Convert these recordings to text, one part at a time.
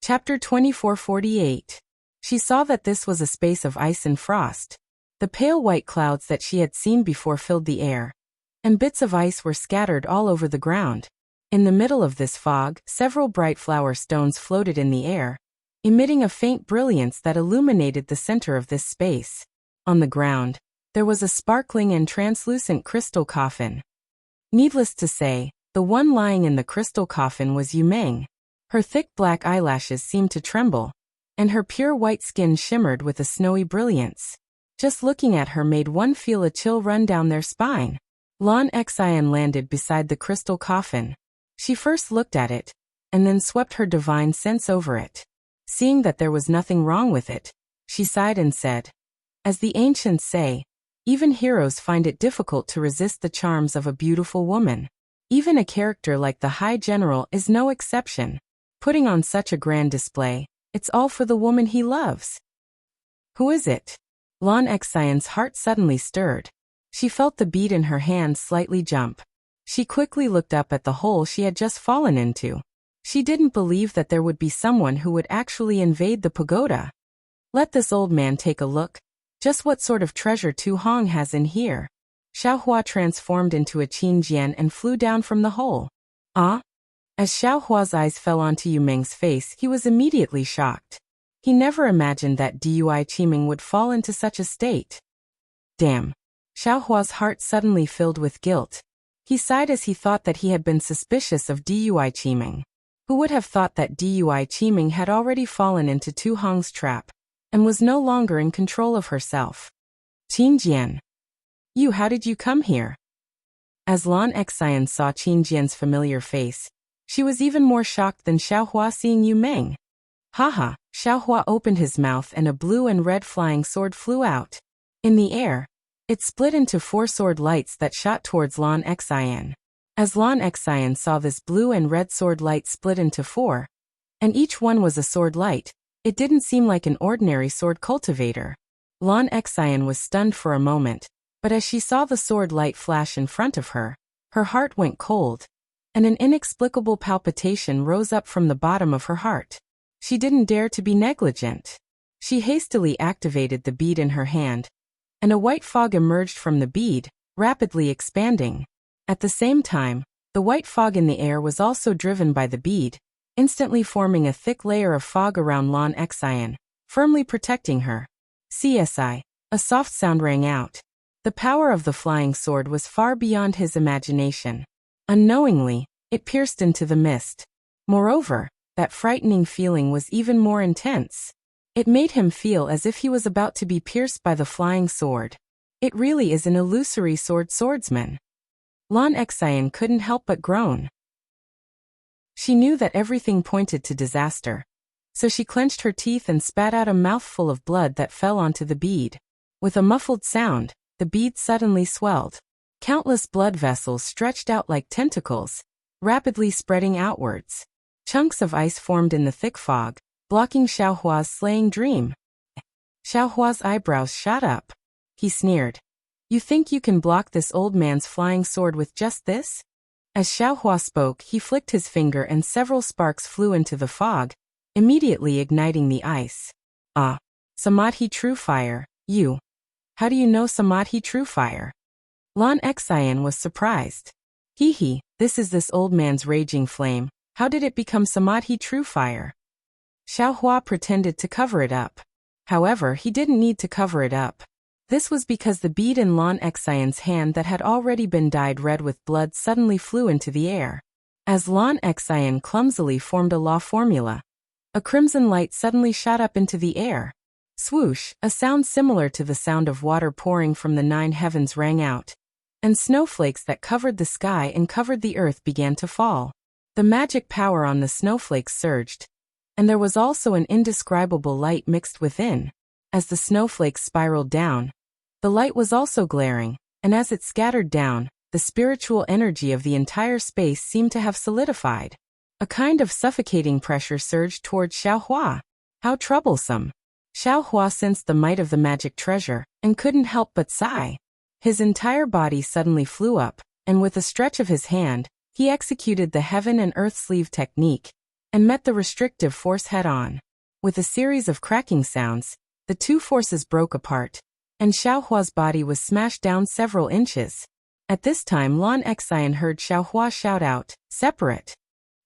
Chapter 2448. She saw that this was a space of ice and frost. The pale white clouds that she had seen before filled the air, and bits of ice were scattered all over the ground. In the middle of this fog, several bright flower stones floated in the air, emitting a faint brilliance that illuminated the center of this space. On the ground, there was a sparkling and translucent crystal coffin. Needless to say, the one lying in the crystal coffin was Yu Meng. Her thick black eyelashes seemed to tremble, and her pure white skin shimmered with a snowy brilliance. Just looking at her made one feel a chill run down their spine. Lan Xian landed beside the crystal coffin. She first looked at it, and then swept her divine sense over it. Seeing that there was nothing wrong with it, she sighed and said, "As the ancients say, even heroes find it difficult to resist the charms of a beautiful woman. Even a character like the High General is no exception. Putting on such a grand display, it's all for the woman he loves." "Who is it?" Lan Xian's heart suddenly stirred. She felt the bead in her hand slightly jump. She quickly looked up at the hole she had just fallen into. She didn't believe that there would be someone who would actually invade the pagoda. "Let this old man take a look. Just what sort of treasure Tu Hong has in here." Xiaohua transformed into a Qingjian and flew down from the hole. "Ah?" As Xiaohua's eyes fell onto Yu Meng's face, he was immediately shocked. He never imagined that Dui Qiming would fall into such a state. Damn. Xiaohua's heart suddenly filled with guilt. He sighed as he thought that he had been suspicious of Dui Qiming. Who would have thought that Dui Qiming had already fallen into Tu Hong's trap, and was no longer in control of herself? "Qingjian. How did you come here?" As Lan Xian saw Qingjian's familiar face, she was even more shocked than Xiaohua seeing Yu Meng. Haha, Xiaohua opened his mouth and a blue and red flying sword flew out. In the air, it split into 4 sword lights that shot towards Lan Xian. As Lan Xian saw this blue and red sword light split into 4, and each one was a sword light, it didn't seem like an ordinary sword cultivator. Lan Xian was stunned for a moment, but as she saw the sword light flash in front of her, her heart went cold, and an inexplicable palpitation rose up from the bottom of her heart. She didn't dare to be negligent. She hastily activated the bead in her hand, and a white fog emerged from the bead, rapidly expanding. At the same time, the white fog in the air was also driven by the bead, instantly forming a thick layer of fog around Lan Xian, firmly protecting her. "CSI." A soft sound rang out. The power of the flying sword was far beyond his imagination. Unknowingly, it pierced into the mist. Moreover, that frightening feeling was even more intense. It made him feel as if he was about to be pierced by the flying sword. It really is an illusory swordsman. Lan Xian couldn't help but groan. She knew that everything pointed to disaster, so she clenched her teeth and spat out a mouthful of blood that fell onto the bead. With a muffled sound, the bead suddenly swelled. Countless blood vessels stretched out like tentacles, rapidly spreading outwards. Chunks of ice formed in the thick fog, blocking Xiaohua's slaying dream. Xiaohua's eyebrows shot up. He sneered. "You think you can block this old man's flying sword with just this?" As Xiaohua spoke, he flicked his finger and several sparks flew into the fog, immediately igniting the ice. "Ah, Samadhi True Fire, you. How do you know Samadhi True Fire?" Lan Xian was surprised. This is this old man's raging flame. How did it become Samadhi True Fire?" Xiaohua pretended to cover it up. However, he didn't need to cover it up. This was because the bead in Lan Xian's hand that had already been dyed red with blood suddenly flew into the air. As Lan Xian clumsily formed a law formula, a crimson light suddenly shot up into the air. Swoosh, a sound similar to the sound of water pouring from the 9 heavens rang out, and snowflakes that covered the sky and covered the earth began to fall. The magic power on the snowflakes surged, and there was also an indescribable light mixed within. As the snowflakes spiraled down, the light was also glaring, and as it scattered down, the spiritual energy of the entire space seemed to have solidified. A kind of suffocating pressure surged towards Xiaohua. How troublesome! Xiaohua sensed the might of the magic treasure, and couldn't help but sigh. His entire body suddenly flew up, and with a stretch of his hand, he executed the heaven and earth sleeve technique, and met the restrictive force head-on. With a series of cracking sounds, the two forces broke apart, and Xiaohua's body was smashed down several inches. At this time Lan Xian heard Xiaohua shout out, "Separate!"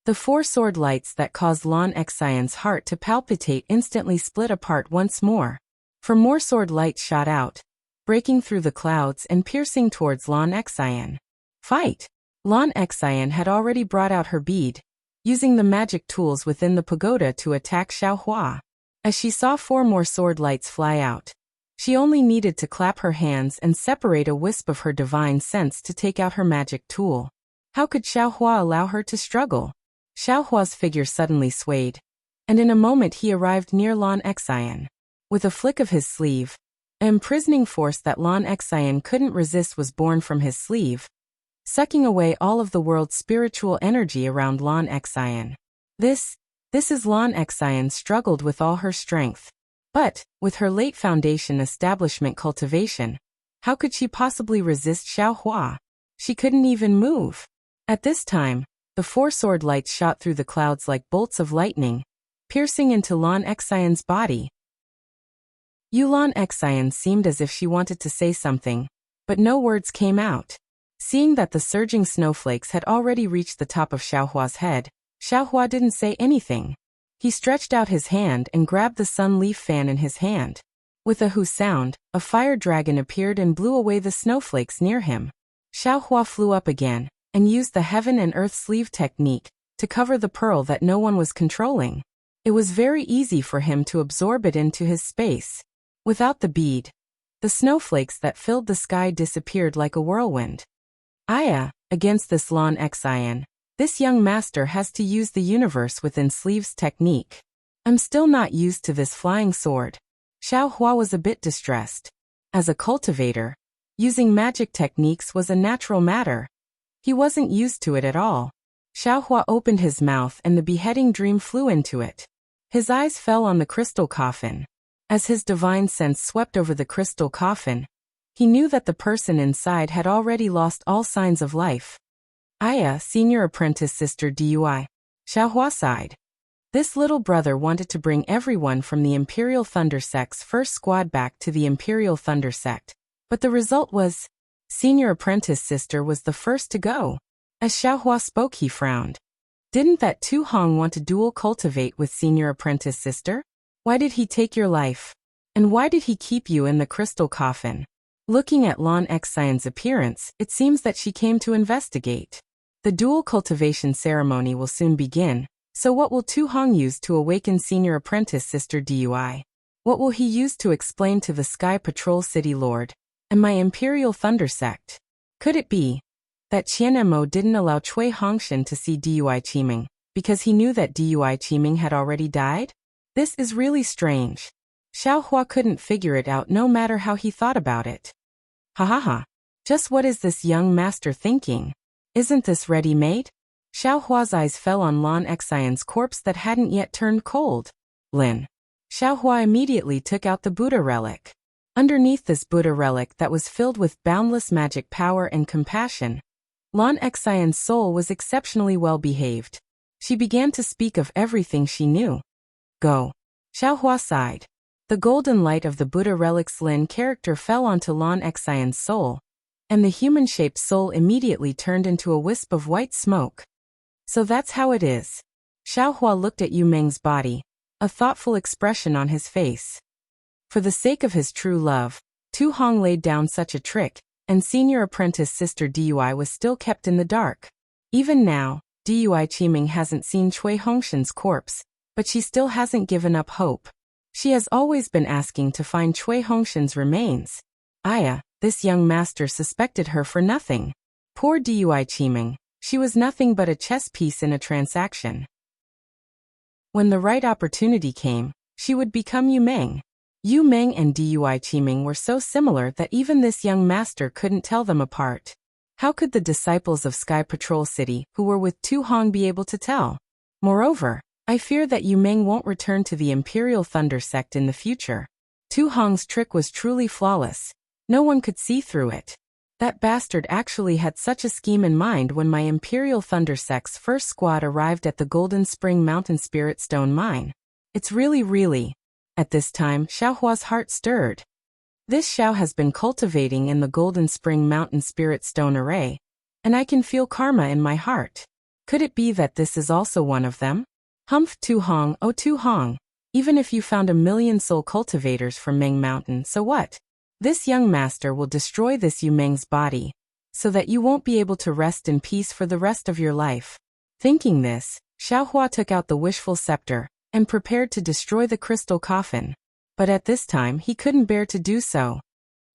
The four sword lights that caused Lan Xian's heart to palpitate instantly split apart once more. For more sword lights shot out, breaking through the clouds and piercing towards Lan Xian. Fight! Lan Xian had already brought out her bead, using the magic tools within the pagoda to attack Xiaohua. As she saw four more sword lights fly out, she only needed to clap her hands and separate a wisp of her divine sense to take out her magic tool. How could Xiaohua allow her to struggle? Xiaohua's figure suddenly swayed, and in a moment he arrived near Lan Xian. With a flick of his sleeve, an imprisoning force that Lan Xian couldn't resist was born from his sleeve, sucking away all of the world's spiritual energy around Lan Xian. This is Lan Xian struggled with all her strength. But, with her late foundation establishment cultivation, how could she possibly resist Xiaohua? She couldn't even move. At this time, the four sword lights shot through the clouds like bolts of lightning, piercing into Lan Xian's body. Lan Xian seemed as if she wanted to say something, but no words came out. Seeing that the surging snowflakes had already reached the top of Xiaohua's head, Xiaohua didn't say anything. He stretched out his hand and grabbed the sun leaf fan in his hand. With a hoo sound, a fire dragon appeared and blew away the snowflakes near him. Xiaohua flew up again, and used the heaven and earth sleeve technique to cover the pearl that no one was controlling. It was very easy for him to absorb it into his space. Without the bead, the snowflakes that filled the sky disappeared like a whirlwind. Against this Lan Xian, this young master has to use the universe within sleeves technique. I'm still not used to this flying sword. Xiaohua was a bit distressed. As a cultivator, using magic techniques was a natural matter. He wasn't used to it at all. Xiaohua opened his mouth and the beheading dream flew into it. His eyes fell on the crystal coffin. As his divine sense swept over the crystal coffin, he knew that the person inside had already lost all signs of life. Senior apprentice sister Dui. Xiaohua sighed. This little brother wanted to bring everyone from the Imperial Thunder Sect's first squad back to the Imperial Thunder Sect, but the result was, Senior apprentice sister was the first to go. As Xiaohua spoke he frowned. Didn't that Tu Hong want to dual cultivate with Senior apprentice sister? Why did he take your life? And why did he keep you in the crystal coffin? Looking at Lan Xian's appearance, it seems that she came to investigate. The dual cultivation ceremony will soon begin, so what will Tu Hong use to awaken Senior apprentice sister Dui? What will he use to explain to the Sky Patrol City Lord and my Imperial Thunder Sect? Could it be that Qian Mo didn't allow Cui Hongshan to see Dui Qiming because he knew that Dui Qiming had already died? This is really strange. Xiaohua couldn't figure it out no matter how he thought about it. Just what is this young master thinking? Isn't this ready-made? Xiaohua's eyes fell on Lan Xian's corpse that hadn't yet turned cold. Lin. Xiaohua immediately took out the Buddha relic. Underneath this Buddha relic that was filled with boundless magic power and compassion, Lan Xian's soul was exceptionally well behaved. She began to speak of everything she knew. Go. Xiaohua sighed. The golden light of the Buddha relic's Lin character fell onto Lan Xian's soul, and the human-shaped soul immediately turned into a wisp of white smoke. So that's how it is. Xiaohua looked at Yu Meng's body, a thoughtful expression on his face. For the sake of his true love, Tu Hong laid down such a trick, and senior apprentice sister Dui was still kept in the dark. Even now, Dui Qiming hasn't seen Cui Hongshan's corpse, but she still hasn't given up hope. She has always been asking to find Cui Hongshan's remains. This young master suspected her for nothing. Poor Dui Qiming, she was nothing but a chess piece in a transaction. When the right opportunity came, she would become Yu Meng. Yu Meng and Dui Qiming were so similar that even this young master couldn't tell them apart. How could the disciples of Sky Patrol City who were with Tu Hong be able to tell? Moreover, I fear that Yu Meng won't return to the Imperial Thunder Sect in the future. Tu Hong's trick was truly flawless. No one could see through it. That bastard actually had such a scheme in mind when my Imperial Thundersect's first squad arrived at the Golden Spring Mountain Spirit Stone Mine. It's really. At this time, Xiaohua's heart stirred. This Xiao has been cultivating in the Golden Spring Mountain Spirit Stone Array, and I can feel karma in my heart. Could it be that this is also one of them? Humph, Tu Hong, oh Tu Hong. Even if you found 1,000,000 soul cultivators from Meng Mountain, so what? This young master will destroy this Yu Meng's body, so that you won't be able to rest in peace for the rest of your life. Thinking this, Xiaohua took out the wishful scepter, and prepared to destroy the crystal coffin. But at this time he couldn't bear to do so.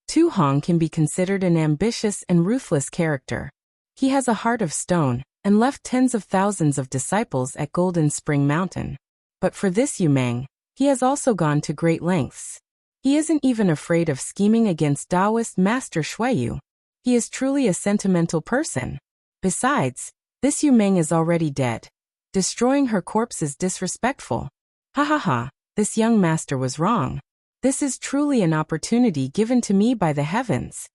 Tu Hong can be considered an ambitious and ruthless character. He has a heart of stone, and left tens of thousands of disciples at Golden Spring Mountain. But for this Yu Meng, he has also gone to great lengths. He isn't even afraid of scheming against Taoist Master Shuiyu. He is truly a sentimental person. Besides, this Yu Meng is already dead. Destroying her corpse is disrespectful. Ha, this young master was wrong. This is truly an opportunity given to me by the heavens.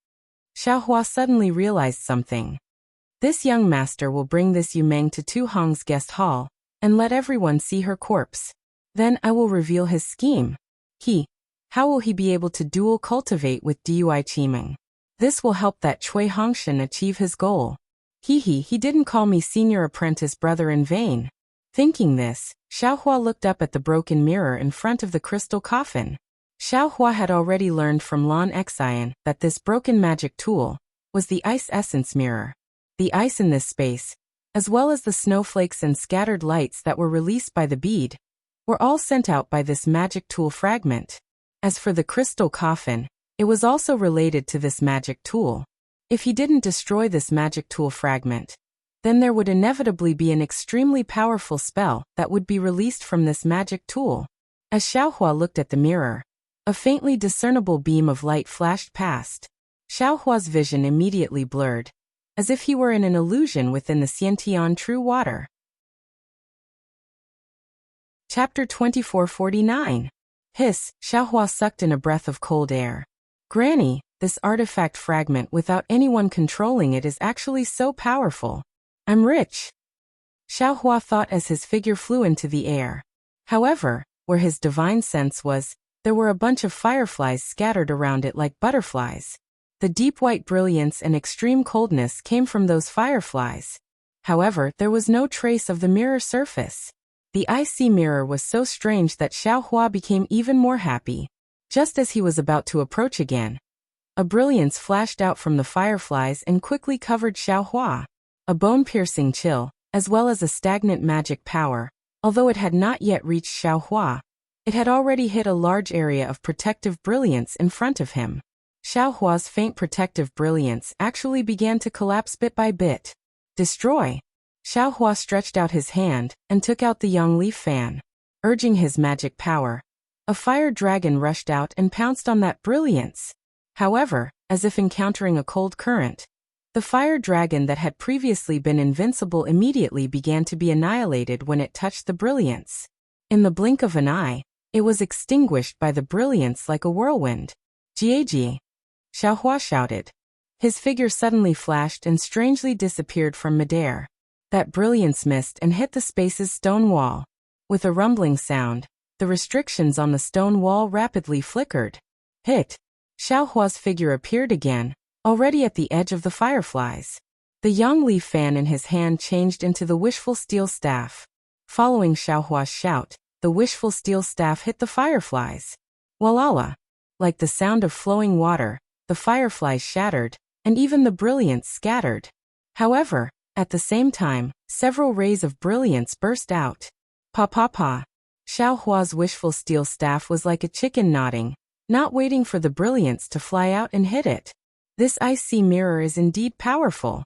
Xiaohua suddenly realized something. This young master will bring this Yu Meng to Tu Hong's guest hall, and let everyone see her corpse. Then I will reveal his scheme. How will he be able to dual cultivate with Dui Qimeng? This will help that Cui Hongshan achieve his goal. He didn't call me senior apprentice brother in vain. Thinking this, Xiaohua looked up at the broken mirror in front of the crystal coffin. Xiaohua had already learned from Lan Xian that this broken magic tool was the ice essence mirror. The ice in this space, as well as the snowflakes and scattered lights that were released by the bead, were all sent out by this magic tool fragment. As for the crystal coffin, it was also related to this magic tool. If he didn't destroy this magic tool fragment, then there would inevitably be an extremely powerful spell that would be released from this magic tool. As Xiaohua looked at the mirror, a faintly discernible beam of light flashed past. Xiaohua's vision immediately blurred, as if he were in an illusion within the Xiantian true water. Chapter 2449. Hiss, Xiaohua sucked in a breath of cold air. Granny, this artifact fragment without anyone controlling it is actually so powerful. I'm rich. Xiaohua thought as his figure flew into the air. However, where his divine sense was, there were a bunch of fireflies scattered around it like butterflies. The deep white brilliance and extreme coldness came from those fireflies. However, there was no trace of the mirror surface. The icy mirror was so strange that Xiaohua became even more happy. Just as he was about to approach again, a brilliance flashed out from the fireflies and quickly covered Xiaohua. A bone-piercing chill, as well as a stagnant magic power, although it had not yet reached Xiaohua, it had already hit a large area of protective brilliance in front of him. Xiaohua's faint protective brilliance actually began to collapse bit by bit. Destroy! Xiaohua stretched out his hand and took out the young leaf fan. Urging his magic power, a fire dragon rushed out and pounced on that brilliance. However, as if encountering a cold current, the fire dragon that had previously been invincible immediately began to be annihilated when it touched the brilliance. In the blink of an eye, it was extinguished by the brilliance like a whirlwind. Jie! Xiaohua shouted. His figure suddenly flashed and strangely disappeared from midair. That brilliance missed and hit the space's stone wall. With a rumbling sound, the restrictions on the stone wall rapidly flickered. Hit! Xiaohua's figure appeared again, already at the edge of the fireflies. The young leaf fan in his hand changed into the wishful steel staff. Following Xiaohua's shout, the wishful steel staff hit the fireflies. Walala! Like the sound of flowing water, the fireflies shattered, and even the brilliance scattered. However, at the same time, several rays of brilliance burst out. Pa. Xiaohua's wishful steel staff was like a chicken nodding, not waiting for the brilliance to fly out and hit it. This icy mirror is indeed powerful.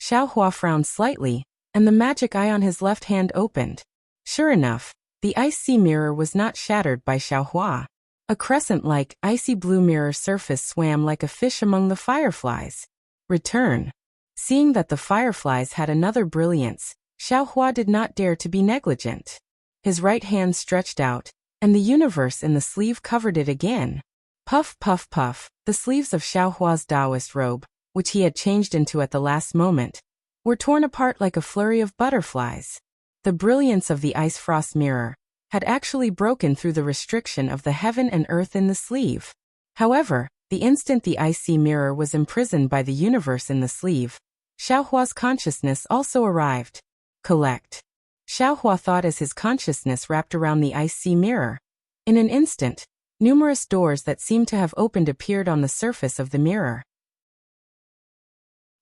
Xiaohua frowned slightly, and the magic eye on his left hand opened. Sure enough, the icy mirror was not shattered by Xiaohua. A crescent-like, icy blue mirror surface swam like a fish among the fireflies. Return. Seeing that the fireflies had another brilliance, Xiaohua did not dare to be negligent. His right hand stretched out, and the universe in the sleeve covered it again. Puff, puff, puff, the sleeves of Xiaohua's Taoist robe which he had changed into at the last moment, were torn apart like a flurry of butterflies. The brilliance of the ice frost mirror had actually broken through the restriction of the heaven and earth in the sleeve. However, the instant the icy mirror was imprisoned by the universe in the sleeve, Xiaohua's consciousness also arrived. Collect. Xiaohua thought as his consciousness wrapped around the icy mirror. In an instant, numerous doors that seemed to have opened appeared on the surface of the mirror.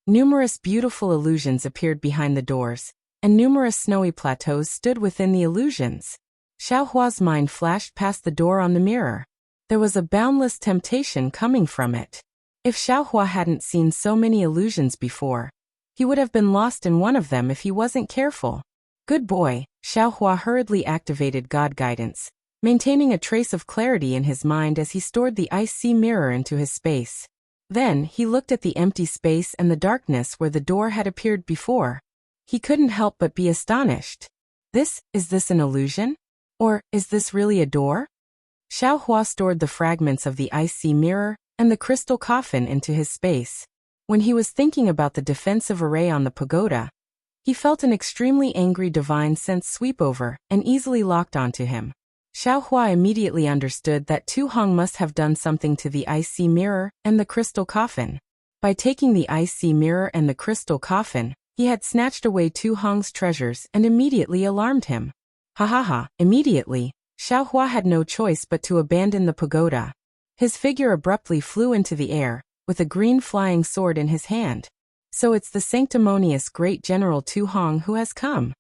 Numerous beautiful illusions appeared behind the doors, and numerous snowy plateaus stood within the illusions. Xiaohua's mind flashed past the door on the mirror. There was a boundless temptation coming from it. If Xiaohua hadn't seen so many illusions before, he would have been lost in one of them if he wasn't careful. Good boy, Xiaohua hurriedly activated God guidance, maintaining a trace of clarity in his mind as he stored the icy mirror into his space. Then, he looked at the empty space and the darkness where the door had appeared before. He couldn't help but be astonished. Is this an illusion? Or, is this really a door? Xiaohua stored the fragments of the icy mirror and the crystal coffin into his space. When he was thinking about the defensive array on the pagoda, he felt an extremely angry divine sense sweep over and easily locked onto him. Xiaohua immediately understood that Tu Hong must have done something to the icy mirror and the crystal coffin. By taking the icy mirror and the crystal coffin, he had snatched away Tu Hong's treasures and immediately alarmed him. Ha ha ha! Immediately, Xiaohua had no choice but to abandon the pagoda. His figure abruptly flew into the air, with a green flying sword in his hand. So it's the sanctimonious great General Tu Hong who has come.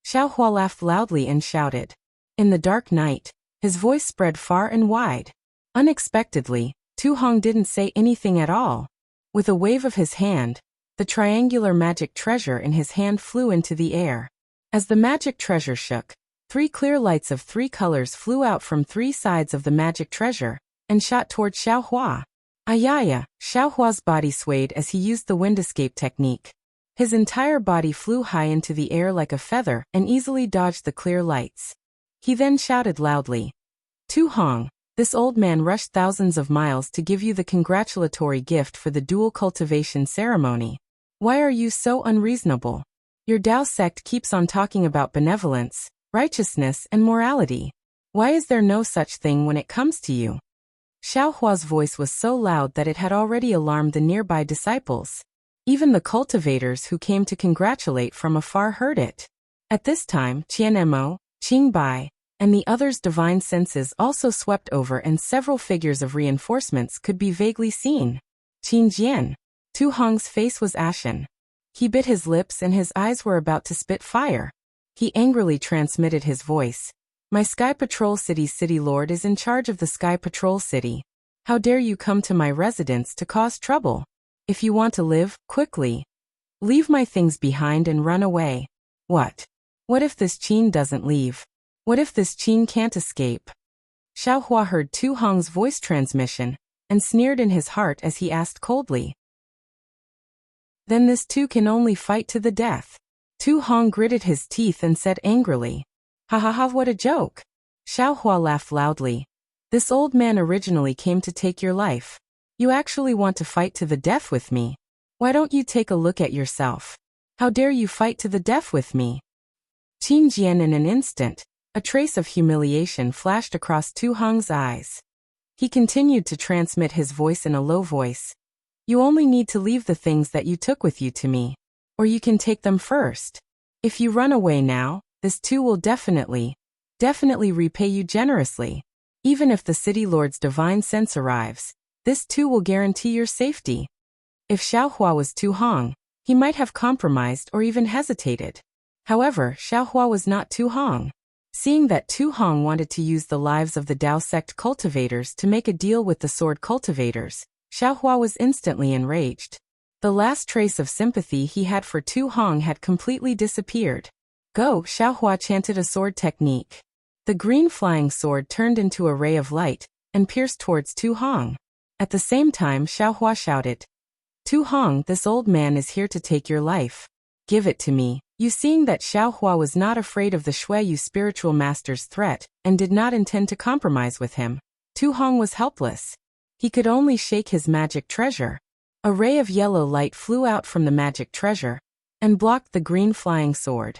Xiaohua laughed loudly and shouted. In the dark night, his voice spread far and wide. Unexpectedly, Tu Hong didn't say anything at all. With a wave of his hand, the triangular magic treasure in his hand flew into the air. As the magic treasure shook, 3 clear lights of 3 colors flew out from 3 sides of the magic treasure and shot toward Xiaohua. Ayaya, Xiaohua's body swayed as he used the wind escape technique. His entire body flew high into the air like a feather and easily dodged the clear lights. He then shouted loudly. Tu Hong, this old man rushed thousands of miles to give you the congratulatory gift for the dual cultivation ceremony. Why are you so unreasonable? Your Dao sect keeps on talking about benevolence, righteousness, and morality. Why is there no such thing when it comes to you? Xiaohua's voice was so loud that it had already alarmed the nearby disciples. Even the cultivators who came to congratulate from afar heard it. At this time, Qianmo, Qingbai, and the others' divine senses also swept over and several figures of reinforcements could be vaguely seen. Qingjian. Tu Hong's face was ashen. He bit his lips and his eyes were about to spit fire. He angrily transmitted his voice. My Sky Patrol City's city lord is in charge of the Sky Patrol City. How dare you come to my residence to cause trouble? If you want to live, quickly. Leave my things behind and run away. What? What if this Qin doesn't leave? What if this Qin can't escape? Xiaohua heard Tu Hong's voice transmission, and sneered in his heart as he asked coldly. Then this Tu can only fight to the death. Tu Hong gritted his teeth and said angrily. Ha ha ha, what a joke. Xiaohua laughed loudly. This old man originally came to take your life. You actually want to fight to the death with me? Why don't you take a look at yourself? How dare you fight to the death with me? Qingjian in an instant, a trace of humiliation flashed across Tu Hong's eyes. He continued to transmit his voice in a low voice. You only need to leave the things that you took with you to me. Or you can take them first. If you run away now, this too will definitely repay you generously. Even if the city lord's divine sense arrives, this too will guarantee your safety. If Xiaohua was Tu Hong, he might have compromised or even hesitated. However, Xiaohua was not Tu Hong. Seeing that Tu Hong wanted to use the lives of the Dao sect cultivators to make a deal with the sword cultivators, Xiaohua was instantly enraged. The last trace of sympathy he had for Tu Hong had completely disappeared. Go! Xiaohua chanted a sword technique. The green flying sword turned into a ray of light and pierced towards Tu Hong. At the same time, Xiaohua shouted, Tu Hong, this old man is here to take your life. Give it to me. You seeing that Xiaohua was not afraid of the Xueyu spiritual master's threat and did not intend to compromise with him. Tu Hong was helpless. He could only shake his magic treasure. A ray of yellow light flew out from the magic treasure and blocked the green flying sword.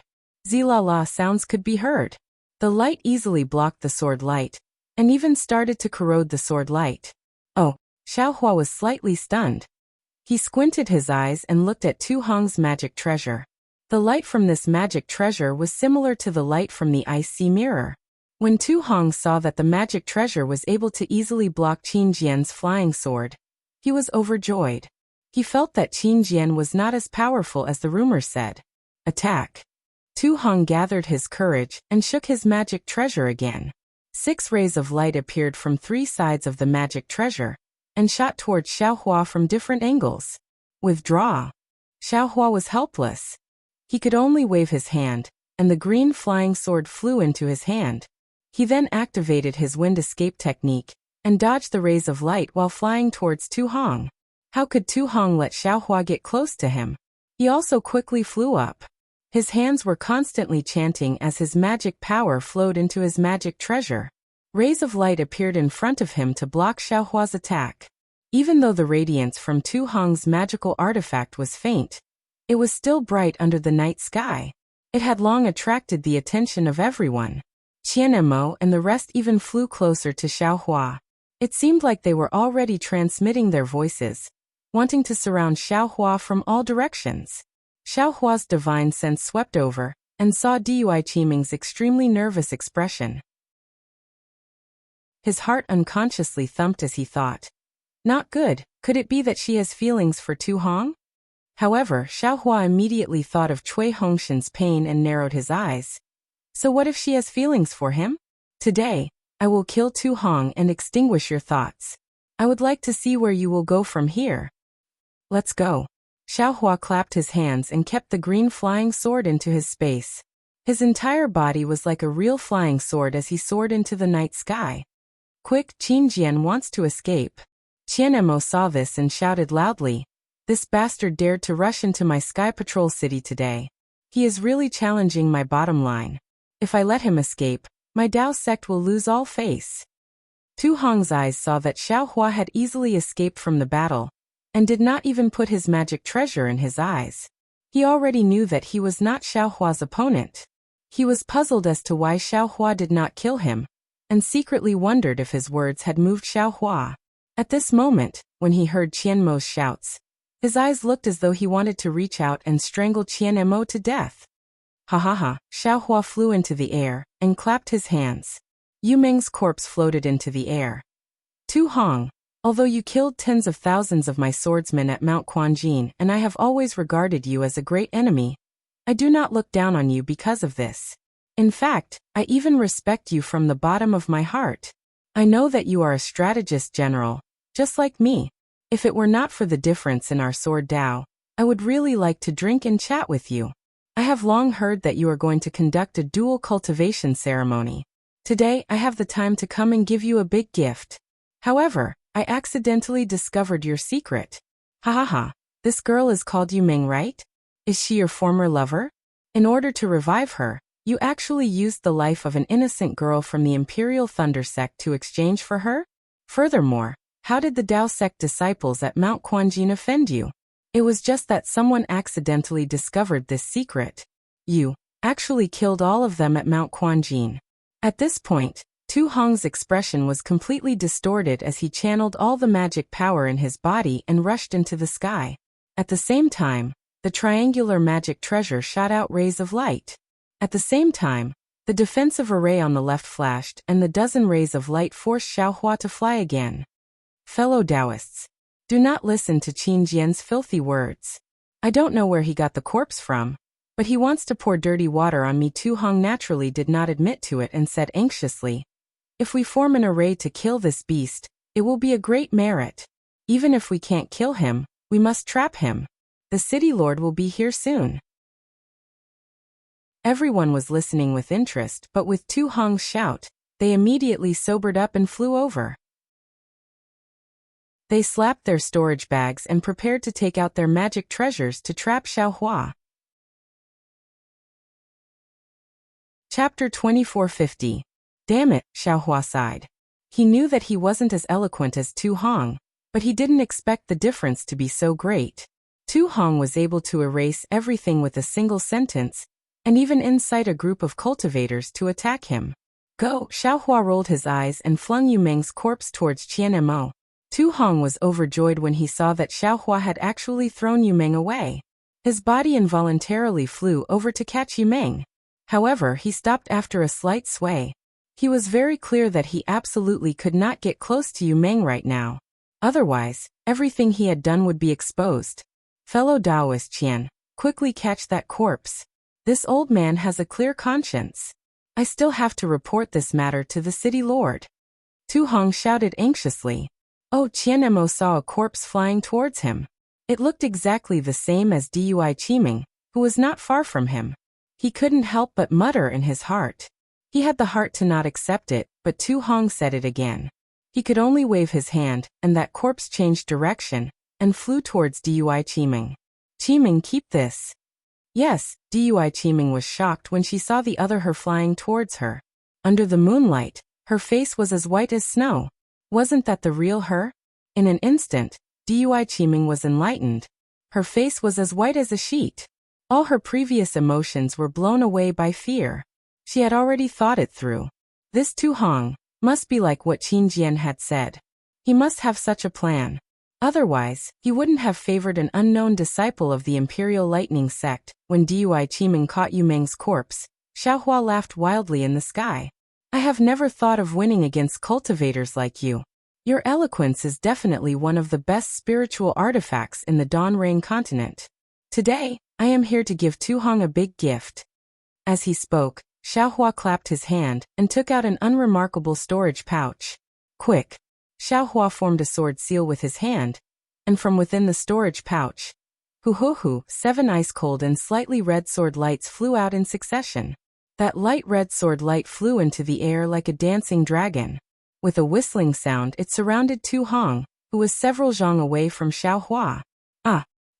Zilala sounds could be heard. The light easily blocked the sword light and even started to corrode the sword light. Oh, Xiaohua was slightly stunned. He squinted his eyes and looked at Tu Hong's magic treasure. The light from this magic treasure was similar to the light from the ice sea mirror. When Tu Hong saw that the magic treasure was able to easily block Qin Jian's flying sword, he was overjoyed. He felt that Qin Jian was not as powerful as the rumors said. Attack! Tu Hong gathered his courage and shook his magic treasure again. 6 rays of light appeared from 3 sides of the magic treasure and shot towards Xiaohua from different angles. Withdraw! Xiaohua was helpless. He could only wave his hand, and the green flying sword flew into his hand. He then activated his wind escape technique and dodged the rays of light while flying towards Tu Hong. How could Tu Hong let Xiaohua get close to him? He also quickly flew up. His hands were constantly chanting as his magic power flowed into his magic treasure. Rays of light appeared in front of him to block Xiaohua's attack. Even though the radiance from Tu Hong's magical artifact was faint, it was still bright under the night sky. It had long attracted the attention of everyone. Qianemo and the rest even flew closer to Xiaohua. It seemed like they were already transmitting their voices, wanting to surround Xiaohua from all directions. Xiaohua's divine sense swept over and saw Dui Qiming's extremely nervous expression. His heart unconsciously thumped as he thought, "Not good, could it be that she has feelings for Tu Hong?" However, Xiaohua immediately thought of Cui Hongshan's pain and narrowed his eyes. So what if she has feelings for him? Today, I will kill Tu Hong and extinguish your thoughts. I would like to see where you will go from here. Let's go. Xiaohua clapped his hands and kept the green flying sword into his space. His entire body was like a real flying sword as he soared into the night sky. Quick, Qin Jian wants to escape. Qianemo saw this and shouted loudly, "This bastard dared to rush into my Sky Patrol city today. He is really challenging my bottom line. If I let him escape, my Dao sect will lose all face." Tu Hong's eyes saw that Xiaohua had easily escaped from the battle, and did not even put his magic treasure in his eyes. He already knew that he was not Xiaohua's opponent. He was puzzled as to why Xiaohua did not kill him, and secretly wondered if his words had moved Xiaohua. At this moment, when he heard Qianmo's shouts, his eyes looked as though he wanted to reach out and strangle Qianmo to death. Ha ha ha, Xiaohua flew into the air and clapped his hands. Yu Ming's corpse floated into the air. Tu Hong, although you killed tens of thousands of my swordsmen at Mount Quanjin and I have always regarded you as a great enemy, I do not look down on you because of this. In fact, I even respect you from the bottom of my heart. I know that you are a strategist general, just like me. If it were not for the difference in our sword Dao, I would really like to drink and chat with you. I have long heard that you are going to conduct a dual cultivation ceremony. Today, I have the time to come and give you a big gift. However, I accidentally discovered your secret. Ha ha ha, this girl is called Yu Ming, right? Is she your former lover? In order to revive her, you actually used the life of an innocent girl from the Imperial Thunder sect to exchange for her? Furthermore, how did the Dao sect disciples at Mount Quanjin offend you? It was just that someone accidentally discovered this secret. You actually killed all of them at Mount Quanjin. At this point, Tu Hong's expression was completely distorted as he channeled all the magic power in his body and rushed into the sky. At the same time, the triangular magic treasure shot out rays of light. At the same time, the defensive array on the left flashed and the dozen rays of light forced Xiaohua to fly again. Fellow Taoists, do not listen to Qin Jian's filthy words. I don't know where he got the corpse from, but he wants to pour dirty water on me. Tu Hong naturally did not admit to it and said anxiously, "If we form an array to kill this beast, it will be a great merit. Even if we can't kill him, we must trap him. The city lord will be here soon." Everyone was listening with interest, but with Tu Hong's shout, they immediately sobered up and flew over. They slapped their storage bags and prepared to take out their magic treasures to trap Xiaohua. Chapter 2450. Damn it, Xiaohua sighed. He knew that he wasn't as eloquent as Tu Hong, but he didn't expect the difference to be so great. Tu Hong was able to erase everything with a single sentence, and even incite a group of cultivators to attack him. Go! Xiaohua rolled his eyes and flung Yu Meng's corpse towards Qian Mo. Tu Hong was overjoyed when he saw that Xiaohua had actually thrown Yu Meng away. His body involuntarily flew over to catch Yu Meng. However, he stopped after a slight sway. He was very clear that he absolutely could not get close to Yu Meng right now. Otherwise, everything he had done would be exposed. Fellow Taoist Qian, quickly catch that corpse. This old man has a clear conscience. I still have to report this matter to the city lord. Tu Hong shouted anxiously. Oh, Qian Mo saw a corpse flying towards him. It looked exactly the same as Dui Qiming, who was not far from him. He couldn't help but mutter in his heart. He had the heart to not accept it, but Tu Hong said it again. He could only wave his hand, and that corpse changed direction, and flew towards Dui Qiming. Qiming, keep this. Yes, Dui Qiming was shocked when she saw the other her flying towards her. Under the moonlight, her face was as white as snow. Wasn't that the real her? In an instant, Dui Qiming was enlightened. Her face was as white as a sheet. All her previous emotions were blown away by fear. She had already thought it through. This Tu Hong must be like what Qin Jian had said. He must have such a plan. Otherwise, he wouldn't have favored an unknown disciple of the Imperial Lightning Sect. When Dui Qiming caught Yu Meng's corpse, Xiaohua laughed wildly in the sky. I have never thought of winning against cultivators like you. Your eloquence is definitely one of the best spiritual artifacts in the Dawn Rain continent. Today, I am here to give Tu Hong a big gift. As he spoke, Xiaohua clapped his hand and took out an unremarkable storage pouch. Quick! Xiaohua formed a sword seal with his hand, and from within the storage pouch, hoo-hoo-hoo, 7 ice-cold and slightly red sword lights flew out in succession. That light red sword light flew into the air like a dancing dragon. With a whistling sound, it surrounded Tu Hong, who was several zhang away from Xiaohua.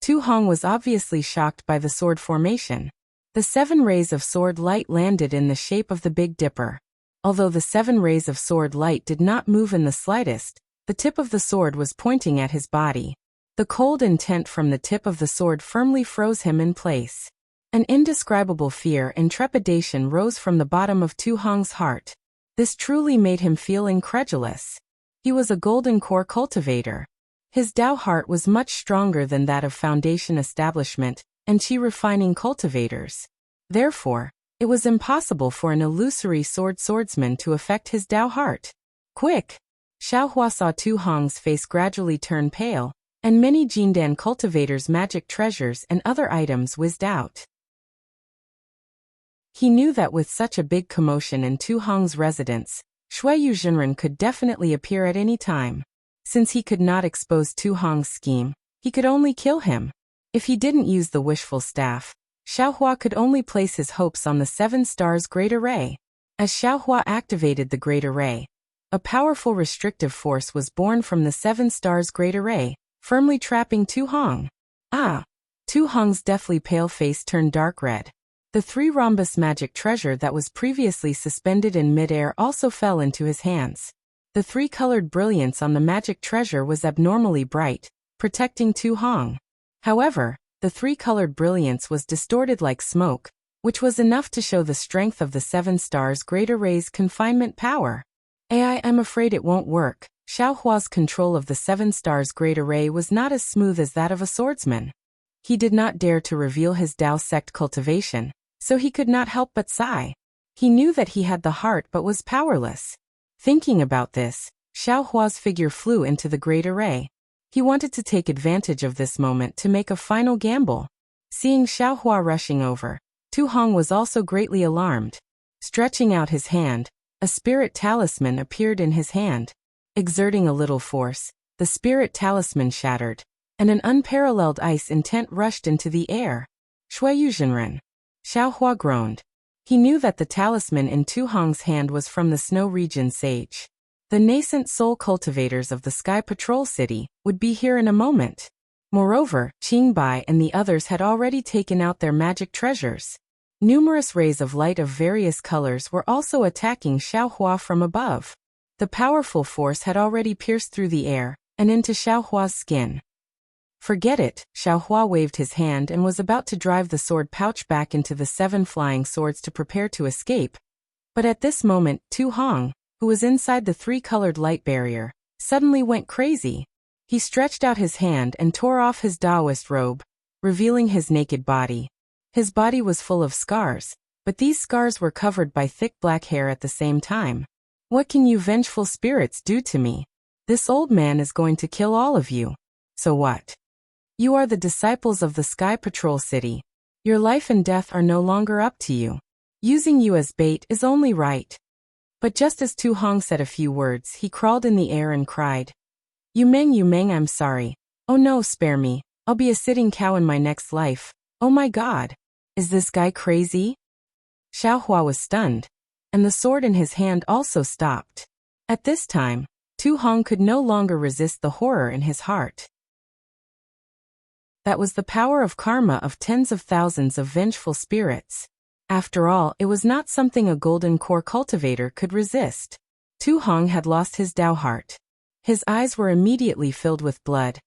Tu Hong was obviously shocked by the sword formation. The 7 rays of sword light landed in the shape of the Big Dipper. Although the 7 rays of sword light did not move in the slightest, the tip of the sword was pointing at his body. The cold intent from the tip of the sword firmly froze him in place. An indescribable fear and trepidation rose from the bottom of Tu Hong's heart. This truly made him feel incredulous. He was a golden core cultivator. His Dao heart was much stronger than that of Foundation Establishment and Qi refining cultivators. Therefore, it was impossible for an illusory swordsman to affect his Dao heart. Quick! Xiaohua saw Tu Hong's face gradually turn pale, and many Jindan cultivators' magic treasures and other items whizzed out. He knew that with such a big commotion in Tu Hong's residence, Shuiyu Zhenren could definitely appear at any time. Since he could not expose Tu Hong's scheme, he could only kill him. If he didn't use the wishful staff, Xiaohua could only place his hopes on the 7 stars Great Array. As Xiaohua activated the Great Array, a powerful restrictive force was born from the 7 stars Great Array, firmly trapping Tu Hong. Tu Hong's deathly pale face turned dark red. The 3 rhombus magic treasure that was previously suspended in midair also fell into his hands. The 3-colored brilliance on the magic treasure was abnormally bright, protecting Tu Hong. However, the 3-colored brilliance was distorted like smoke, which was enough to show the strength of the 7 stars Great Array's confinement power. I'm afraid it won't work. Xiaohua's control of the 7 stars Great Array was not as smooth as that of a swordsman. He did not dare to reveal his Dao sect cultivation, so he could not help but sigh. He knew that he had the heart but was powerless. Thinking about this, Xiaohua's figure flew into the Great Array. He wanted to take advantage of this moment to make a final gamble. Seeing Xiaohua rushing over, Tu Hong was also greatly alarmed. Stretching out his hand, a spirit talisman appeared in his hand. Exerting a little force, the spirit talisman shattered, and an unparalleled ice intent rushed into the air. Shuiyu Zhenren. Xiaohua groaned. He knew that the talisman in Tu Hong's hand was from the Snow Region Sage. The nascent soul cultivators of the Sky Patrol City would be here in a moment. Moreover, Qingbai and the others had already taken out their magic treasures. Numerous rays of light of various colors were also attacking Xiaohua from above. The powerful force had already pierced through the air, and into Xiaohua's skin. Forget it, Xiaohua waved his hand and was about to drive the sword pouch back into the 7 flying swords to prepare to escape. But at this moment, Tu Hong, who was inside the 3-colored light barrier, suddenly went crazy. He stretched out his hand and tore off his Taoist robe, revealing his naked body. His body was full of scars, but these scars were covered by thick black hair at the same time. What can you vengeful spirits do to me? This old man is going to kill all of you. So what? You are the disciples of the Sky Patrol City. Your life and death are no longer up to you. Using you as bait is only right. But just as Tu Hong said a few words, he crawled in the air and cried, You Meng, I'm sorry. Oh no, spare me. I'll be a sitting cow in my next life. Oh my God. Is this guy crazy? Xiaohua was stunned, and the sword in his hand also stopped. At this time, Tu Hong could no longer resist the horror in his heart. That was the power of karma of tens of thousands of vengeful spirits. After all, it was not something a golden core cultivator could resist. Tu Hong had lost his Dao heart. His eyes were immediately filled with blood,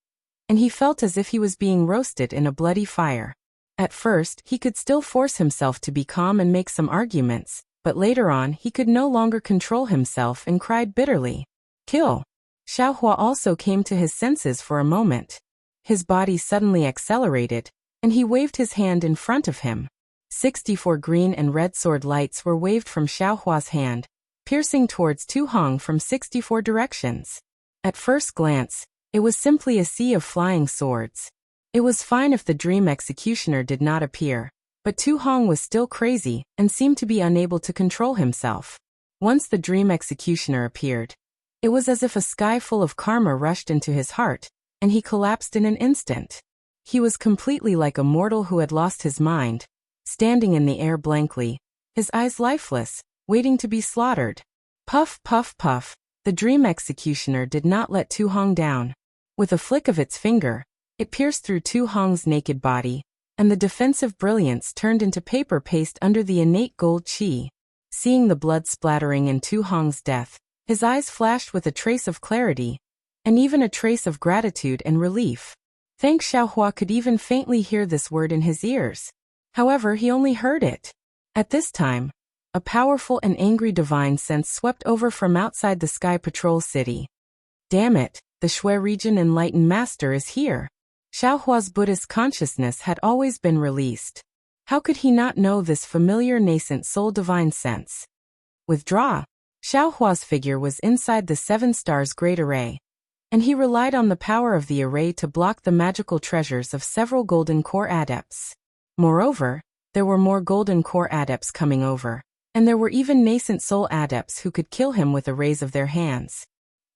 and he felt as if he was being roasted in a bloody fire. At first, he could still force himself to be calm and make some arguments, but later on he could no longer control himself and cried bitterly. Kill! Xiaohua also came to his senses for a moment. His body suddenly accelerated, and he waved his hand in front of him. 64 green and red sword lights were waved from Xiaohua's hand, piercing towards Tu Hong from 64 directions. At first glance, it was simply a sea of flying swords. It was fine if the dream executioner did not appear, but Tu Hong was still crazy and seemed to be unable to control himself. Once the dream executioner appeared, it was as if a sky full of karma rushed into his heart, and he collapsed in an instant. He was completely like a mortal who had lost his mind, standing in the air blankly, his eyes lifeless, waiting to be slaughtered. Puff, puff, puff, the dream executioner did not let Tu Hong down. With a flick of its finger, it pierced through Tu Hong's naked body, and the defensive brilliance turned into paper paste under the innate gold qi. Seeing the blood splattering in Tu Hong's death, his eyes flashed with a trace of clarity, and even a trace of gratitude and relief. Feng Xiaohua could even faintly hear this word in his ears. However, he only heard it. At this time, a powerful and angry divine sense swept over from outside the Sky Patrol City. Damn it, the Shui region enlightened master is here. Xiaohua's Buddhist consciousness had always been released. How could he not know this familiar nascent soul divine sense? Withdraw. Xiaohua's figure was inside the 7 stars great array, and he relied on the power of the array to block the magical treasures of several golden core adepts. Moreover, there were more golden core adepts coming over, and there were even nascent soul adepts who could kill him with a raise of their hands.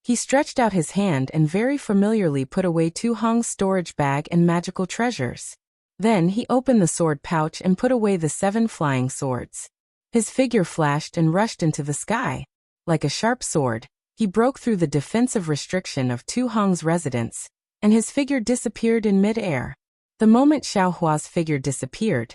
He stretched out his hand and very familiarly put away Tu Hong's storage bag and magical treasures. Then he opened the sword pouch and put away the 7 flying swords. His figure flashed and rushed into the sky. Like a sharp sword, he broke through the defensive restriction of Tu Hong's residence, and his figure disappeared in mid-air. The moment Xiaohua's figure disappeared,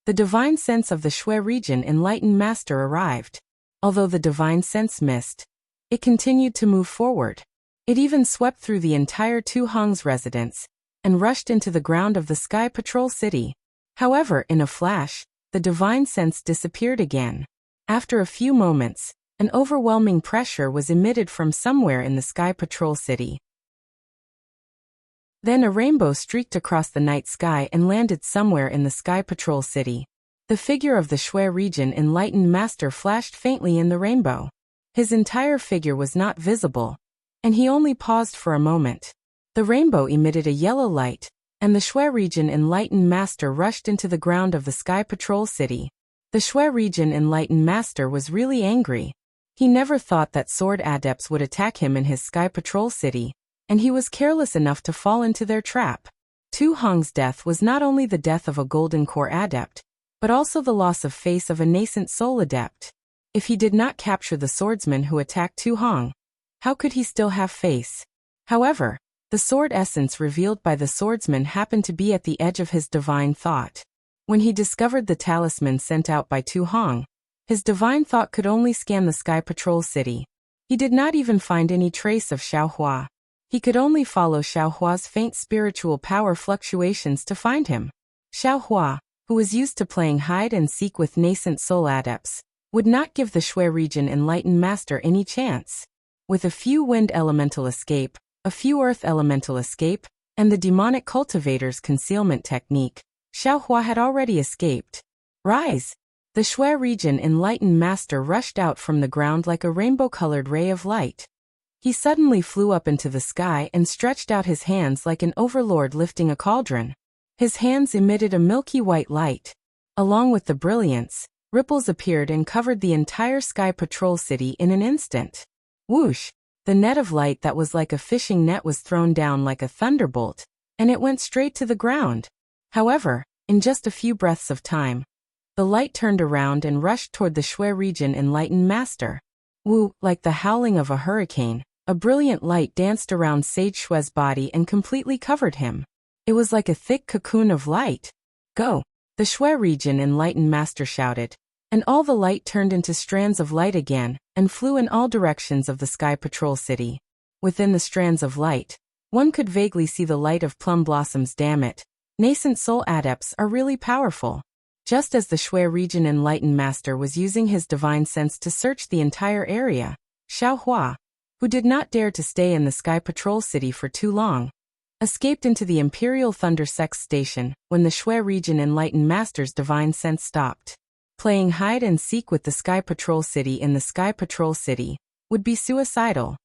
the divine sense of the Shui region enlightened master arrived. Although the divine sense missed, it continued to move forward. It even swept through the entire Tu Hong's residence, and rushed into the ground of the Sky Patrol City. However, in a flash, the divine sense disappeared again. After a few moments, an overwhelming pressure was emitted from somewhere in the Sky Patrol City. Then a rainbow streaked across the night sky and landed somewhere in the Sky Patrol City. The figure of the Shui region enlightened master flashed faintly in the rainbow. His entire figure was not visible, and he only paused for a moment. The rainbow emitted a yellow light, and the Shui region enlightened master rushed into the ground of the Sky Patrol City. The Shui region enlightened master was really angry. He never thought that sword adepts would attack him in his Sky Patrol City, and he was careless enough to fall into their trap. Tu Hong's death was not only the death of a golden core adept, but also the loss of face of a nascent soul adept. If he did not capture the swordsman who attacked Tu Hong, how could he still have face? However, the sword essence revealed by the swordsman happened to be at the edge of his divine thought. When he discovered the talisman sent out by Tu Hong, his divine thought could only scan the Sky Patrol City. He did not even find any trace of Xiaohua. He could only follow Xiaohua's faint spiritual power fluctuations to find him. Xiaohua, who was used to playing hide-and-seek with nascent soul adepts, would not give the Shui region enlightened master any chance. With a few wind elemental escape, a few earth elemental escape, and the demonic cultivator's concealment technique, Xiaohua had already escaped. Rise! The Shui region enlightened master rushed out from the ground like a rainbow-colored ray of light. He suddenly flew up into the sky and stretched out his hands like an overlord lifting a cauldron. His hands emitted a milky white light. Along with the brilliance, ripples appeared and covered the entire Sky Patrol City in an instant. Whoosh! The net of light that was like a fishing net was thrown down like a thunderbolt, and it went straight to the ground. However, in just a few breaths of time, the light turned around and rushed toward the Shui region enlightened master. Woo! Like the howling of a hurricane, a brilliant light danced around Sage Shui's body and completely covered him. It was like a thick cocoon of light. Go! The Shui region enlightened master shouted, and all the light turned into strands of light again, and flew in all directions of the Sky Patrol City. Within the strands of light, one could vaguely see the light of plum blossoms. Damn it! Nascent soul adepts are really powerful. Just as the Shui region enlightened master was using his divine sense to search the entire area, Xiaohua, who did not dare to stay in the Sky Patrol City for too long, escaped into the Imperial Thunder Sex Station when the Shui region enlightened master's divine sense stopped. Playing hide-and-seek with the Sky Patrol City in the Sky Patrol City would be suicidal.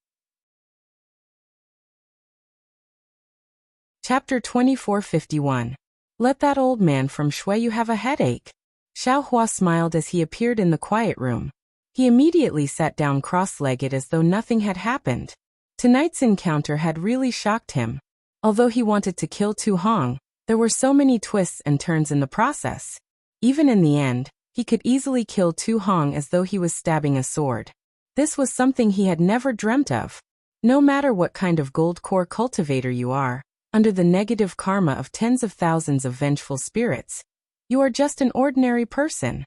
Chapter 2451. Let that old man from Shui you have a headache. Xiaohua smiled as he appeared in the quiet room. He immediately sat down cross-legged as though nothing had happened. Tonight's encounter had really shocked him. Although he wanted to kill Tu Hong, there were so many twists and turns in the process. Even in the end, he could easily kill Tu Hong as though he was stabbing a sword. This was something he had never dreamt of. No matter what kind of gold core cultivator you are, under the negative karma of tens of thousands of vengeful spirits, you are just an ordinary person.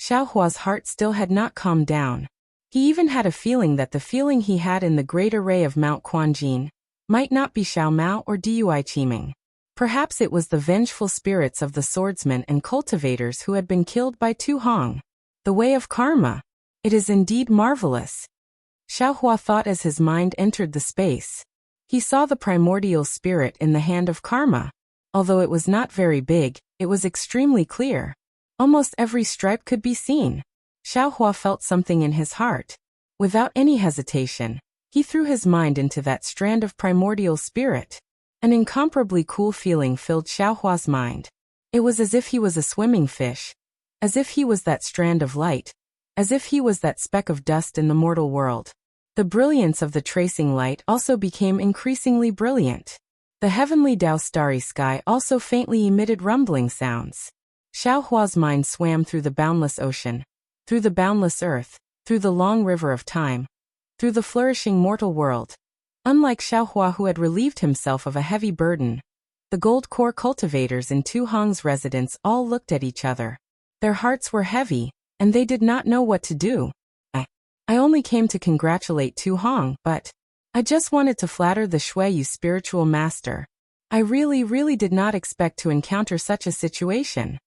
Xiaohua's heart still had not calmed down. He even had a feeling that the feeling he had in the great array of Mount Quanjin might not be Xiao Mao or Dui Qiming. Perhaps it was the vengeful spirits of the swordsmen and cultivators who had been killed by Tu Hong. The way of karma. It is indeed marvelous. Xiaohua thought as his mind entered the space. He saw the primordial spirit in the hand of karma. Although it was not very big, it was extremely clear. Almost every stripe could be seen. Xiaohua felt something in his heart. Without any hesitation, he threw his mind into that strand of primordial spirit. An incomparably cool feeling filled Xiaohua's mind. It was as if he was a swimming fish. As if he was that strand of light. As if he was that speck of dust in the mortal world. The brilliance of the tracing light also became increasingly brilliant. The heavenly Dao starry sky also faintly emitted rumbling sounds. Xiaohua's mind swam through the boundless ocean, through the boundless earth, through the long river of time, through the flourishing mortal world. Unlike Xiaohua, who had relieved himself of a heavy burden, the gold core cultivators in Tu Hong's residence all looked at each other. Their hearts were heavy, and they did not know what to do. I only came to congratulate Tu Hong, but I just wanted to flatter the Shui you spiritual master. I really did not expect to encounter such a situation.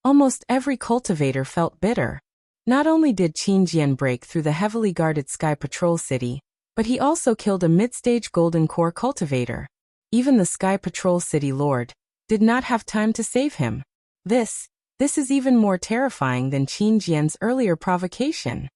Almost every cultivator felt bitter. Not only did Qin Jian break through the heavily guarded Sky Patrol City, but he also killed a mid-stage golden core cultivator. Even the Sky Patrol City Lord did not have time to save him. This is even more terrifying than Qin Jian's earlier provocation.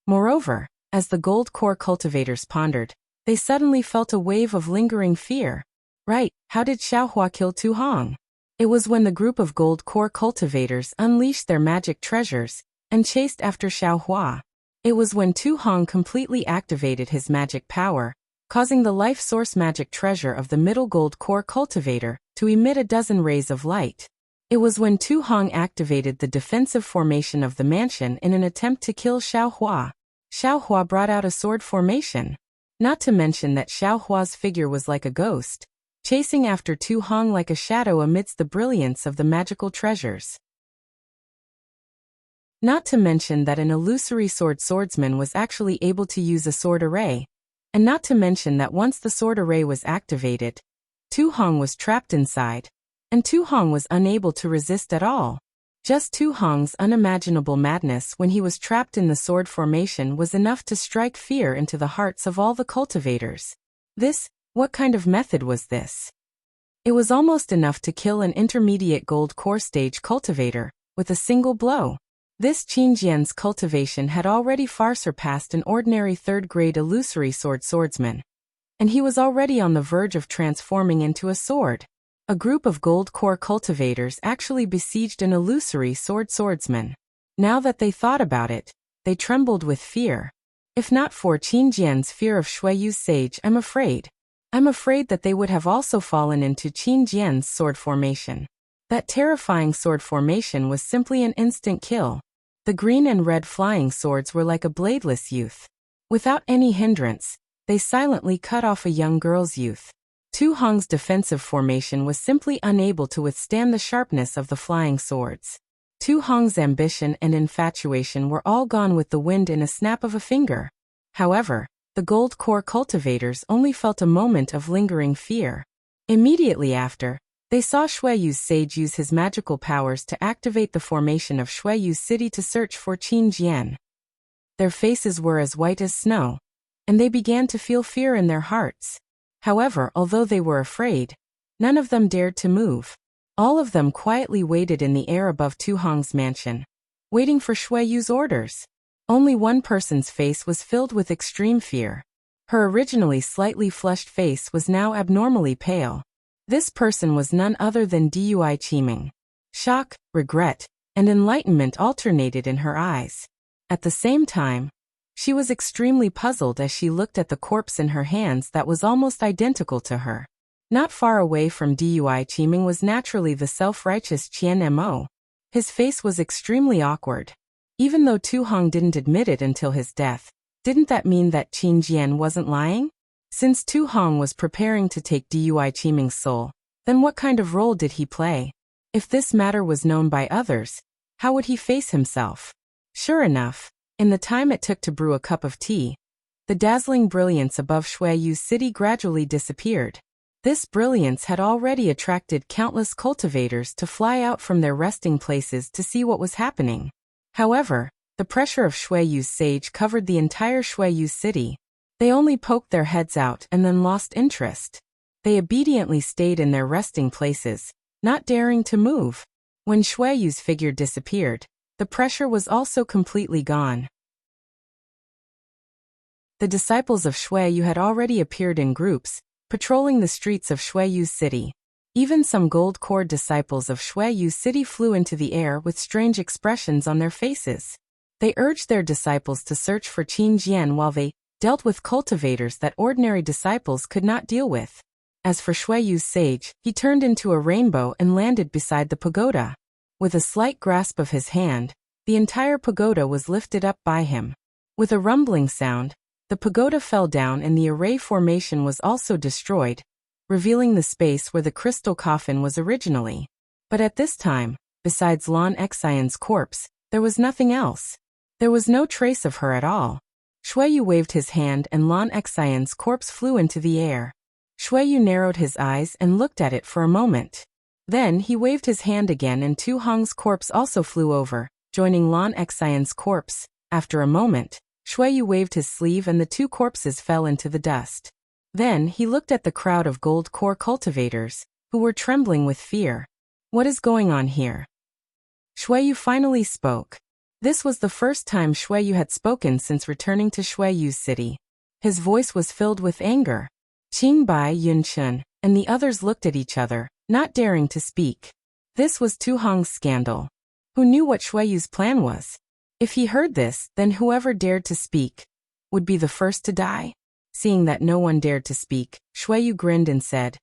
Moreover, as the gold core cultivators pondered, they suddenly felt a wave of lingering fear. Right, how did Xiaohua kill Tu Hong? It was when the group of gold core cultivators unleashed their magic treasures and chased after Xiaohua. It was when Tu Hong completely activated his magic power, causing the life source magic treasure of the middle gold core cultivator to emit a dozen rays of light. It was when Tu Hong activated the defensive formation of the mansion in an attempt to kill Xiaohua. Xiaohua brought out a sword formation. Not to mention that Xiaohua's figure was like a ghost, chasing after Tu Hong like a shadow amidst the brilliance of the magical treasures. Not to mention that an illusory swordsman was actually able to use a sword array, And not to mention that once the sword array was activated, Tu Hong was trapped inside, and Tu Hong was unable to resist at all. Just Tu Hong's unimaginable madness when he was trapped in the sword formation was enough to strike fear into the hearts of all the cultivators. What kind of method was this? It was almost enough to kill an intermediate gold core stage cultivator with a single blow. This Qin Jian's cultivation had already far surpassed an ordinary third-grade illusory swordsman. And he was already on the verge of transforming into a sword. A group of gold core cultivators actually besieged an illusory swordsman. Now that they thought about it, they trembled with fear. If not for Qin Jian's fear of Shui Yu's sage, I'm afraid that they would have also fallen into Qin Jian's sword formation. That terrifying sword formation was simply an instant kill. The green and red flying swords were like a bladeless youth. Without any hindrance, they silently cut off a young girl's youth. Tu Hong's defensive formation was simply unable to withstand the sharpness of the flying swords. Tu Hong's ambition and infatuation were all gone with the wind in a snap of a finger. However, the gold core cultivators only felt a moment of lingering fear. Immediately after, they saw Shui Yu's sage use his magical powers to activate the formation of Shui Yu's city to search for Qin Jian. Their faces were as white as snow, and they began to feel fear in their hearts. However, although they were afraid, none of them dared to move. All of them quietly waited in the air above Tu Hong's mansion, waiting for Shui Yu's orders. Only one person's face was filled with extreme fear. Her originally slightly flushed face was now abnormally pale. This person was none other than Dui Qiming. Shock, regret, and enlightenment alternated in her eyes. At the same time, she was extremely puzzled as she looked at the corpse in her hands that was almost identical to her. Not far away from Dui Qiming was naturally the self-righteous Qian Mo. His face was extremely awkward. Even though Tu Hong didn't admit it until his death, didn't that mean that Qin Jian wasn't lying? Since Tu Hong was preparing to take Dui Qiming's soul, then what kind of role did he play? If this matter was known by others, how would he face himself? Sure enough, in the time it took to brew a cup of tea, the dazzling brilliance above Shui Yu's city gradually disappeared. This brilliance had already attracted countless cultivators to fly out from their resting places to see what was happening. However, the pressure of Shui Yu's sage covered the entire Shui Yu city. They only poked their heads out and then lost interest. They obediently stayed in their resting places, not daring to move. When Shui Yu's figure disappeared, the pressure was also completely gone. The disciples of Shui Yu had already appeared in groups, patrolling the streets of Shui Yu's city. Even some gold core disciples of Shui Yu's city flew into the air with strange expressions on their faces. They urged their disciples to search for Qin Jian while they dealt with cultivators that ordinary disciples could not deal with. As for Shui Yu's sage, he turned into a rainbow and landed beside the pagoda. With a slight grasp of his hand, the entire pagoda was lifted up by him. With a rumbling sound, the pagoda fell down and the array formation was also destroyed, revealing the space where the crystal coffin was originally. But at this time, besides Lan Xian's corpse, there was nothing else. There was no trace of her at all. Shui Yu waved his hand and Lan Xian's corpse flew into the air. Shui Yu narrowed his eyes and looked at it for a moment. Then he waved his hand again and Tu Hong's corpse also flew over, joining Lan Xian's corpse. After a moment, Shui Yu waved his sleeve and the two corpses fell into the dust. Then he looked at the crowd of gold core cultivators, who were trembling with fear. What is going on here? Shui Yu finally spoke. This was the first time Shui Yu had spoken since returning to Shui Yu's city. His voice was filled with anger. Qing Bai, Yun Chun, and the others looked at each other, not daring to speak. This was Tu Hong's scandal. Who knew what Shui Yu's plan was? If he heard this, then whoever dared to speak would be the first to die. Seeing that no one dared to speak, Shui Yu grinned and said,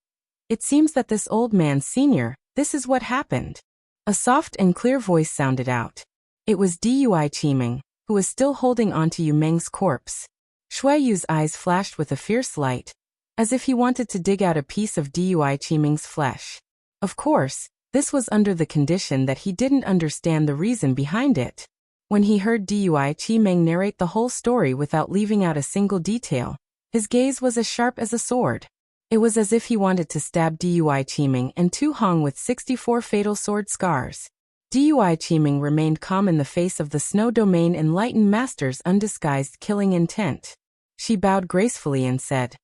"It seems that this old man's senior, this is what happened." A soft and clear voice sounded out. It was Dui Qiming, who was still holding onto Yu Meng's corpse. Shui Yu's eyes flashed with a fierce light, as if he wanted to dig out a piece of Dui Qiming's flesh. Of course, this was under the condition that he didn't understand the reason behind it. When he heard Dui Qiming narrate the whole story without leaving out a single detail, His gaze was as sharp as a sword. It was as if he wanted to stab Dui Qiming and Tu Hong with 64 fatal sword scars. Dui Qiming remained calm in the face of the Snow Domain Enlightened Master's undisguised killing intent. She bowed gracefully and said,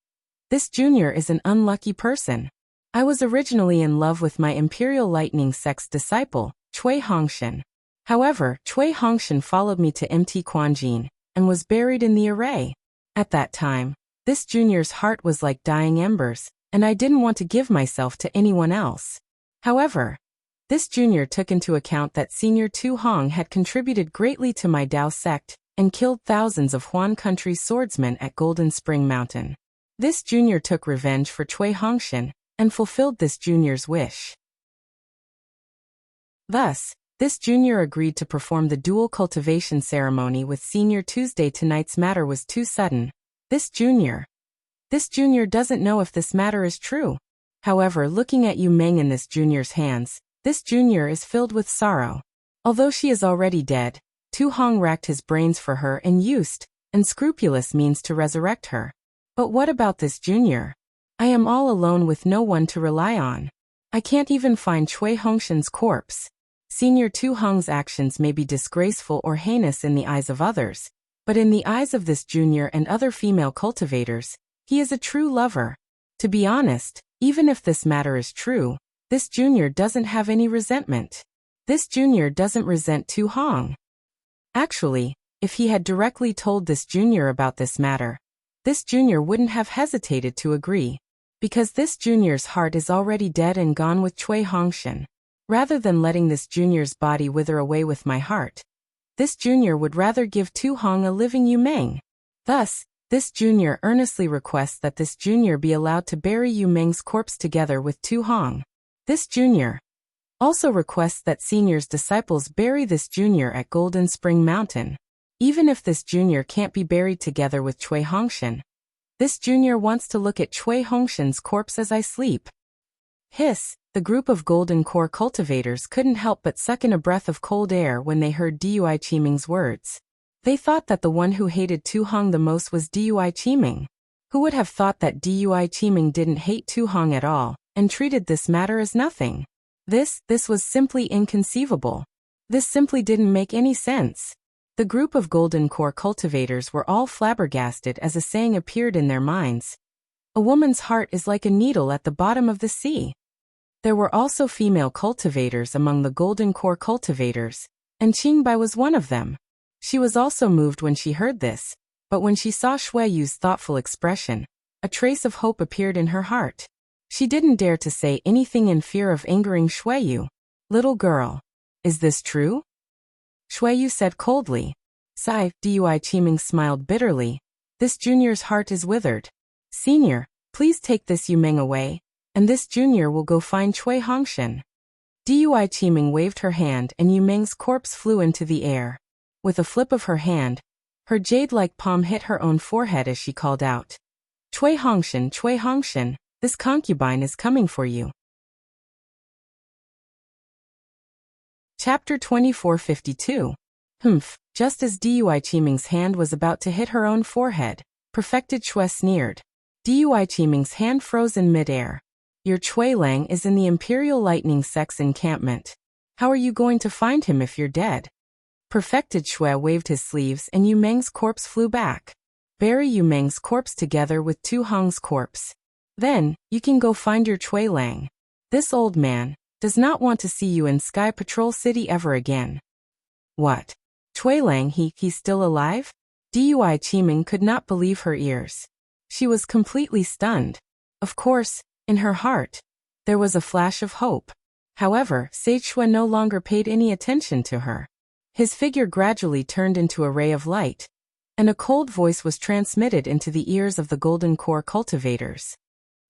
"This junior is an unlucky person. I was originally in love with my Imperial Lightning Sect's disciple, Cui Hongshan. However, Cui Hongshan followed me to Mt. Quanjin and was buried in the array. At that time, this junior's heart was like dying embers, and I didn't want to give myself to anyone else. However, this junior took into account that Senior Tu Hong had contributed greatly to my Dao sect and killed thousands of Huan country's swordsmen at Golden Spring Mountain. This junior took revenge for Cui Hongshan and fulfilled this junior's wish. Thus, this junior agreed to perform the dual cultivation ceremony with Senior Tuesday. Tonight's matter was too sudden. This junior doesn't know if this matter is true. However, looking at Yu Meng in this junior's hands, this junior is filled with sorrow. Although she is already dead, Tu Hong racked his brains for her and used unscrupulous means to resurrect her. But what about this junior? I am all alone with no one to rely on. I can't even find Cui Hongshan's corpse. Senior Tu Hong's actions may be disgraceful or heinous in the eyes of others, but in the eyes of this junior and other female cultivators, he is a true lover. To be honest, even if this matter is true, this junior doesn't have any resentment. This junior doesn't resent Tu Hong. Actually, if he had directly told this junior about this matter, this junior wouldn't have hesitated to agree, because this junior's heart is already dead and gone with Cui Hongshan. Rather than letting this junior's body wither away with my heart, this junior would rather give Tu Hong a living Yu Meng. Thus, this junior earnestly requests that this junior be allowed to bury Yu Meng's corpse together with Tu Hong. This junior also requests that Senior's disciples bury this junior at Golden Spring Mountain. Even if this junior can't be buried together with Cui Hongshan, this junior wants to look at Cui Hongshan's corpse as I sleep." Hiss, the group of Golden Core cultivators couldn't help but suck in a breath of cold air when they heard Dui Qiming's words. They thought that the one who hated Tu Hong the most was Dui Qiming. Who would have thought that Dui Qiming didn't hate Tu Hong at all and treated this matter as nothing? This was simply inconceivable. This simply didn't make any sense. The group of Golden Core cultivators were all flabbergasted as a saying appeared in their minds. A woman's heart is like a needle at the bottom of the sea. There were also female cultivators among the Golden Core cultivators, and Qingbai was one of them. She was also moved when she heard this, but when she saw Shui Yu's thoughtful expression, a trace of hope appeared in her heart. She didn't dare to say anything in fear of angering Shui Yu. "Little girl, is this true?" Shui Yu said coldly. "Sigh." Dui Qiming smiled bitterly. "This junior's heart is withered. Senior, please take this Yu Meng away, and this junior will go find Cui Hongshan." Dui Qiming waved her hand and Yu Meng's corpse flew into the air. With a flip of her hand, her jade-like palm hit her own forehead as she called out, Cui Hongshan, this concubine is coming for you." Chapter 2452. Just as Dui Qiming's hand was about to hit her own forehead, Perfected Chue sneered. Dui Qiming's hand froze in midair. "Your Cui Lang is in the Imperial Lightning Sect's encampment. How are you going to find him if you're dead?" Perfected Chue waved his sleeves and Yu Meng's corpse flew back. "Bury Yu Meng's corpse together with Tu Hong's corpse. Then, you can go find your Cui Lang. This old man does not want to see you in Sky Patrol City ever again." "What? Cui Lang, he's still alive?" Dui Qiming could not believe her ears. She was completely stunned. Of course, in her heart, there was a flash of hope. However, Sage Shui no longer paid any attention to her. His figure gradually turned into a ray of light, and a cold voice was transmitted into the ears of the Golden Core cultivators.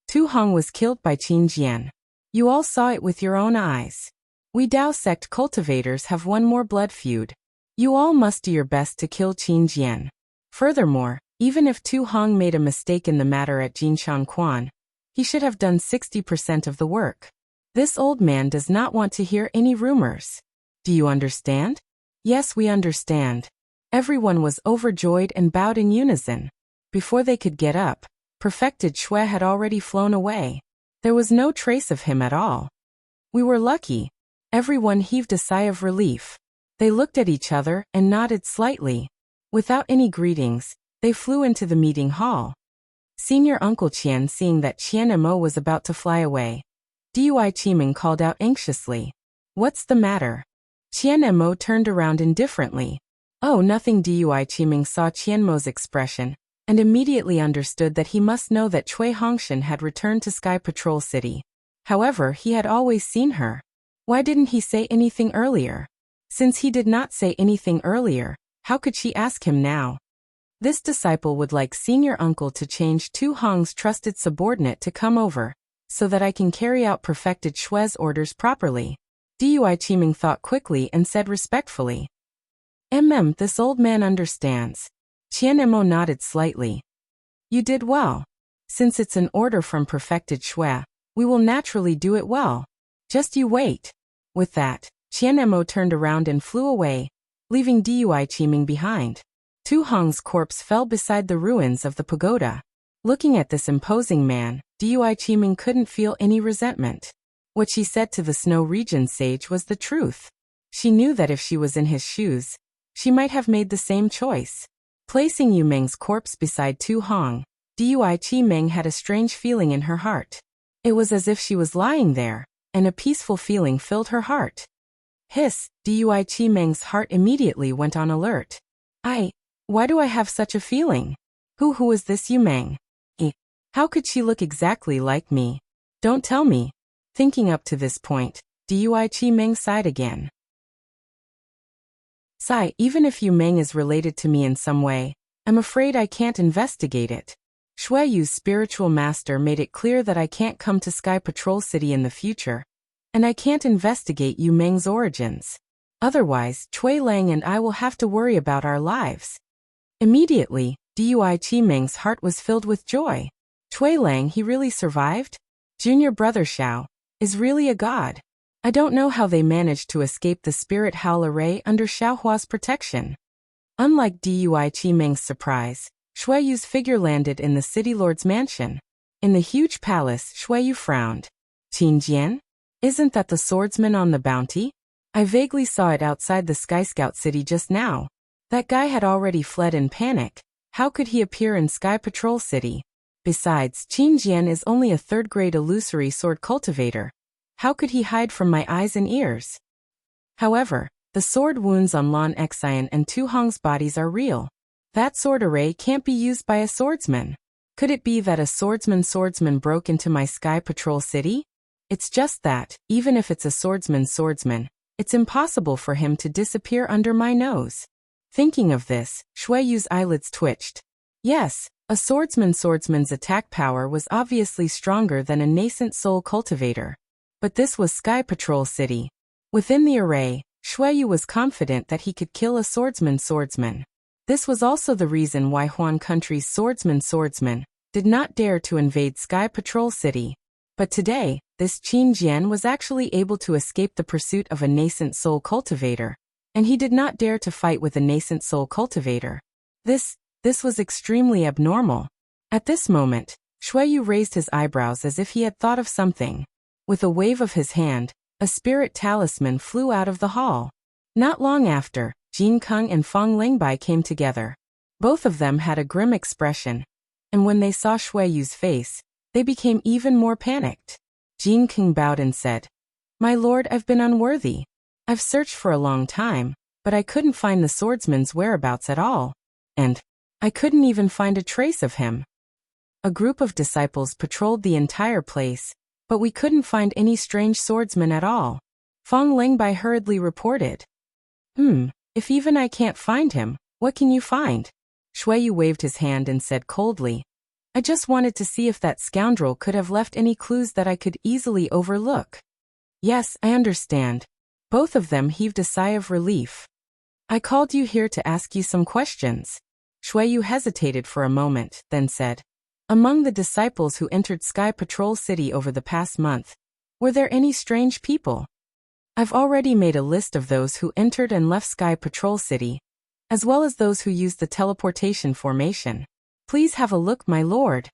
Tu Hong was killed by Qin Jian. You all saw it with your own eyes. We Dao sect cultivators have one more blood feud. You all must do your best to kill Qin Jian. Furthermore, even if Tu Hong made a mistake in the matter at Jinshan Quan, he should have done 60% of the work. This old man does not want to hear any rumors. Do you understand? Yes, we understand. Everyone was overjoyed and bowed in unison. Before they could get up, Perfected Shui had already flown away. There was no trace of him at all. We were lucky. Everyone heaved a sigh of relief. They looked at each other and nodded slightly. Without any greetings, they flew into the meeting hall. Senior Uncle Qian, seeing that Qian Mo was about to fly away, Dui Qiming called out anxiously, "What's the matter?" Qian Mo turned around indifferently. "Oh, nothing." Dui Qiming saw Qian Mo's expression and immediately understood that he must know that Cui Hongshan had returned to Sky Patrol City. However, he had always seen her. Why didn't he say anything earlier? Since he did not say anything earlier, how could she ask him now? This disciple would like senior uncle to change Tu Hong's trusted subordinate to come over, so that I can carry out Perfected Shui's orders properly. Dui Qiming thought quickly and said respectfully, This old man understands." Qian Mo nodded slightly. "You did well. Since it's an order from Perfected Shui, we will naturally do it well. Just you wait." With that, Qian Mo turned around and flew away, leaving Dui Qiming behind. Tu Hong's corpse fell beside the ruins of the pagoda. Looking at this imposing man, Dui Qiming couldn't feel any resentment. What she said to the Snow Region sage was the truth. She knew that if she was in his shoes, she might have made the same choice. Placing Yu Meng's corpse beside Tu Hong, Dui Qiming had a strange feeling in her heart. It was as if she was lying there, and a peaceful feeling filled her heart. Hiss! Dui Qiming's heart immediately went on alert. Why do I have such a feeling? Who is this Yu Meng? How could she look exactly like me? Don't tell me. Thinking up to this point, Dui Qiming sighed again. Sigh, even if Yu Meng is related to me in some way, I'm afraid I can't investigate it. Shui Yu's spiritual master made it clear that I can't come to Sky Patrol City in the future, and I can't investigate Yu Meng's origins. Otherwise, Cui Lang and I will have to worry about our lives. Immediately, Dui Qiming's heart was filled with joy. Cui Lang, he really survived? Junior brother Xiao is really a god. I don't know how they managed to escape the spirit howl array under Xiaohua's protection. Unlike Dui Qiming's surprise, Shui Yu's figure landed in the city lord's mansion. In the huge palace, Shui Yu frowned. Qinjian? Isn't that the swordsman on the bounty? I vaguely saw it outside the Sky Scout city just now. That guy had already fled in panic. How could he appear in Sky Patrol City? Besides, Qinjian is only a third-grade illusory sword cultivator. How could he hide from my eyes and ears? However, the sword wounds on Lan Xian and Tu Hong's bodies are real. That sword array can't be used by a swordsman. Could it be that a swordsman broke into my Sky Patrol City? It's just that, even if it's a swordsman, it's impossible for him to disappear under my nose. Thinking of this, Shui Yu's eyelids twitched. Yes, a swordsman's attack power was obviously stronger than a nascent soul cultivator. But this was Sky Patrol City. Within the array, Shui Yu was confident that he could kill a swordsman. This was also the reason why Huan Country's swordsman did not dare to invade Sky Patrol City. But today, this Qin Jian was actually able to escape the pursuit of a nascent soul cultivator, and he did not dare to fight with a nascent soul cultivator. This was extremely abnormal. At this moment, Shui Yu raised his eyebrows as if he had thought of something. With a wave of his hand, a spirit talisman flew out of the hall. Not long after, Jin Keng and Feng Lingbai came together. Both of them had a grim expression, and when they saw Shui Yu's face, they became even more panicked. Jin Keng bowed and said, "My lord, I've been unworthy. I've searched for a long time, but I couldn't find the swordsman's whereabouts at all. And I couldn't even find a trace of him. A group of disciples patrolled the entire place, but we couldn't find any strange swordsman at all." Feng Lingbai hurriedly reported. If even I can't find him, what can you find?" Shui Yu waved his hand and said coldly, "I just wanted to see if that scoundrel could have left any clues that I could easily overlook." "Yes, I understand." Both of them heaved a sigh of relief. "I called you here to ask you some questions." Shui Yu hesitated for a moment, then said, "Among the disciples who entered Sky Patrol City over the past month, were there any strange people?" "I've already made a list of those who entered and left Sky Patrol City, as well as those who used the teleportation formation. Please have a look, my lord.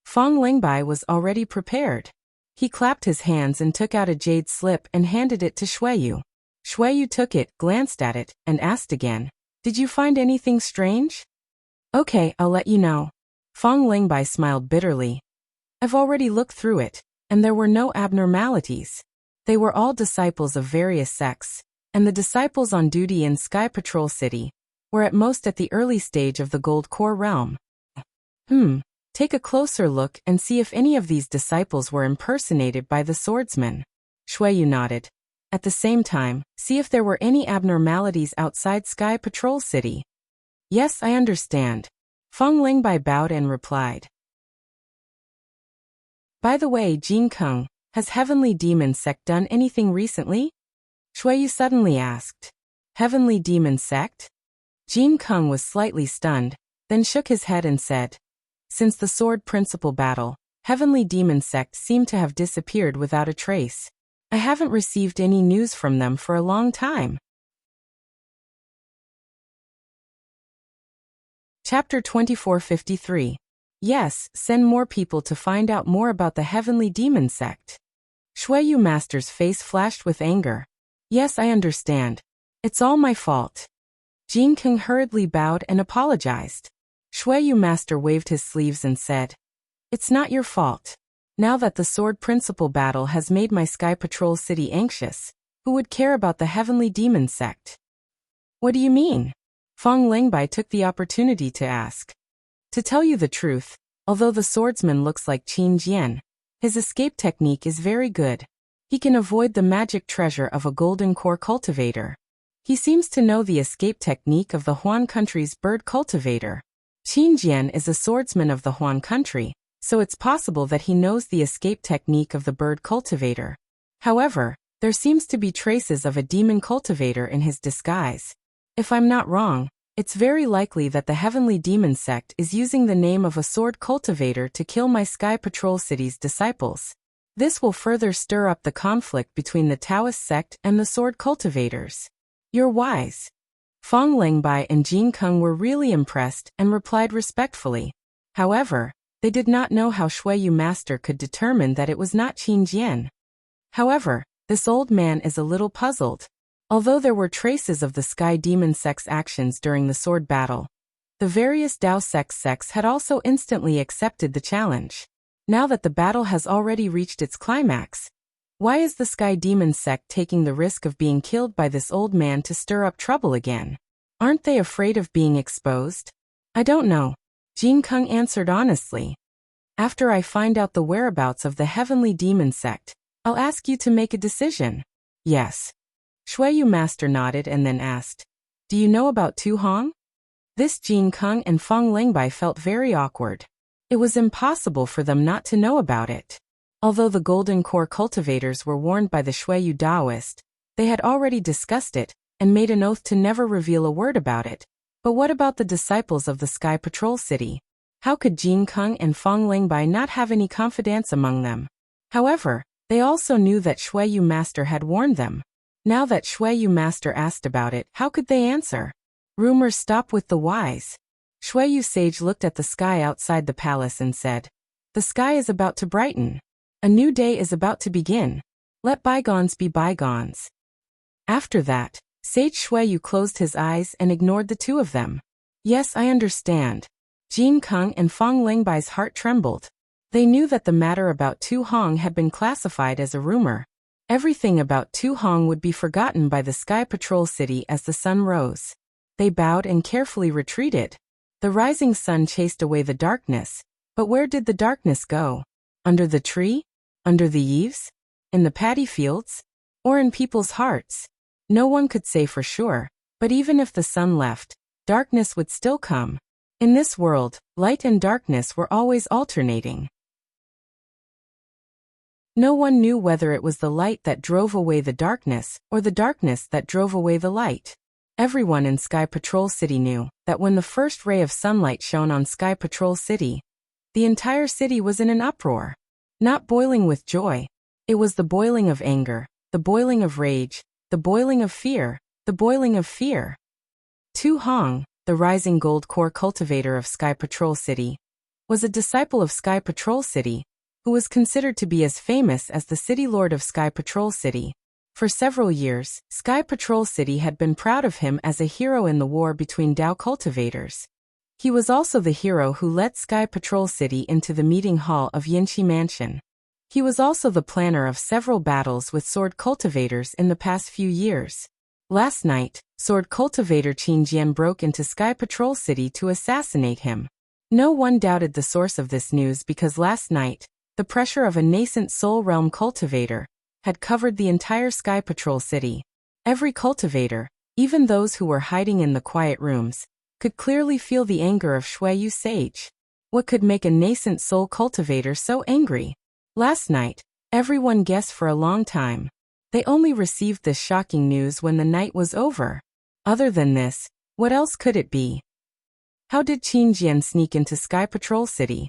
Fong Lingbai was already prepared. He clapped his hands and took out a jade slip and handed it to Xueyu. Xueyu took it, glanced at it, and asked again, "Did you find anything strange?" "Okay, I'll let you know." Fong Lingbai smiled bitterly. "I've already looked through it, and there were no abnormalities. They were all disciples of various sects, and the disciples on duty in Sky Patrol City were at most at the early stage of the Gold Core realm." Take a closer look and see if any of these disciples were impersonated by the swordsman. Xueyu nodded. At the same time, see if there were any abnormalities outside Sky Patrol City. Yes, I understand. Fong Lingbai bowed and replied. By the way, Jin Keng, has Heavenly Demon Sect done anything recently? Xueyu suddenly asked. Heavenly Demon Sect? Jin Keng was slightly stunned, then shook his head and said, "Since the Sword Principle battle, Heavenly Demon Sect seemed to have disappeared without a trace. I haven't received any news from them for a long time." Chapter 2453. Yes, send more people to find out more about the Heavenly Demon Sect. Xueyu Master's face flashed with anger. Yes, I understand. It's all my fault. Jin Keng hurriedly bowed and apologized. Xueyu Master waved his sleeves and said, "It's not your fault. Now that the Sword Principle battle has made my Sky Patrol City anxious, who would care about the Heavenly Demon Sect?" "What do you mean?" Fong Lingbai took the opportunity to ask. To tell you the truth, although the swordsman looks like Qin Jian, his escape technique is very good. He can avoid the magic treasure of a golden core cultivator. He seems to know the escape technique of the Huan country's bird cultivator. Qin Jian is a swordsman of the Huan country, so it's possible that he knows the escape technique of the bird cultivator. However, there seems to be traces of a demon cultivator in his disguise. If I'm not wrong, it's very likely that the Heavenly Demon Sect is using the name of a sword cultivator to kill my Sky Patrol City's disciples. This will further stir up the conflict between the Taoist sect and the sword cultivators. You're wise. Fong Lingbai and Jin Keng were really impressed and replied respectfully. However, they did not know how Xueyu Master could determine that it was not Qin Jian. However, this old man is a little puzzled. Although there were traces of the Sky Demon Sect's actions during the sword battle, the various Dao sects had also instantly accepted the challenge. Now that the battle has already reached its climax, why is the Sky Demon Sect taking the risk of being killed by this old man to stir up trouble again? Aren't they afraid of being exposed? I don't know. Jin Keng answered honestly. After I find out the whereabouts of the Heavenly Demon Sect, I'll ask you to make a decision. Yes. Xueyu Master nodded and then asked, "Do you know about Tu Hong?" This Jin Keng and Fong Lingbai felt very awkward. It was impossible for them not to know about it. Although the Golden Core cultivators were warned by the Xueyu Daoist, they had already discussed it and made an oath to never reveal a word about it. But what about the disciples of the Sky Patrol City? How could Jin Keng and Fong Lingbai not have any confidence among them? However, they also knew that Xueyu Master had warned them. Now that Xueyu Master asked about it, how could they answer? Rumors stop with the wise. Xueyu Sage looked at the sky outside the palace and said, "The sky is about to brighten. A new day is about to begin. Let bygones be bygones." After that, Sage Xueyu closed his eyes and ignored the two of them. Yes, I understand. Jin Keng and Fong Lingbai's heart trembled. They knew that the matter about Tu Hong had been classified as a rumor. Everything about Tu Hong would be forgotten by the Sky Patrol City as the sun rose. They bowed and carefully retreated. The rising sun chased away the darkness, but where did the darkness go? Under the tree? Under the eaves? In the paddy fields? Or in people's hearts? No one could say for sure, but even if the sun left, darkness would still come. In this world, light and darkness were always alternating. No one knew whether it was the light that drove away the darkness or the darkness that drove away the light. Everyone in Sky Patrol City knew that when the first ray of sunlight shone on Sky Patrol City, the entire city was in an uproar. Not boiling with joy. It was the boiling of anger, the boiling of rage, the boiling of fear, the boiling of fear. Tu Hong, the rising gold core cultivator of Sky Patrol City, was a disciple of Sky Patrol City, who was considered to be as famous as the City Lord of Sky Patrol City. For several years, Sky Patrol City had been proud of him as a hero in the war between Dao cultivators. He was also the hero who led Sky Patrol City into the meeting hall of Yinchi Mansion. He was also the planner of several battles with sword cultivators in the past few years. Last night, sword cultivator Qin Jian broke into Sky Patrol City to assassinate him. No one doubted the source of this news because last night, the pressure of a nascent Soul Realm cultivator had covered the entire Sky Patrol City. Every cultivator, even those who were hiding in the quiet rooms, could clearly feel the anger of Xueyu Sage. What could make a nascent soul cultivator so angry? Last night, everyone guessed for a long time. They only received this shocking news when the night was over. Other than this, what else could it be? How did Qin Jian sneak into Sky Patrol City?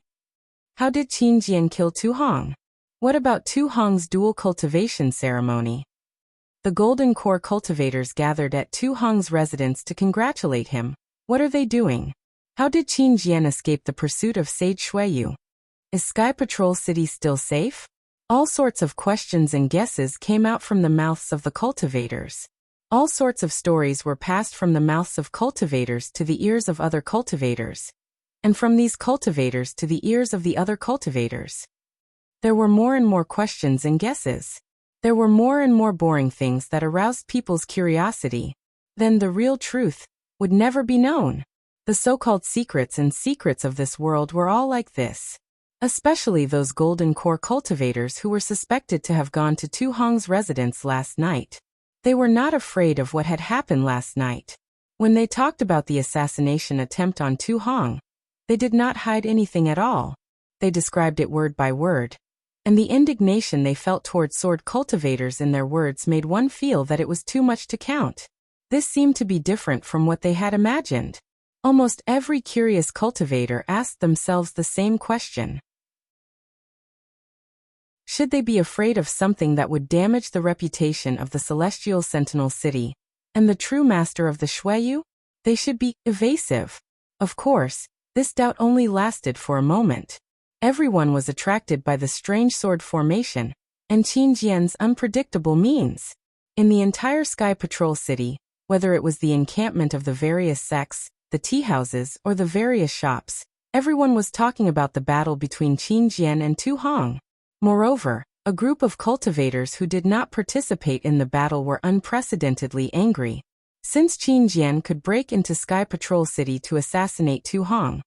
How did Qin Jian kill Tu Hong? What about Tu Hong's dual cultivation ceremony? The Golden Core cultivators gathered at Tu Hong's residence to congratulate him. What are they doing? How did Qin Jian escape the pursuit of Sage Xueyu? Is Sky Patrol City still safe? All sorts of questions and guesses came out from the mouths of the cultivators. All sorts of stories were passed from the mouths of cultivators to the ears of other cultivators, and from these cultivators to the ears of the other cultivators. There were more and more questions and guesses. There were more and more boring things that aroused people's curiosity. Then the real truth would never be known. The so-called secrets and secrets of this world were all like this. Especially those Golden Core cultivators who were suspected to have gone to Tu Hong's residence last night. They were not afraid of what had happened last night. When they talked about the assassination attempt on Tu Hong, they did not hide anything at all. They described it word by word. And the indignation they felt towards sword cultivators in their words made one feel that it was too much to count. This seemed to be different from what they had imagined. Almost every curious cultivator asked themselves the same question. Should they be afraid of something that would damage the reputation of the Celestial Sentinel City and the true master of the Xueyu? They should be evasive. Of course, this doubt only lasted for a moment. Everyone was attracted by the strange sword formation and Qin Jian's unpredictable means. In the entire Sky Patrol City, whether it was the encampment of the various sects, the tea houses, or the various shops, everyone was talking about the battle between Qin Jian and Tu Hong. Moreover, a group of cultivators who did not participate in the battle were unprecedentedly angry. Since Qin Jian could break into Sky Patrol City to assassinate Tu Hong,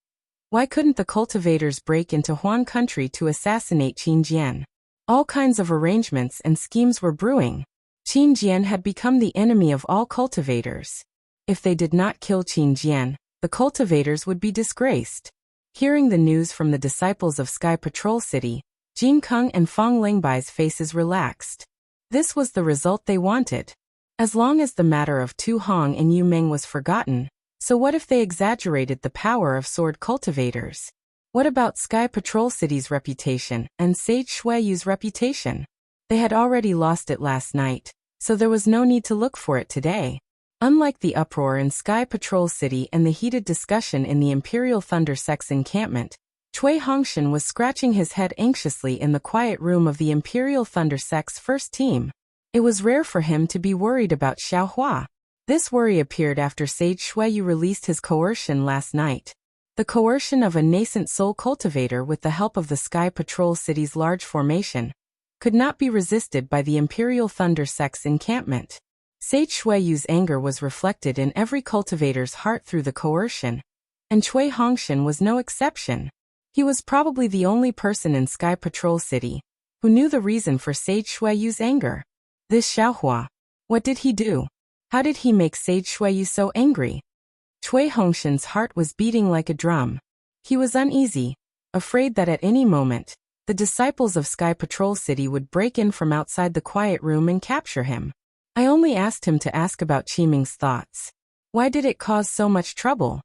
why couldn't the cultivators break into Huan country to assassinate Qin Jian? All kinds of arrangements and schemes were brewing. Qin Jian had become the enemy of all cultivators. If they did not kill Qin Jian, the cultivators would be disgraced. Hearing the news from the disciples of Sky Patrol City, Jin Keng and Fang Lingbai's faces relaxed. This was the result they wanted. As long as the matter of Tu Hong and Yu Meng was forgotten, so what if they exaggerated the power of sword cultivators? What about Sky Patrol City's reputation and Sage Xueyu's reputation? They had already lost it last night, so there was no need to look for it today. Unlike the uproar in Sky Patrol City and the heated discussion in the Imperial Thunder Sect's encampment, Cui Hongshan was scratching his head anxiously in the quiet room of the Imperial Thunder Sect's first team. It was rare for him to be worried about Xiaohua. This worry appeared after Sage Xueyu released his coercion last night. The coercion of a nascent soul cultivator with the help of the Sky Patrol City's large formation could not be resisted by the Imperial Thunder Sect's encampment. Sage Xueyu's anger was reflected in every cultivator's heart through the coercion, and Cui Hongshan was no exception. He was probably the only person in Sky Patrol City who knew the reason for Sage Xueyu's anger. This Xiaohua. What did he do? How did he make Sage Xueyu so angry? Cui Hongshan's heart was beating like a drum. He was uneasy, afraid that at any moment, the disciples of Sky Patrol City would break in from outside the quiet room and capture him. I only asked him to ask about Qiming's thoughts. Why did it cause so much trouble?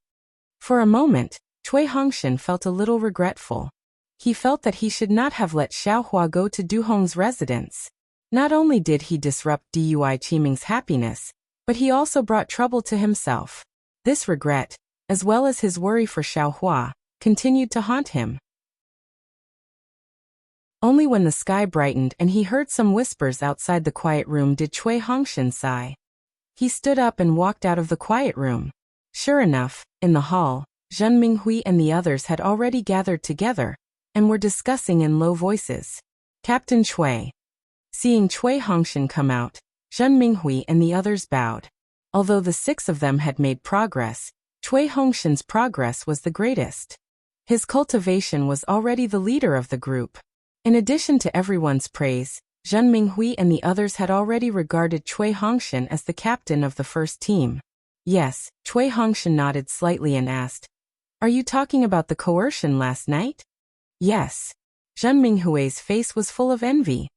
For a moment, Cui Hongshan felt a little regretful. He felt that he should not have let Xiaohua go to Du Hong's residence. Not only did he disrupt Dui Qiming's happiness, but he also brought trouble to himself. This regret, as well as his worry for Xiaohua, continued to haunt him. Only when the sky brightened and he heard some whispers outside the quiet room did Cui Hongshan sigh. He stood up and walked out of the quiet room. Sure enough, in the hall, Zhen Minghui and the others had already gathered together, and were discussing in low voices. Captain Cui. Seeing Cui Hongshan come out, Zhen Minghui and the others bowed. Although the 6 of them had made progress, Cui Hongshan's progress was the greatest. His cultivation was already the leader of the group. In addition to everyone's praise, Zhen Minghui and the others had already regarded Cui Hongshan as the captain of the first team. Yes, Cui Hongshan nodded slightly and asked, "Are you talking about the coercion last night?" Yes. Zhen Minghui's face was full of envy.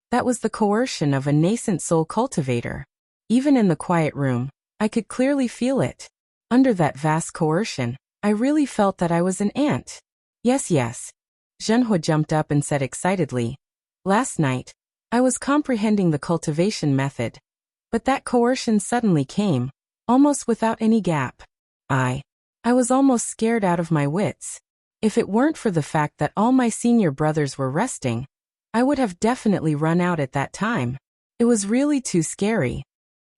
That was the coercion of a nascent soul cultivator. Even in the quiet room, I could clearly feel it. Under that vast coercion, I really felt that I was an ant. Yes. Zhenhua jumped up and said excitedly, "Last night, I was comprehending the cultivation method. But that coercion suddenly came, almost without any gap. I was almost scared out of my wits. If it weren't for the fact that all my senior brothers were resting, I would have definitely run out at that time. It was really too scary."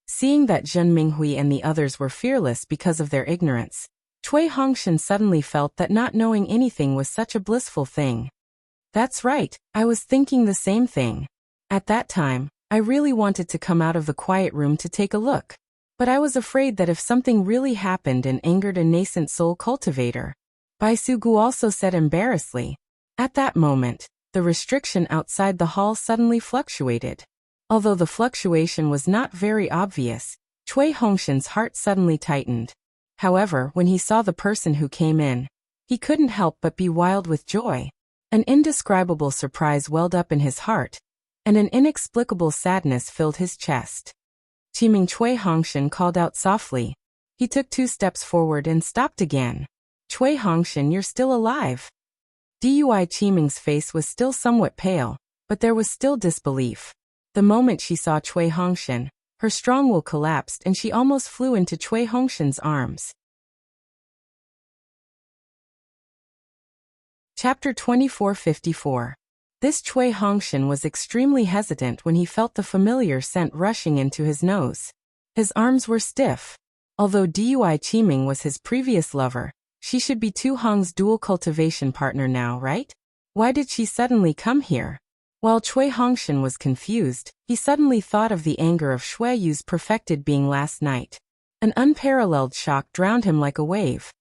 Seeing that Zhen Minghui and the others were fearless because of their ignorance, Cui Hongshan suddenly felt that not knowing anything was such a blissful thing. That's right, I was thinking the same thing. At that time, I really wanted to come out of the quiet room to take a look. But I was afraid that if something really happened and angered a nascent soul cultivator. Bai Sugu also said embarrassedly. At that moment, the restriction outside the hall suddenly fluctuated. Although the fluctuation was not very obvious, Cui Hongshan's heart suddenly tightened. However, when he saw the person who came in, he couldn't help but be wild with joy. An indescribable surprise welled up in his heart, and an inexplicable sadness filled his chest. Qiming Cui Hongshan called out softly. He took 2 steps forward and stopped again. "Cui Hongshan, you're still alive." Dui Qiming's face was still somewhat pale, but there was still disbelief. The moment she saw Cui Hongshan, her strong will collapsed and she almost flew into Cui Hongshan's arms. Chapter 2454. This Cui Hongshan was extremely hesitant when he felt the familiar scent rushing into his nose. His arms were stiff. Although Dui Qiming was his previous lover, she should be Tu Hong's dual cultivation partner now, right? Why did she suddenly come here? While Cui Hongshan was confused, he suddenly thought of the anger of Shui Yu's perfected being last night. An unparalleled shock drowned him like a wave.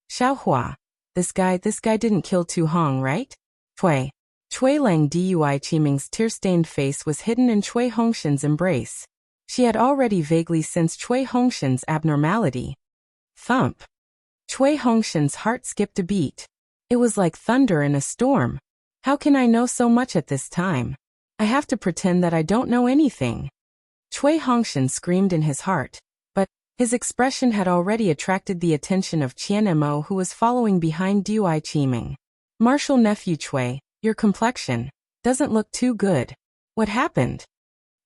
Xiaohua. This guy didn't kill Tu Hong, right? Cui Lang Dui Qiming's tear-stained face was hidden in Cui Hongshan's embrace. She had already vaguely sensed Cui Hongshan's abnormality. Thump. Cui Hongshan's heart skipped a beat. It was like thunder in a storm. How can I know so much at this time? I have to pretend that I don't know anything. Cui Hongshan screamed in his heart, but his expression had already attracted the attention of Qian Mo, who was following behind Dui Qiming. "Martial nephew Cui, your complexion doesn't look too good. What happened?"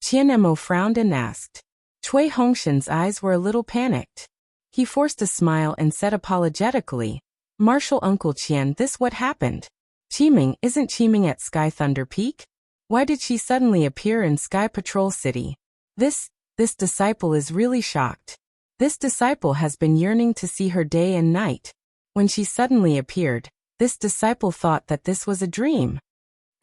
Qian Mo frowned and asked. Cui Hongshan's eyes were a little panicked. He forced a smile and said apologetically, "Martial Uncle Qian, this what happened? Qiming, isn't Qiming at Sky Thunder Peak? Why did she suddenly appear in Sky Patrol City? This disciple is really shocked. This disciple has been yearning to see her day and night. When she suddenly appeared, this disciple thought that this was a dream."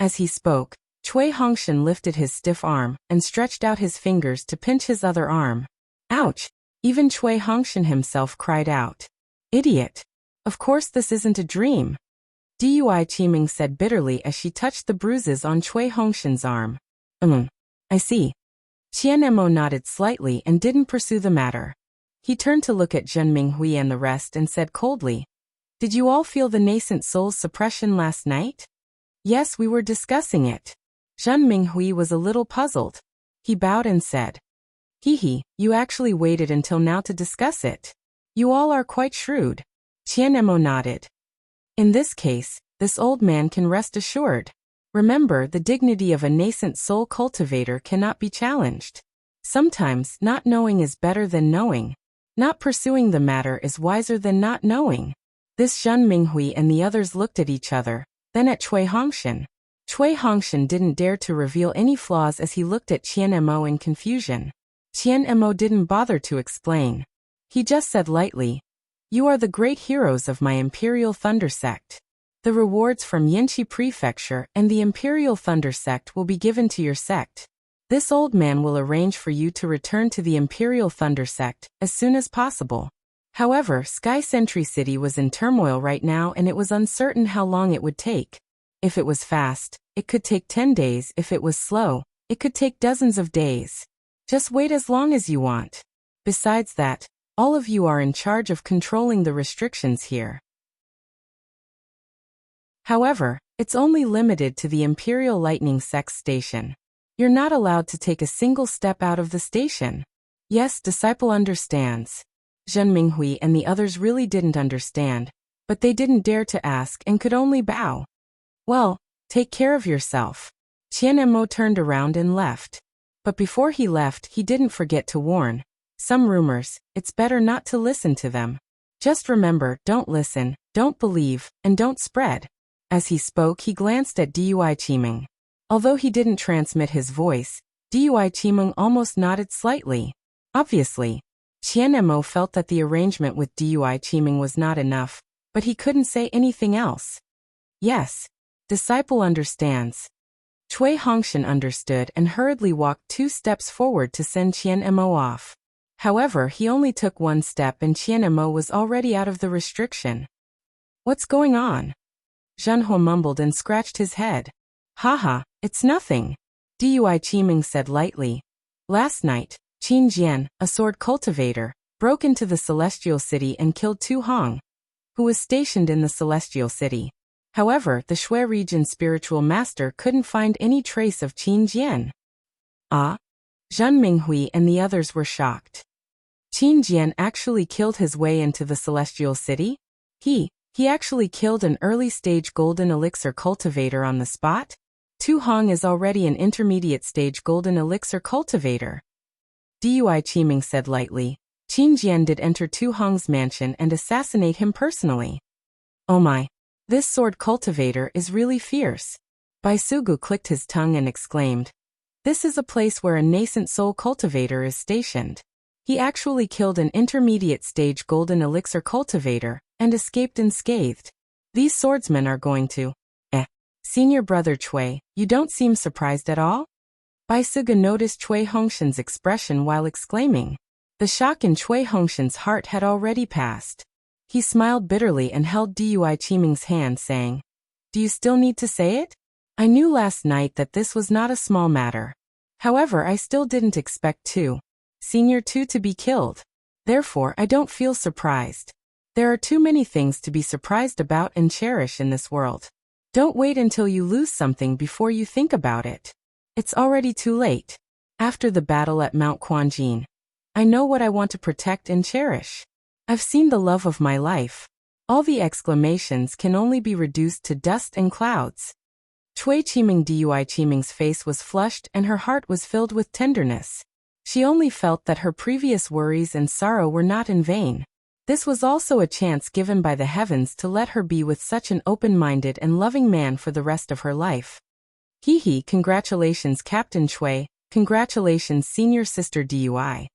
As he spoke, Cui Hongshan lifted his stiff arm and stretched out his fingers to pinch his other arm. Ouch! Even Cui Hongshan himself cried out. "Idiot! Of course this isn't a dream." Dui Qiming said bitterly as she touched the bruises on Cui Hongshan's arm. I see." Qian Mo nodded slightly and didn't pursue the matter. He turned to look at Zhen Minghui and the rest and said coldly, "Did you all feel the nascent soul's suppression last night?" "Yes, we were discussing it." Zhen Minghui was a little puzzled. He bowed and said, You actually waited until now to discuss it. You all are quite shrewd." Qian Mo nodded. "In this case, this old man can rest assured. Remember, the dignity of a nascent soul cultivator cannot be challenged. Sometimes, not knowing is better than knowing. Not pursuing the matter is wiser than not knowing. This Zhen Minghui and the others looked at each other, then at Cui Hongshan. Cui Hongshan didn't dare to reveal any flaws as he looked at Qian Mo in confusion. Qian Mo didn't bother to explain. He just said lightly, "You are the great heroes of my Imperial Thunder Sect. The rewards from Yinchi Prefecture and the Imperial Thunder Sect will be given to your sect. This old man will arrange for you to return to the Imperial Thunder Sect as soon as possible." However, Sky Sentry City was in turmoil right now and it was uncertain how long it would take. If it was fast, it could take 10 days. If it was slow, it could take dozens of days. Just wait as long as you want. Besides that, all of you are in charge of controlling the restrictions here. However, it's only limited to the Imperial Lightning Sect station. You're not allowed to take a single step out of the station. Yes, disciple understands. Zhen Minghui and the others really didn't understand, but they didn't dare to ask and could only bow. Well, take care of yourself. Qian Mo turned around and left. But before he left, he didn't forget to warn. Some rumors, it's better not to listen to them. Just remember, don't listen, don't believe, and don't spread. As he spoke, he glanced at Dui Qimeng. Although he didn't transmit his voice, Dui Qimeng almost nodded slightly. Obviously, Qian Mo felt that the arrangement with Dui Qimeng was not enough, but he couldn't say anything else. Yes, disciple understands. Cui Hongshan understood and hurriedly walked 2 steps forward to send Qian Mo off. However, he only took 1 step and Qian Mo was already out of the restriction. What's going on? Zhenhe mumbled and scratched his head. Haha, it's nothing. Dui Qimeng said lightly. Last night, Qin Jian, a sword cultivator, broke into the Celestial City and killed Tu Hong, who was stationed in the Celestial City. However, the Shui region spiritual master couldn't find any trace of Qin Jian. Ah? Zhen Minghui and the others were shocked. Qin Jian actually killed his way into the Celestial City? He actually killed an early-stage golden elixir cultivator on the spot? Tu Hong is already an intermediate-stage golden elixir cultivator. Dui Qimeng said lightly. Qin Jian did enter Tu Hong's mansion and assassinate him personally. Oh my. This sword cultivator is really fierce. Bai Sugu clicked his tongue and exclaimed. This is a place where a nascent soul cultivator is stationed. He actually killed an intermediate-stage golden elixir cultivator and escaped unscathed. These swordsmen are going to... Senior brother Cui, you don't seem surprised at all? Bai Sugu noticed Cui Hongshan's expression while exclaiming. The shock in Cui Hongshan's heart had already passed. He smiled bitterly and held Dui Qimeng's hand, saying, Do you still need to say it? I knew last night that this was not a small matter. However, I still didn't expect Senior Tu to be killed. Therefore, I don't feel surprised. There are too many things to be surprised about and cherish in this world. Don't wait until you lose something before you think about it. It's already too late. After the battle at Mount Quanjin, I know what I want to protect and cherish. I've seen the love of my life. All the exclamations can only be reduced to dust and clouds. Cui Qimeng Dui Qimeng's face was flushed and her heart was filled with tenderness. She only felt that her previous worries and sorrow were not in vain. This was also a chance given by the heavens to let her be with such an open-minded and loving man for the rest of her life. Hee, congratulations Captain Cui, congratulations senior sister Dui.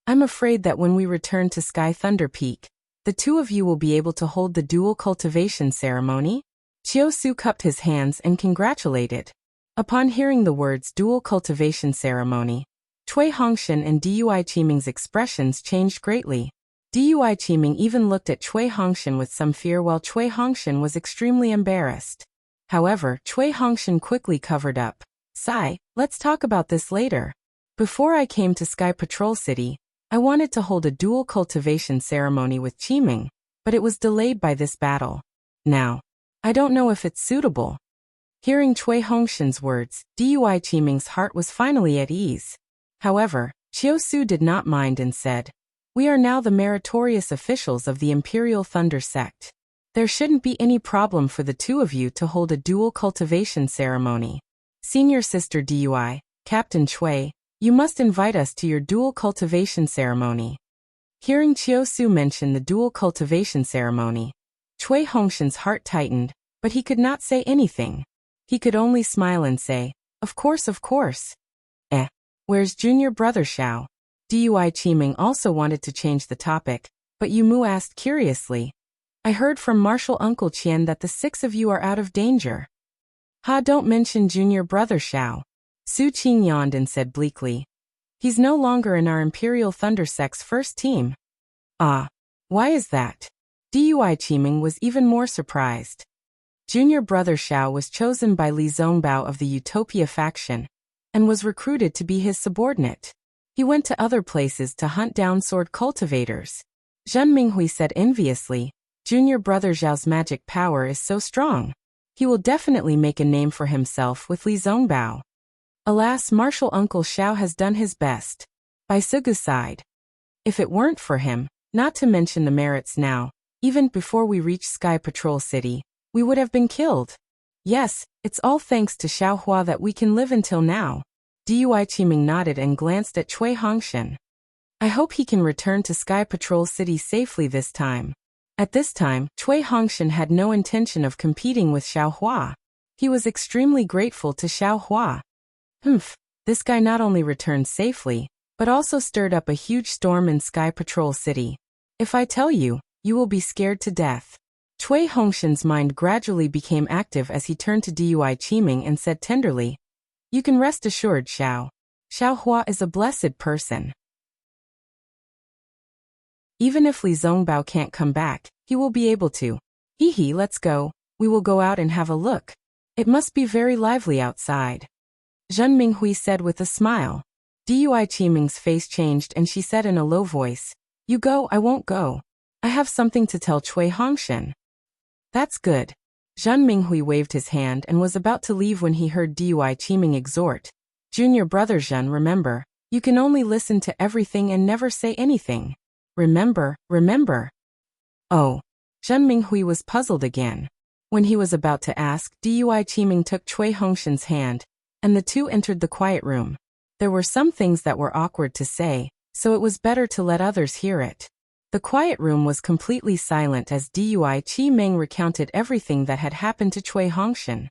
I'm afraid that when we return to Sky Thunder Peak, the two of you will be able to hold the dual cultivation ceremony? Chiao Su cupped his hands and congratulated. Upon hearing the words dual cultivation ceremony, Cui Hongshan and Dui Qimeng's expressions changed greatly. Dui Qimeng even looked at Cui Hongshan with some fear while Cui Hongshan was extremely embarrassed. However, Cui Hongshan quickly covered up. Sigh, let's talk about this later. Before I came to Sky Patrol City, I wanted to hold a dual cultivation ceremony with Qimeng, but it was delayed by this battle. Now, I don't know if it's suitable. Hearing Cui Hongshan's words, Dui Qimeng's heart was finally at ease. However, Chiao Su did not mind and said, We are now the meritorious officials of the Imperial Thunder Sect. There shouldn't be any problem for the two of you to hold a dual cultivation ceremony. Senior sister Dui, Captain Cui, You must invite us to your dual cultivation ceremony. Hearing Chiu Su mention the dual cultivation ceremony, Cui Hongshan's heart tightened, but he could not say anything. He could only smile and say, of course, of course. Where's junior brother Xiao? Dui Qiming also wanted to change the topic, but Yu Mu asked curiously, I heard from Martial Uncle Qian that the 6 of you are out of danger. Don't mention junior brother Xiao. Su Qing yawned and said bleakly, he's no longer in our Imperial Thunder Sect's first team. Why is that? Dui Qiming was even more surprised. Junior brother Xiao was chosen by Li Zongbao of the Utopia faction, and was recruited to be his subordinate. He went to other places to hunt down sword cultivators. Zhen Minghui said enviously, junior brother Zhao's magic power is so strong. He will definitely make a name for himself with Li Zongbao. Alas, martial uncle Xiao has done his best. By Sugu's side. If it weren't for him, not to mention the merits now, even before we reach Sky Patrol City, we would have been killed. Yes, it's all thanks to Xiao Hua that we can live until now. Dui Qiming nodded and glanced at Cui Hongshan. I hope he can return to Sky Patrol City safely this time. At this time, Cui Hongshan had no intention of competing with Xiao Hua. He was extremely grateful to Xiao Hua. This guy not only returned safely, but also stirred up a huge storm in Sky Patrol City. If I tell you, you will be scared to death. Cui Hongshan's mind gradually became active as he turned to Dui Qiming and said tenderly, you can rest assured, Xiao. Xiao Hua is a blessed person. Even if Li Zongbao can't come back, he will be able to. Let's go. We will go out and have a look. It must be very lively outside. Zhen Minghui said with a smile. Dui Qiming's face changed and she said in a low voice, you go, I won't go. I have something to tell Cui Hongshan. That's good. Zhen Minghui waved his hand and was about to leave when he heard Dui Qiming exhort. Junior brother Zhen, remember, you can only listen to everything and never say anything. Remember. Oh. Zhen Minghui was puzzled again. When he was about to ask, Dui Qiming took Cui Hongshan's hand, and the two entered the quiet room. There were some things that were awkward to say, so it was better to let others hear it. The quiet room was completely silent as Dui Qiming recounted everything that had happened to Cui Hongshan.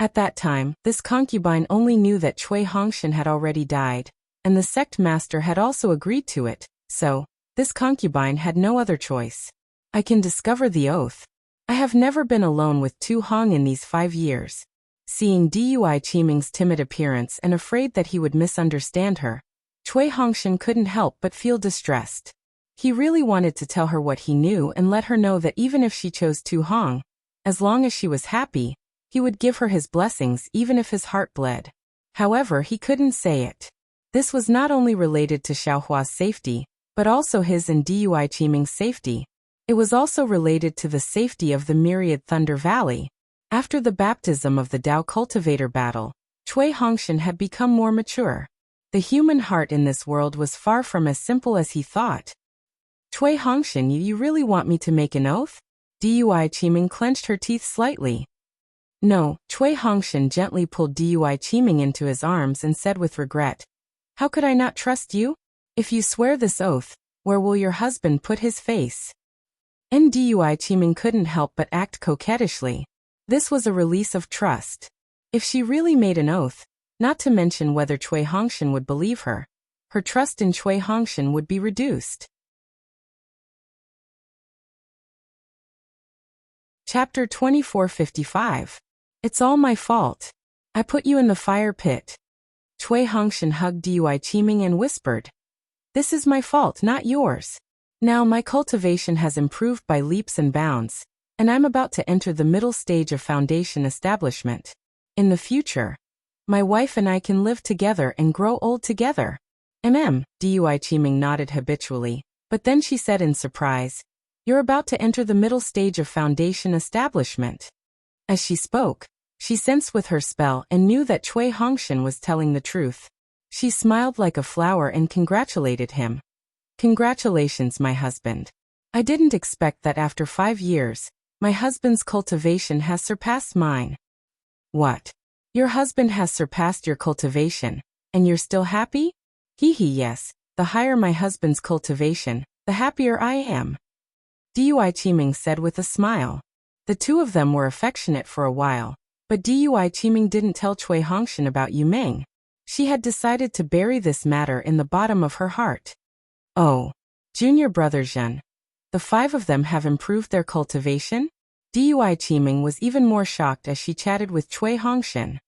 At that time, this concubine only knew that Cui Hongshan had already died, and the sect master had also agreed to it, so, this concubine had no other choice. I can discover the oath. I have never been alone with Tu Hong in these 5 years. Seeing Dui Qiming's timid appearance and afraid that he would misunderstand her, Cui Hongshan couldn't help but feel distressed. He really wanted to tell her what he knew and let her know that even if she chose Tu Hong, as long as she was happy, he would give her his blessings even if his heart bled. However, he couldn't say it. This was not only related to Xiao Hua's safety, but also his and Dui Qiming's safety. It was also related to the safety of the Myriad Thunder Valley. After the baptism of the Dao Cultivator battle, Cui Hongshan had become more mature. The human heart in this world was far from as simple as he thought. Cui Hongshan, you really want me to make an oath? Dui Qiming clenched her teeth slightly. No, Cui Hongshan gently pulled Dui Qiming into his arms and said with regret, how could I not trust you? If you swear this oath, where will your husband put his face? And Dui Qiming couldn't help but act coquettishly. This was a release of trust. If she really made an oath, not to mention whether Cui Hongshan would believe her, her trust in Cui Hongshan would be reduced. Chapter 2455. It's all my fault. I put you in the fire pit. Cui Hongshan hugged Dui Qiming and whispered, this is my fault, not yours. Now my cultivation has improved by leaps and bounds, and I'm about to enter the middle stage of foundation establishment. In the future, my wife and I can live together and grow old together. Dui Qiming nodded habitually, but then she said in surprise, you're about to enter the middle stage of foundation establishment. As she spoke, she sensed with her spell and knew that Cui Hongshan was telling the truth. She smiled like a flower and congratulated him. Congratulations, my husband. I didn't expect that after 5 years, my husband's cultivation has surpassed mine. What? Your husband has surpassed your cultivation, And you're still happy? Hee yes. The higher my husband's cultivation, the happier I am. Dui Qiming said with a smile. The two of them were affectionate for a while, but Dui Qiming didn't tell Cui Hongshan about Yu Ming. She had decided to bury this matter in the bottom of her heart. Oh, junior brother Zhen. The five of them have improved their cultivation? Dui Qiming was even more shocked as she chatted with Cui Hongshan.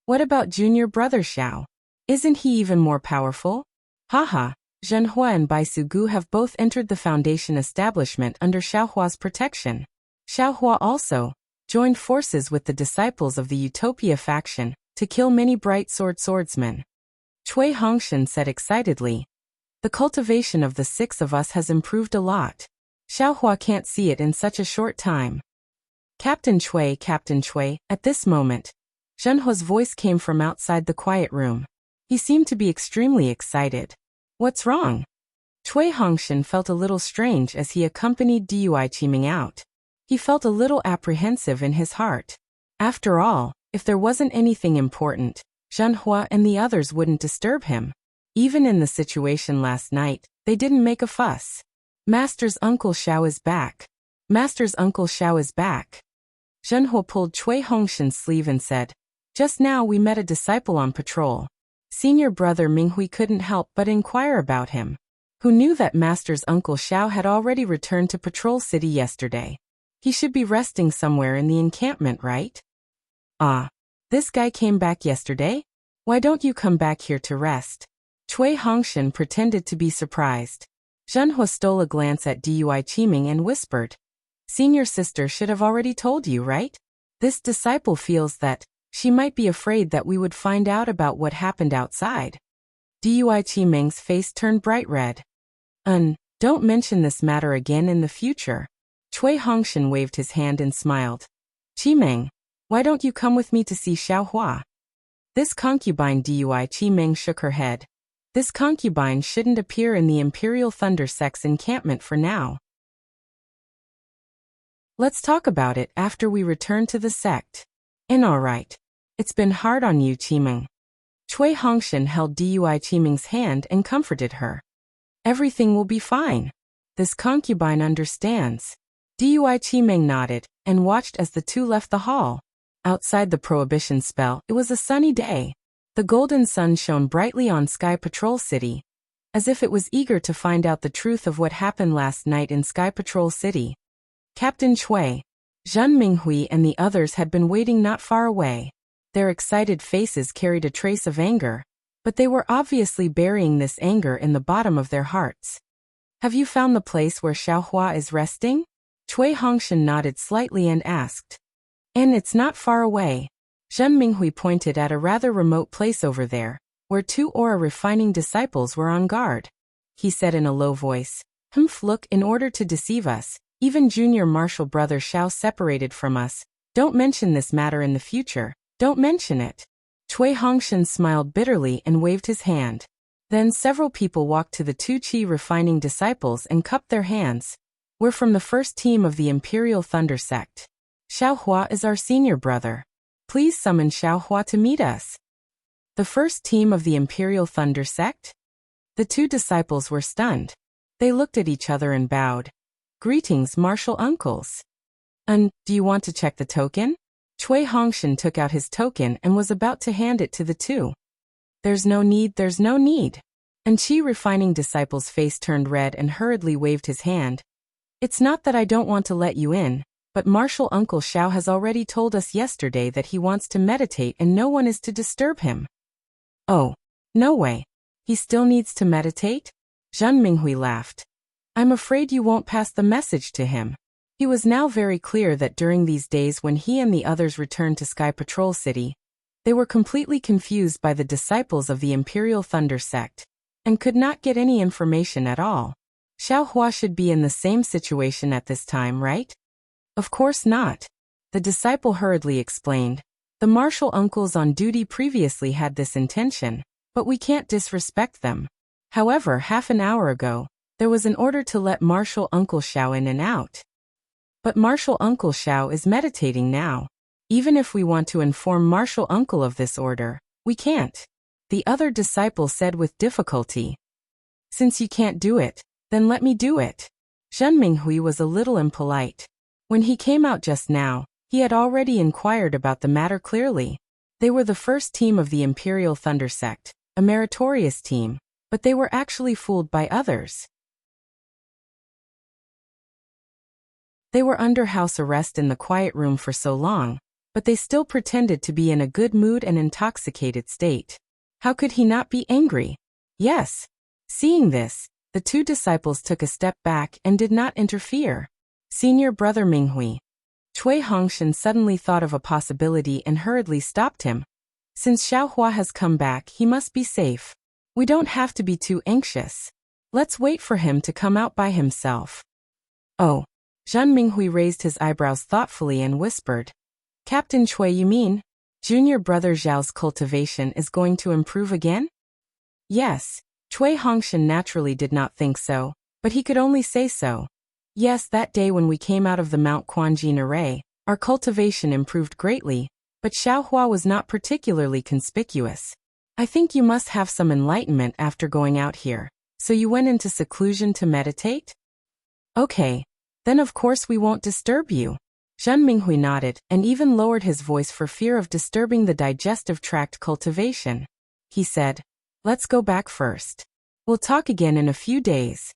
What about junior brother Xiao? Isn't he even more powerful? Haha, Zhenhua and Bai Sugu have both entered the foundation establishment under Xiaohua's protection. Xiaohua also joined forces with the disciples of the Utopia faction to kill many bright swordsmen. Cui Hongshan said excitedly. The cultivation of the six of us has improved a lot. Xiaohua can't see it in such a short time. Captain Cui, at this moment, Zhenhua's voice came from outside the quiet room. He seemed to be extremely excited. What's wrong? Cui Hongshan felt a little strange as he accompanied Dui Qiming out. He felt a little apprehensive in his heart. After all, if there wasn't anything important, Zhenhua and the others wouldn't disturb him. Even in the situation last night, they didn't make a fuss. Master's Uncle Xiao is back. Master's Uncle Xiao is back. Zhenhua pulled Cui Hongshan's sleeve and said, Just now we met a disciple on patrol. Senior brother Minghui couldn't help but inquire about him. Who knew that Master's Uncle Xiao had already returned to Patrol City yesterday? He should be resting somewhere in the encampment, right? Ah, this guy came back yesterday? Why don't you come back here to rest? Cui Hongshan pretended to be surprised. Zhenhua stole a glance at Dui Qiming and whispered, Senior sister should have already told you, right? This disciple feels that she might be afraid that we would find out about what happened outside. Dui Qiming's face turned bright red. Don't mention this matter again in the future. Cui Hongshan waved his hand and smiled. Qiming, why don't you come with me to see Xiaohua? This concubine. Dui Qiming shook her head. This concubine shouldn't appear in the Imperial Thunder Sect's encampment for now. Let's talk about it after we return to the sect. Alright. It's been hard on you, Qiming. Cui Hongshan held Dui Qiming's hand and comforted her. Everything will be fine. This concubine understands. Dui Qiming nodded and watched as the two left the hall. Outside the prohibition spell, it was a sunny day. The golden sun shone brightly on Sky Patrol City, as if it was eager to find out the truth of what happened last night in Sky Patrol City. Captain Cui, Zhen Minghui and the others had been waiting not far away. Their excited faces carried a trace of anger, but they were obviously burying this anger in the bottom of their hearts. Have you found the place where Xiaohua is resting? Cui Hongshan nodded slightly and asked. And it's not far away. Zhen Minghui pointed at a rather remote place over there, where two aura refining disciples were on guard. He said in a low voice, Look, in order to deceive us, even junior martial brother Xiao separated from us. Don't mention this matter in the future. Don't mention it. Cui Hongshan smiled bitterly and waved his hand. Then several people walked to the two Qi refining disciples and cupped their hands. We're from the first team of the Imperial Thunder Sect. Xiaohua is our senior brother. Please summon Xiaohua to meet us. The first team of the Imperial Thunder Sect? The two disciples were stunned. They looked at each other and bowed. Greetings, martial uncles. Do you want to check the token? Cui Hongshan took out his token and was about to hand it to the two. There's no need. And Qi refining disciple's face turned red and hurriedly waved his hand. It's not that I don't want to let you in, but Martial Uncle Xiao has already told us yesterday that he wants to meditate and no one is to disturb him. Oh, no way. He still needs to meditate? Zhen Minghui laughed. I'm afraid you won't pass the message to him. He was now very clear that during these days when he and the others returned to Sky Patrol City, they were completely confused by the disciples of the Imperial Thunder Sect, and could not get any information at all. Xiaohua should be in the same situation at this time, right? Of course not. The disciple hurriedly explained. The martial uncles on duty previously had this intention, but we can't disrespect them. However, half an hour ago, there was an order to let Martial Uncle Xiao in and out. But Martial Uncle Xiao is meditating now. Even if we want to inform Martial Uncle of this order, we can't. The other disciple said with difficulty. Since you can't do it, then let me do it. Zhen Minghui was a little impolite. When he came out just now, he had already inquired about the matter clearly. They were the first team of the Imperial Thunder Sect, a meritorious team, but they were actually fooled by others. They were under house arrest in the quiet room for so long, but they still pretended to be in a good mood and intoxicated state. How could he not be angry? Yes. Seeing this, the two disciples took a step back and did not interfere. Senior brother Minghui. Cui Hongshan suddenly thought of a possibility and hurriedly stopped him. Since Xiaohua has come back, he must be safe. We don't have to be too anxious. Let's wait for him to come out by himself. Oh. Zhen Minghui raised his eyebrows thoughtfully and whispered. Captain Cui, you mean? Junior brother Zhao's cultivation is going to improve again? Yes. Cui Hongshan naturally did not think so, but he could only say so. Yes, that day when we came out of the Mount Quanjin array, our cultivation improved greatly, but Xiaohua was not particularly conspicuous. I think you must have some enlightenment after going out here, so you went into seclusion to meditate? Okay. Then of course we won't disturb you. Zhen Minghui nodded and even lowered his voice for fear of disturbing the digestive tract cultivation. He said, let's go back first. We'll talk again in a few days.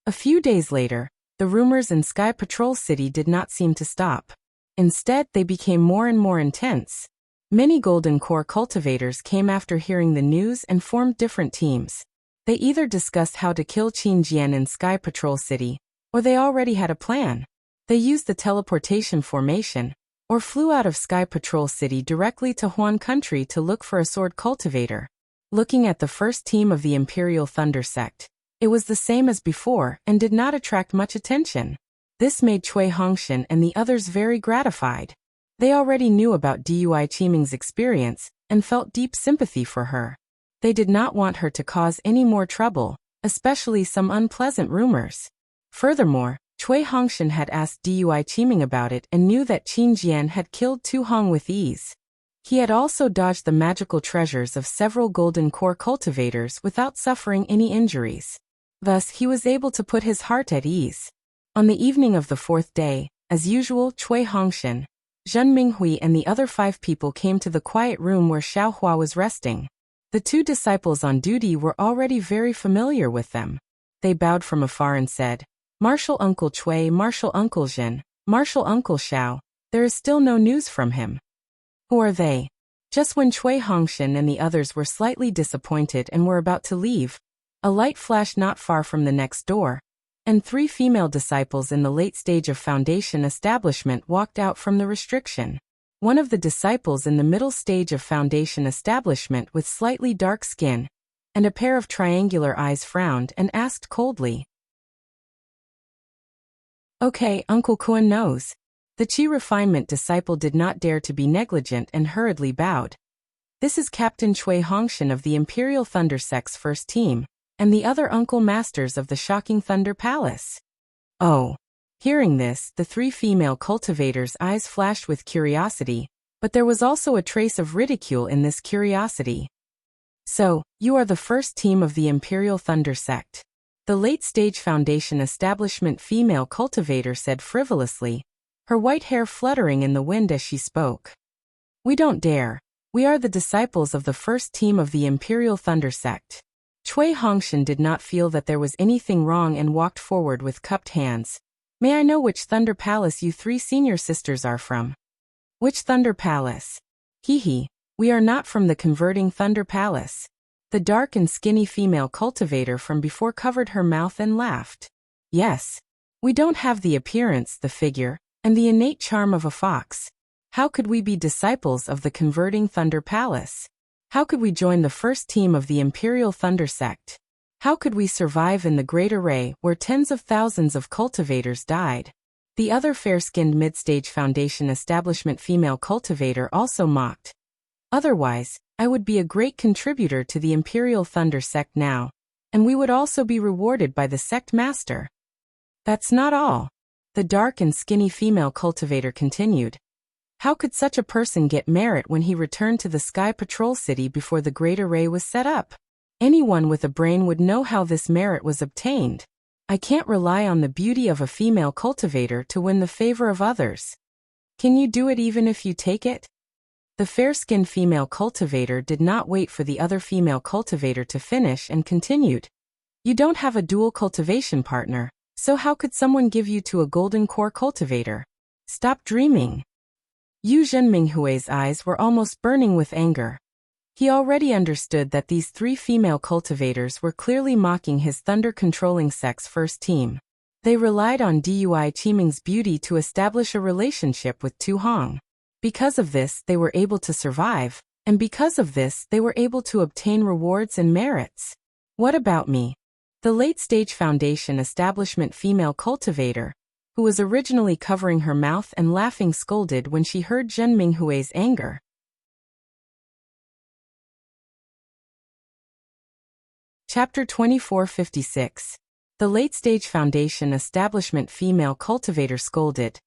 A few days later, the rumors in Sky Patrol City did not seem to stop. Instead, they became more and more intense. Many Golden Core cultivators came after hearing the news and formed different teams. They either discussed how to kill Qin Jian in Sky Patrol City, or they already had a plan. They used the teleportation formation, or flew out of Sky Patrol City directly to Huan Country to look for a sword cultivator. Looking at the first team of the Imperial Thunder Sect, it was the same as before and did not attract much attention. This made Cui Hongshan and the others very gratified. They already knew about Dui Qiming's experience and felt deep sympathy for her. They did not want her to cause any more trouble, especially some unpleasant rumors. Furthermore, Cui Hongshan had asked Dui Qiming about it and knew that Qin Jian had killed Tu Hong with ease. He had also dodged the magical treasures of several Golden Core cultivators without suffering any injuries. Thus, he was able to put his heart at ease. On the evening of the fourth day, as usual, Cui Hongshan, Zhen Minghui and the other 5 people came to the quiet room where Xiaohua was resting. The 2 disciples on duty were already very familiar with them. They bowed from afar and said, Martial Uncle Cui, Martial Uncle Zhen, Martial Uncle Xiao, there is still no news from him. Who are they? Just when Cui Hongshan and the others were slightly disappointed and were about to leave, a light flashed not far from the next door, and 3 female disciples in the late stage of Foundation establishment walked out from the restriction. One of the disciples in the middle stage of Foundation establishment with slightly dark skin and a pair of triangular eyes frowned and asked coldly. Okay, Uncle Kuan knows. The Qi Refinement disciple did not dare to be negligent and hurriedly bowed. This is Captain Cui Hongshan of the Imperial Thunder Sect's first team, and the other Uncle Masters of the Shocking Thunder Palace. Oh. Hearing this, the 3 female cultivators' eyes flashed with curiosity, but there was also a trace of ridicule in this curiosity. So, you are the first team of the Imperial Thunder Sect. The late-stage Foundation establishment female cultivator said frivolously, her white hair fluttering in the wind as she spoke. We don't dare. We are the disciples of the first team of the Imperial Thunder Sect. Cui Hongshan did not feel that there was anything wrong and walked forward with cupped hands. May I know which Thunder Palace you 3 senior sisters are from? Which Thunder Palace? Hee, we are not from the converting Thunder Palace. The dark and skinny female cultivator from before covered her mouth and laughed. Yes. We don't have the appearance, the figure, and the innate charm of a fox. How could we be disciples of the converting Thunder Palace? How could we join the first team of the Imperial Thunder Sect? How could we survive in the Great Array where tens of thousands of cultivators died? The other fair-skinned mid-stage Foundation establishment female cultivator also mocked. Otherwise, I would be a great contributor to the Imperial Thunder Sect now, and we would also be rewarded by the sect master. That's not all. The dark and skinny female cultivator continued. How could such a person get merit when he returned to the Sky Patrol City before the Great Array was set up? Anyone with a brain would know how this merit was obtained. I can't rely on the beauty of a female cultivator to win the favor of others. Can you do it even if you take it? The fair-skinned female cultivator did not wait for the other female cultivator to finish and continued. You don't have a dual cultivation partner, so how could someone give you to a golden core cultivator? Stop dreaming. Yu Zhenminghui's eyes were almost burning with anger. He already understood that these three female cultivators were clearly mocking his thunder-controlling sex first team. They relied on Dui Qiming's beauty to establish a relationship with Tu Hong. Because of this, they were able to survive, and because of this, they were able to obtain rewards and merits. What about me? The late-stage foundation establishment female cultivator, who was originally covering her mouth and laughing, scolded when she heard Zhenminghui's anger. Chapter 2456. The late-stage foundation establishment female cultivator scolded.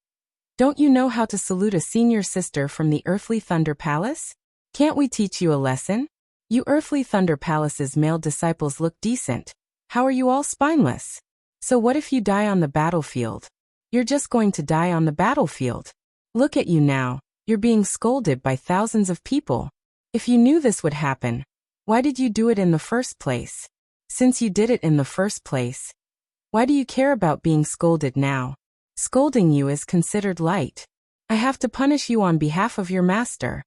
Don't you know how to salute a senior sister from the Earthly Thunder Palace? Can't we teach you a lesson? You Earthly Thunder Palace's male disciples look decent. How are you all spineless? So what if you die on the battlefield? You're just going to die on the battlefield. Look at you now, you're being scolded by thousands of people. If you knew this would happen, why did you do it in the first place? Since you did it in the first place, why do you care about being scolded now? Scolding you is considered light. I have to punish you on behalf of your master.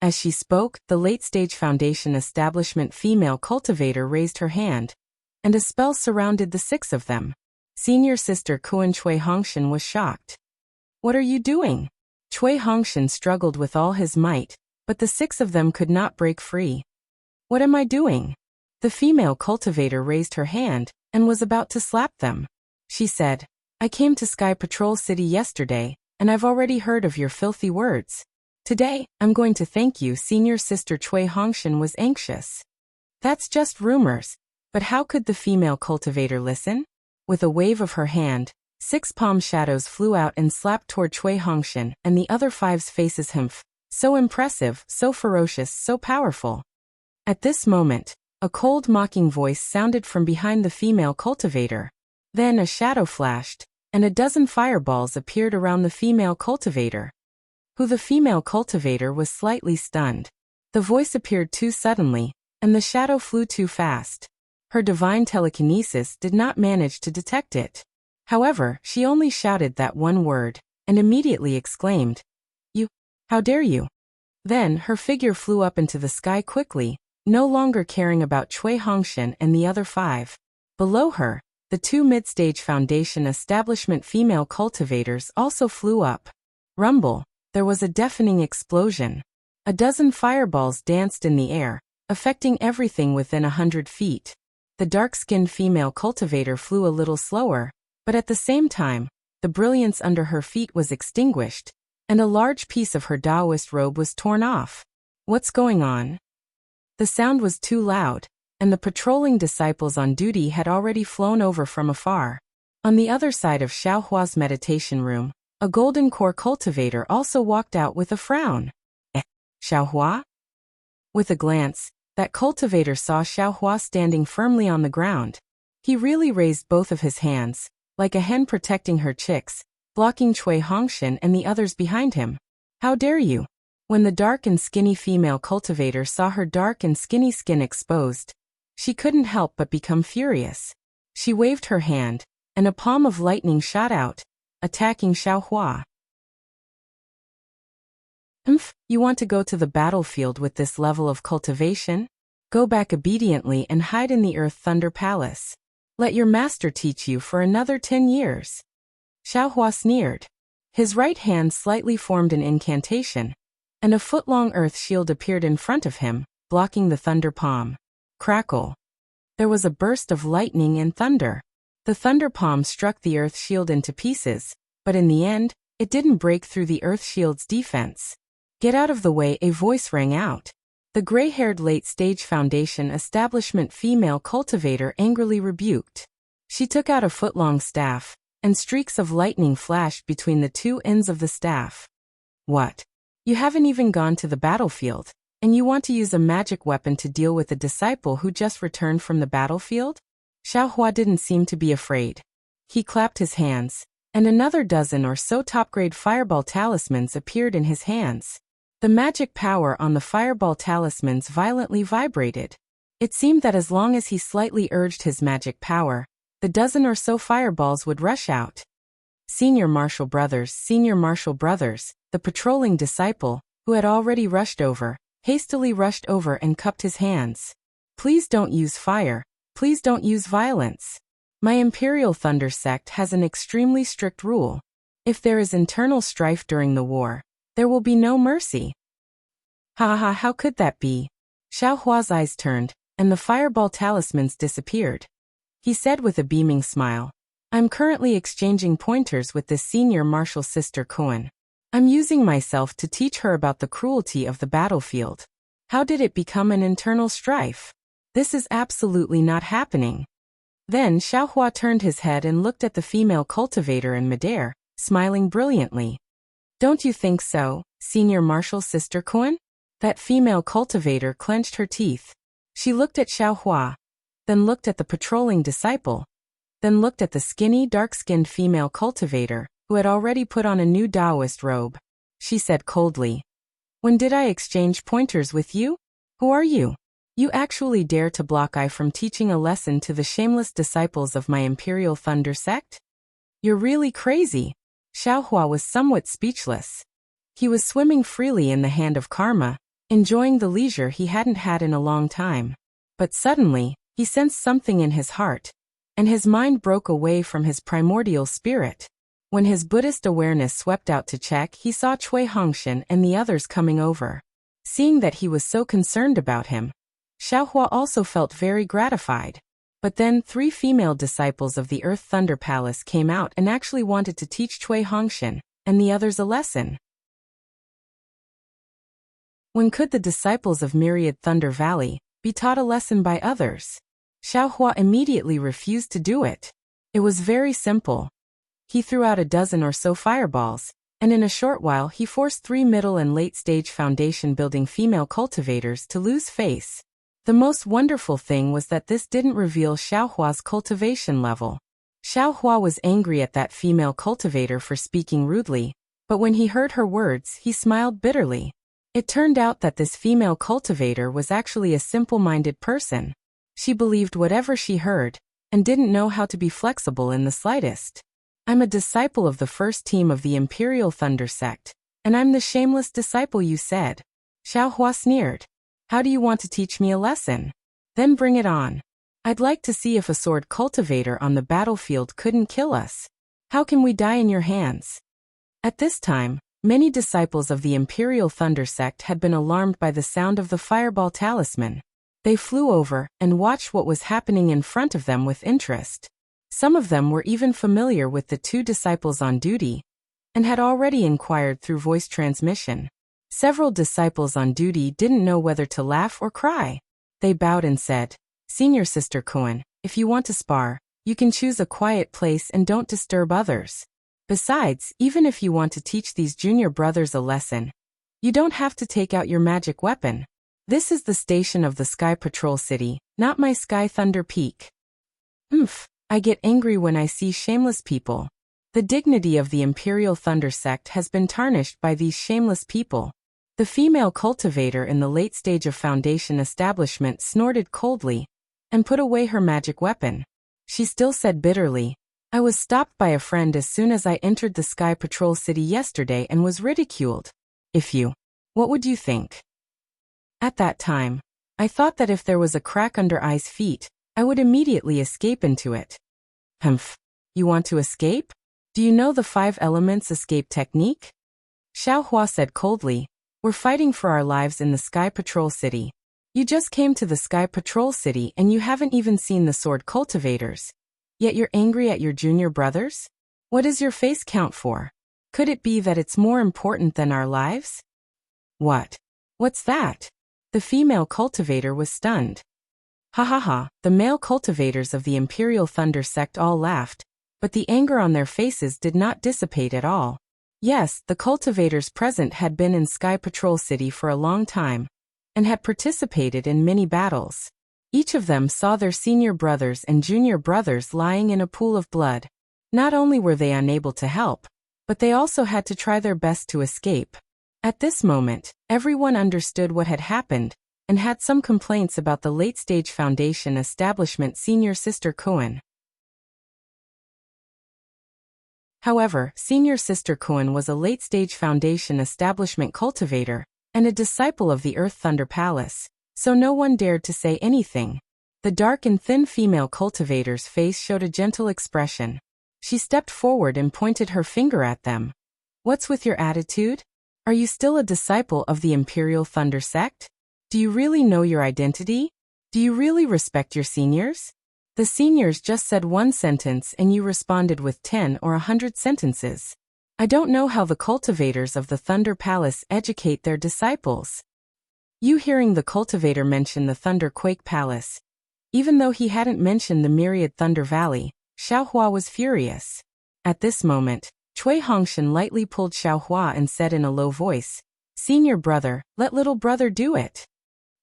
As she spoke, the late-stage foundation establishment female cultivator raised her hand, and a spell surrounded the six of them. Senior sister Kuan Chui Hongshan was shocked. What are you doing? Chui Hongshan struggled with all his might, but the six of them could not break free. What am I doing? The female cultivator raised her hand, and was about to slap them. She said, I came to Sky Patrol City yesterday, and I've already heard of your filthy words. Today, I'm going to thank you. Senior sister Chui Hongshan was anxious. That's just rumors, but how could the female cultivator listen? With a wave of her hand, 6 palm shadows flew out and slapped toward Chui Hongshan and the other 5's faces. So impressive, so ferocious, so powerful. At this moment, a cold mocking voice sounded from behind the female cultivator. Then a shadow flashed, and a dozen fireballs appeared around the female cultivator. The female cultivator was slightly stunned. The voice appeared too suddenly, and the shadow flew too fast. Her divine telekinesis did not manage to detect it. However, she only shouted that one word, and immediately exclaimed, You! How dare you! Then her figure flew up into the sky quickly, no longer caring about Chui Hongshan and the other 5. Below her, the 2 mid-stage foundation establishment female cultivators also flew up. Rumble! There was a deafening explosion. A dozen fireballs danced in the air, affecting everything within 100 feet. The dark-skinned female cultivator flew a little slower, but at the same time, the brilliance under her feet was extinguished, and a large piece of her Taoist robe was torn off. What's going on? The sound was too loud, and the patrolling disciples on duty had already flown over from afar. On the other side of Xiaohua's meditation room, a golden core cultivator also walked out with a frown. Xiaohua? With a glance, that cultivator saw Xiaohua standing firmly on the ground. He really raised both of his hands, like a hen protecting her chicks, blocking Chui Hongshan and the others behind him. How dare you! When the dark and skinny female cultivator saw her dark and skinny skin exposed, she couldn't help but become furious. She waved her hand, and a palm of lightning shot out, attacking Xiaohua. You want to go to the battlefield with this level of cultivation? Go back obediently and hide in the Earth Thunder Palace. Let your master teach you for another 10 years. Xiaohua sneered. His right hand slightly formed an incantation, and a foot-long earth shield appeared in front of him, blocking the thunder palm. Crackle. There was a burst of lightning and thunder. The thunder palm struck the earth shield into pieces, but in the end, it didn't break through the earth shield's defense. Get out of the way, a voice rang out. The gray-haired late-stage foundation establishment female cultivator angrily rebuked. She took out a foot-long staff, and streaks of lightning flashed between the 2 ends of the staff. What? You haven't even gone to the battlefield, and you want to use a magic weapon to deal with a disciple who just returned from the battlefield? Xiao Hua didn't seem to be afraid. He clapped his hands, and another dozen or so top-grade fireball talismans appeared in his hands. The magic power on the fireball talismans violently vibrated. It seemed that as long as he slightly urged his magic power, the dozen or so fireballs would rush out. Senior Martial Brothers, the patrolling disciple, who had already rushed over, hastily rushed over and cupped his hands. Please don't use fire. Please don't use violence. My Imperial Thunder sect has an extremely strict rule. If there is internal strife during the war, there will be no mercy. Ha, how could that be? Xiao Hua's eyes turned, and the fireball talismans disappeared. He said with a beaming smile, I'm currently exchanging pointers with this senior martial sister Kuan. I'm using myself to teach her about the cruelty of the battlefield. How did it become an internal strife? This is absolutely not happening. Then Xiao Hua turned his head and looked at the female cultivator in midair, smiling brilliantly. Don't you think so, senior martial sister Kuan? That female cultivator clenched her teeth. She looked at Xiao Hua, then looked at the patrolling disciple, then looked at the skinny, dark-skinned female cultivator, who had already put on a new Taoist robe. She said coldly, When did I exchange pointers with you? Who are you? You actually dare to block I from teaching a lesson to the shameless disciples of my Imperial Thunder sect? You're really crazy. Xiao Hua was somewhat speechless. He was swimming freely in the hand of karma, enjoying the leisure he hadn't had in a long time. But suddenly, he sensed something in his heart, and his mind broke away from his primordial spirit. When his Buddhist awareness swept out to check, he saw Cui Hongshan and the others coming over. Seeing that he was so concerned about him, Xiao Hua also felt very gratified. But then 3 female disciples of the Earth Thunder Palace came out and actually wanted to teach Cui Hongshan and the others a lesson. When could the disciples of Myriad Thunder Valley be taught a lesson by others? Xiao Hua immediately refused to do it. It was very simple. He threw out a dozen or so fireballs, and in a short while he forced 3 middle and late-stage foundation-building female cultivators to lose face. The most wonderful thing was that this didn't reveal Xiao Hua's cultivation level. Xiao Hua was angry at that female cultivator for speaking rudely, but when he heard her words, he smiled bitterly. It turned out that this female cultivator was actually a simple-minded person. She believed whatever she heard, and didn't know how to be flexible in the slightest. I'm a disciple of the first team of the Imperial Thunder sect, and I'm the shameless disciple you said. Xiao Hua sneered. How do you want to teach me a lesson? Then bring it on. I'd like to see if a sword cultivator on the battlefield couldn't kill us. How can we die in your hands? At this time, many disciples of the Imperial Thunder sect had been alarmed by the sound of the fireball talisman. They flew over and watched what was happening in front of them with interest. Some of them were even familiar with the 2 disciples on duty, and had already inquired through voice transmission. Several disciples on duty didn't know whether to laugh or cry. They bowed and said, Senior Sister Kuan, if you want to spar, you can choose a quiet place and don't disturb others. Besides, even if you want to teach these junior brothers a lesson, you don't have to take out your magic weapon. This is the station of the Sky Patrol City, not my Sky Thunder Peak. I get angry when I see shameless people. The dignity of the Imperial Thunder sect has been tarnished by these shameless people. The female cultivator in the late stage of foundation establishment snorted coldly and put away her magic weapon. She still said bitterly, I was stopped by a friend as soon as I entered the Sky Patrol City yesterday and was ridiculed. What would you think? At that time, I thought that if there was a crack under I's feet, I would immediately escape into it. You want to escape? Do you know the 5 elements escape technique? Xiao Hua said coldly, We're fighting for our lives in the Sky Patrol City. You just came to the Sky Patrol City and you haven't even seen the sword cultivators. Yet you're angry at your junior brothers? What does your face count for? Could it be that it's more important than our lives? What? What's that? The female cultivator was stunned. Ha. The male cultivators of the Imperial Thunder sect all laughed, but the anger on their faces did not dissipate at all. Yes, the cultivators present had been in Sky Patrol City for a long time, and had participated in many battles. Each of them saw their senior brothers and junior brothers lying in a pool of blood. Not only were they unable to help, but they also had to try their best to escape. At this moment, everyone understood what had happened, and had some complaints about the late-stage Foundation establishment Senior Sister Cohen. However, Senior Sister Cohen was a late-stage Foundation establishment cultivator, and a disciple of the Earth Thunder Palace, so no one dared to say anything. The dark and thin female cultivator's face showed a gentle expression. She stepped forward and pointed her finger at them. What's with your attitude? Are you still a disciple of the Imperial Thunder Sect? Do you really know your identity? Do you really respect your seniors? The seniors just said one sentence and you responded with 10 or 100 sentences. I don't know how the cultivators of the Thunder Palace educate their disciples. You hearing the cultivator mention the Thunder Quake Palace, even though he hadn't mentioned the myriad Thunder Valley, Xiaohua was furious. At this moment, Cui Hongshan lightly pulled Xiaohua and said in a low voice, "Senior brother, let little brother do it."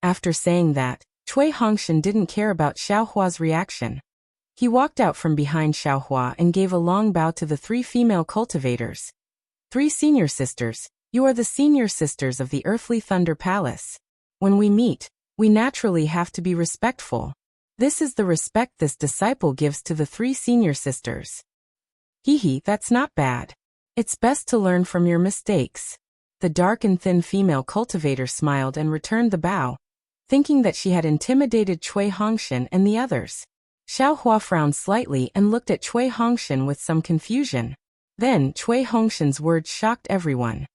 After saying that, Cui Hongshan didn't care about Xiaohua's reaction. He walked out from behind Xiaohua and gave a long bow to the 3 female cultivators. 3 senior sisters, you are the senior sisters of the Earthly Thunder Palace. When we meet, we naturally have to be respectful. This is the respect this disciple gives to the 3 senior sisters. Hee, that's not bad. It's best to learn from your mistakes. The dark and thin female cultivator smiled and returned the bow, thinking that she had intimidated Cui Hongshan and the others. Xiaohua frowned slightly and looked at Cui Hongshan with some confusion. Then Cui Hongshan's words shocked everyone.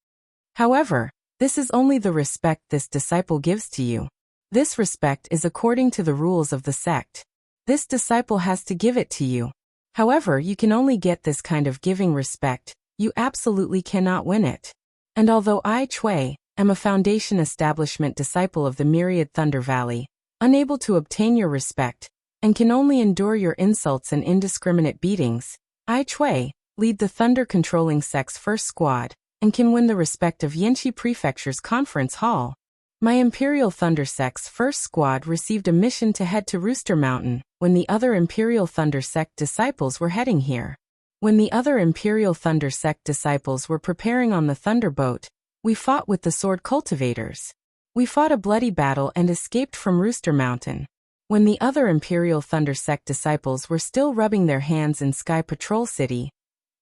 However, this is only the respect this disciple gives to you. This respect is according to the rules of the sect. This disciple has to give it to you. However, you can only get this kind of giving respect, you absolutely cannot win it. And although I, Cui, am a Foundation establishment disciple of the myriad Thunder Valley, unable to obtain your respect, and can only endure your insults and indiscriminate beatings, I, Cui, lead the Thunder Controlling Sect's first squad, and can win the respect of Yanqi Prefecture's conference hall. My Imperial Thunder Sect's first squad received a mission to head to Rooster Mountain, when the other Imperial Thunder Sect disciples were heading here. When the other Imperial Thunder Sect disciples were preparing on the Thunder Boat, we fought with the Sword Cultivators. We fought a bloody battle and escaped from Rooster Mountain. When the other Imperial Thunder Sect disciples were still rubbing their hands in Sky Patrol City,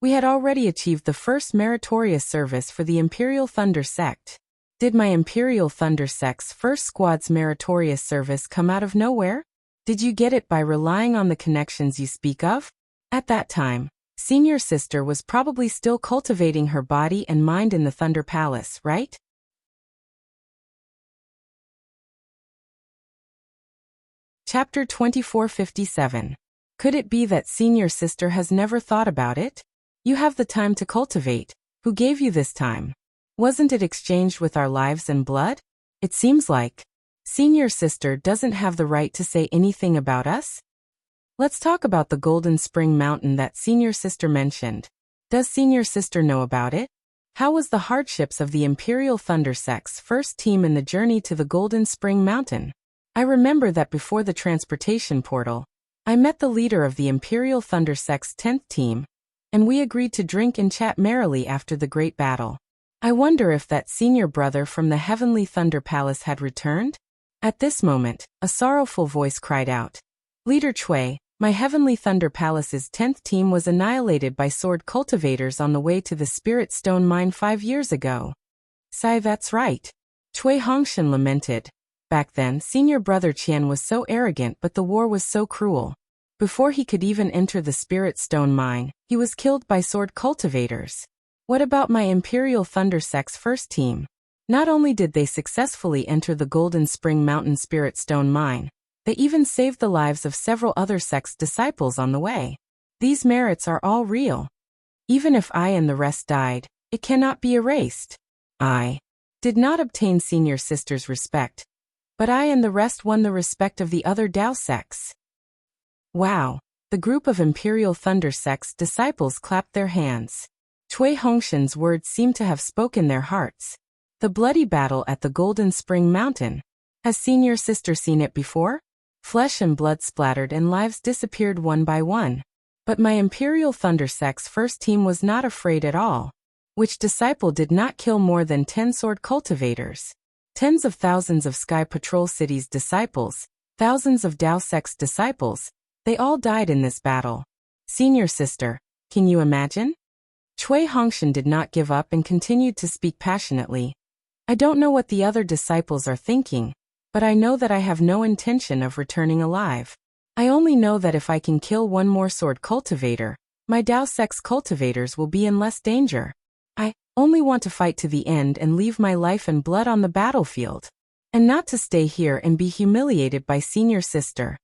we had already achieved the first meritorious service for the Imperial Thunder Sect. Did my Imperial Thunder Sect's first squad's meritorious service come out of nowhere? Did you get it by relying on the connections you speak of? At that time, Senior Sister was probably still cultivating her body and mind in the Thunder Palace, right? Chapter 2457. Could it be that Senior Sister has never thought about it? You have the time to cultivate. Who gave you this time? Wasn't it exchanged with our lives and blood? It seems like. Senior Sister doesn't have the right to say anything about us? Let's talk about the Golden Spring Mountain that Senior Sister mentioned. Does Senior Sister know about it? How was the hardships of the Imperial Thunder Sect's first team in the journey to the Golden Spring Mountain? I remember that before the transportation portal, I met the leader of the Imperial Thunder Sect's 10th team, and we agreed to drink and chat merrily after the great battle. I wonder if that senior brother from the Heavenly Thunder Palace had returned? At this moment, a sorrowful voice cried out. Leader Cui, my Heavenly Thunder Palace's 10th team was annihilated by sword cultivators on the way to the Spirit Stone mine 5 years ago. Sai, that's right. Cui Hongshan lamented. Back then, senior brother Qian was so arrogant, but the war was so cruel. Before he could even enter the Spirit Stone mine, he was killed by sword cultivators. What about my Imperial Thunder Sect's first team? Not only did they successfully enter the Golden Spring Mountain Spirit Stone mine, they even saved the lives of several other sect's disciples on the way. These merits are all real. Even if I and the rest died, it cannot be erased. I did not obtain Senior Sister's respect, but I and the rest won the respect of the other Dao sects. Wow! The group of Imperial Thunder Sect's disciples clapped their hands. Cui Hongshan's words seemed to have spoken their hearts. The bloody battle at the Golden Spring Mountain. Has senior sister seen it before? Flesh and blood splattered and lives disappeared one by one. But my Imperial Thunder Sect's first team was not afraid at all. Which disciple did not kill more than 10 sword cultivators? Tens of thousands of Sky Patrol City's disciples, thousands of Dao Sect's disciples, they all died in this battle. Senior sister, can you imagine? Cui Hongshan did not give up and continued to speak passionately. I don't know what the other disciples are thinking, but I know that I have no intention of returning alive. I only know that if I can kill one more sword cultivator, my Dao Sect's cultivators will be in less danger. I only want to fight to the end and leave my life and blood on the battlefield. And not to stay here and be humiliated by senior sister.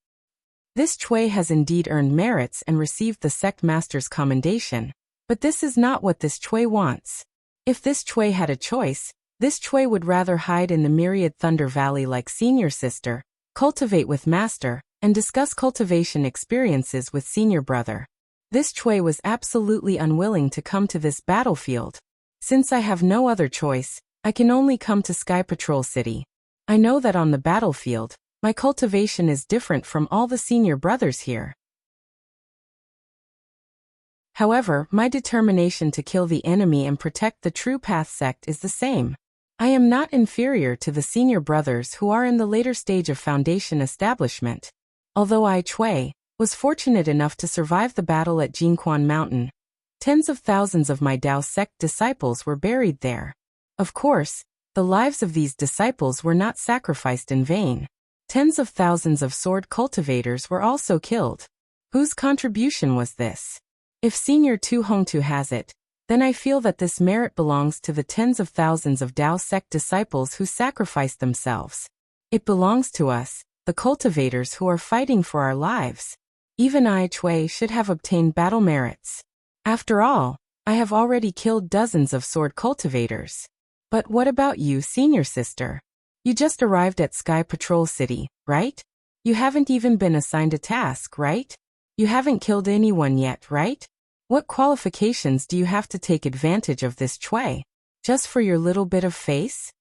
This Cui has indeed earned merits and received the sect master's commendation. But this is not what this Cui wants. If this Cui had a choice, this Cui would rather hide in the myriad Thunder Valley like senior sister, cultivate with master, and discuss cultivation experiences with senior brother. This Cui was absolutely unwilling to come to this battlefield. Since I have no other choice, I can only come to Sky Patrol City. I know that on the battlefield, my cultivation is different from all the senior brothers here. However, my determination to kill the enemy and protect the True Path sect is the same. I am not inferior to the senior brothers who are in the later stage of foundation establishment. Although I, Cui, was fortunate enough to survive the battle at Jinquan Mountain, tens of thousands of my Dao sect disciples were buried there. Of course, the lives of these disciples were not sacrificed in vain. Tens of thousands of sword cultivators were also killed. Whose contribution was this? If Senior Tu Hongtu has it, then I feel that this merit belongs to the tens of thousands of Dao sect disciples who sacrificed themselves. It belongs to us, the cultivators who are fighting for our lives. Even I, Cui, should have obtained battle merits. After all, I have already killed dozens of sword cultivators. But what about you, senior sister? You just arrived at Sky Patrol City, right? You haven't even been assigned a task, right? You haven't killed anyone yet, right? What qualifications do you have to take advantage of this Cui? Just for your little bit of face?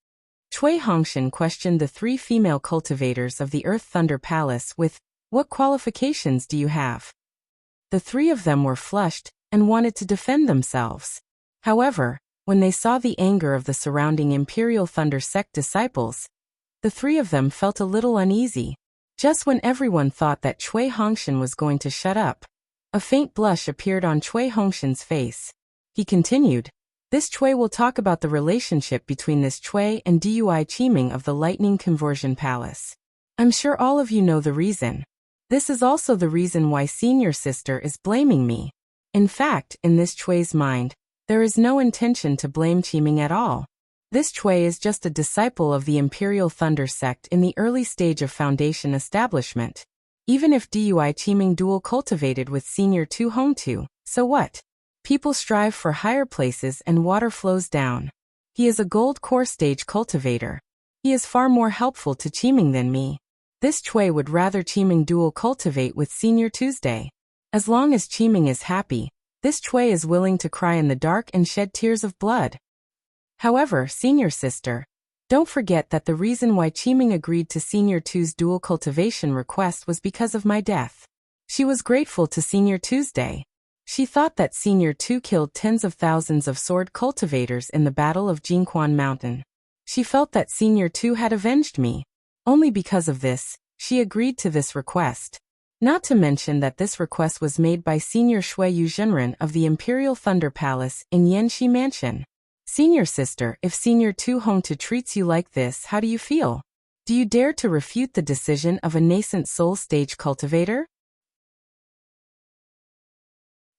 Cui Hongshan questioned the 3 female cultivators of the Earth Thunder Palace with, "What qualifications do you have?" The 3 of them were flushed and wanted to defend themselves. However, when they saw the anger of the surrounding Imperial Thunder sect disciples, the 3 of them felt a little uneasy. Just when everyone thought that Cui Hongshan was going to shut up, a faint blush appeared on Cui Hongshan's face. He continued, "This Cui will talk about the relationship between this Cui and Dui Qiming of the Lightning Conversion Palace. I'm sure all of you know the reason. This is also the reason why senior sister is blaming me. In fact, in this Cui's mind, there is no intention to blame Qiming at all. This Cui is just a disciple of the Imperial Thunder sect in the early stage of foundation establishment. Even if Dui Qiming dual cultivated with Senior Tu Hongtu, so what? People strive for higher places and water flows down. He is a gold core stage cultivator. He is far more helpful to Qiming than me. This Cui would rather Qiming dual cultivate with Senior Tuesday. As long as Qiming is happy, this Cui is willing to cry in the dark and shed tears of blood. However, senior sister, don't forget that the reason why Qiming agreed to Senior Tu's dual cultivation request was because of my death. She was grateful to Senior Tuesday. She thought that Senior Tu killed tens of thousands of sword cultivators in the Battle of Jinquan Mountain. She felt that Senior Tu had avenged me. Only because of this, she agreed to this request. Not to mention that this request was made by Senior Shui Yuzhenren of the Imperial Thunder Palace in Yanxi Mansion. Senior sister, if Senior Tu Hongtu treats you like this, how do you feel? Do you dare to refute the decision of a nascent soul stage cultivator?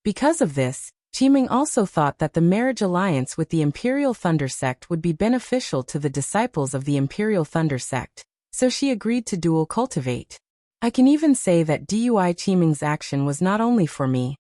Because of this, Qiming also thought that the marriage alliance with the Imperial Thunder sect would be beneficial to the disciples of the Imperial Thunder sect, so she agreed to dual cultivate. I can even say that Dui Qiming's action was not only for me,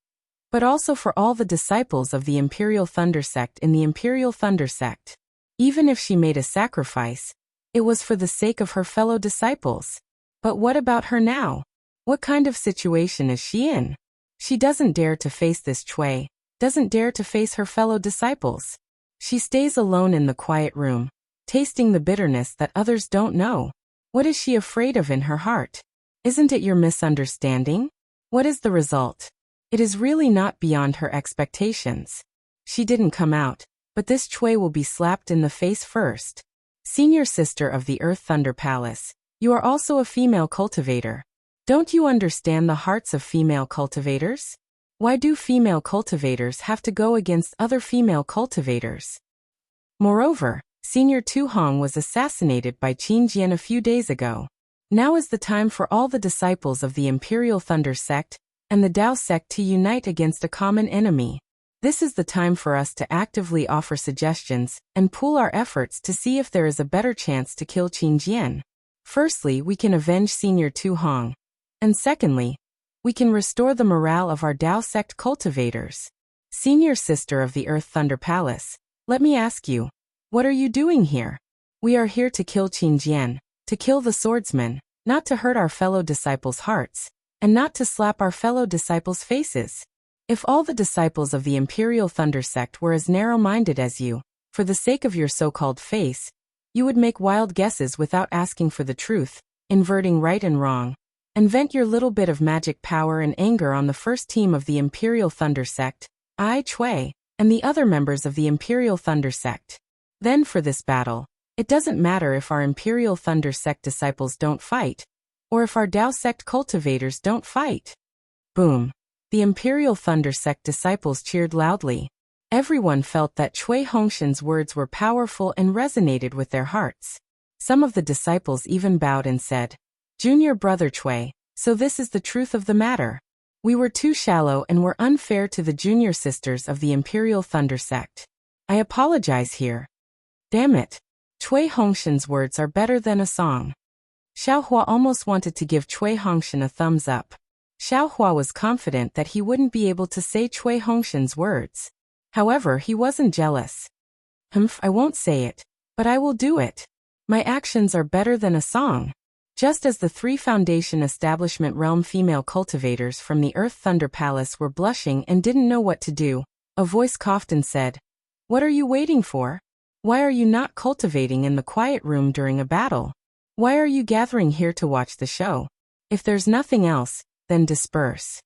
but also for all the disciples of the Imperial Thunder sect in the Imperial Thunder sect. Even if she made a sacrifice, it was for the sake of her fellow disciples. But what about her now? What kind of situation is she in? She doesn't dare to face this Cui, doesn't dare to face her fellow disciples. She stays alone in the quiet room, tasting the bitterness that others don't know. What is she afraid of in her heart? Isn't it your misunderstanding? What is the result? It is really not beyond her expectations. She didn't come out, but this Chui will be slapped in the face first. Senior sister of the Earth Thunder Palace, you are also a female cultivator. Don't you understand the hearts of female cultivators? Why do female cultivators have to go against other female cultivators? Moreover, Senior Tu Hong was assassinated by Qin Jian a few days ago. Now is the time for all the disciples of the Imperial Thunder Sect and the Dao Sect to unite against a common enemy. This is the time for us to actively offer suggestions and pool our efforts to see if there is a better chance to kill Qin Jian. Firstly, we can avenge Senior Tu Hong. And secondly, we can restore the morale of our Dao Sect cultivators. Senior sister of the Earth Thunder Palace, let me ask you, what are you doing here? We are here to kill Qin Jian, to kill the swordsman, not to hurt our fellow disciples' hearts, and not to slap our fellow disciples' faces. If all the disciples of the Imperial Thunder Sect were as narrow-minded as you, for the sake of your so-called face, you would make wild guesses without asking for the truth, inverting right and wrong, and vent your little bit of magic power and anger on the first team of the Imperial Thunder Sect, I Chui, and the other members of the Imperial Thunder Sect. Then for this battle, it doesn't matter if our Imperial Thunder Sect disciples don't fight, or if our Dao Sect cultivators don't fight. Boom. The Imperial Thunder Sect disciples cheered loudly. Everyone felt that Chui Hongshan's words were powerful and resonated with their hearts. Some of the disciples even bowed and said, "Junior brother Chui, so this is the truth of the matter. We were too shallow and were unfair to the junior sisters of the Imperial Thunder Sect. I apologize here." Damn it. Chui Hongshan's words are better than a song. Xiaohua almost wanted to give Chui Hongshan a thumbs up. Xiaohua was confident that he wouldn't be able to say Chui Hongshan's words. However, he wasn't jealous. I won't say it, but I will do it. My actions are better than a song. Just as the 3 Foundation Establishment Realm female cultivators from the Earth Thunder Palace were blushing and didn't know what to do, a voice coughed and said, "What are you waiting for? Why are you not cultivating in the quiet room during a battle? Why are you gathering here to watch the show? If there's nothing else, then disperse."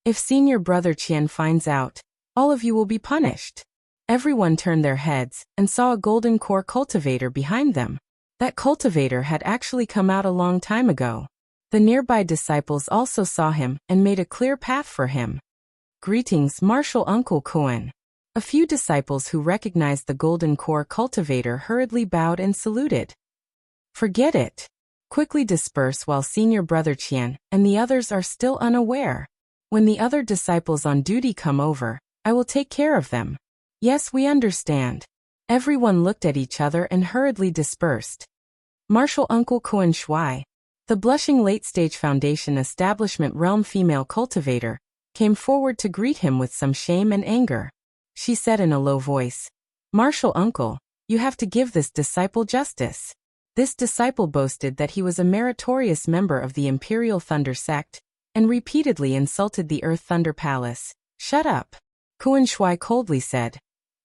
If senior brother Qian finds out, all of you will be punished. Everyone turned their heads and saw a golden core cultivator behind them. That cultivator had actually come out a long time ago. The nearby disciples also saw him and made a clear path for him. "Greetings, Martial Uncle Kuan." A few disciples who recognized the golden core cultivator hurriedly bowed and saluted. "Forget it. Quickly disperse while senior brother Qian and the others are still unaware. When the other disciples on duty come over, I will take care of them." "Yes, we understand." Everyone looked at each other and hurriedly dispersed. Martial Uncle Kuan Shui, the blushing late-stage Foundation Establishment Realm female cultivator, came forward to greet him with some shame and anger. She said in a low voice, "Martial Uncle, you have to give this disciple justice. This disciple boasted that he was a meritorious member of the Imperial Thunder Sect, and repeatedly insulted the Earth Thunder Palace." "Shut up," Kuan Shui coldly said.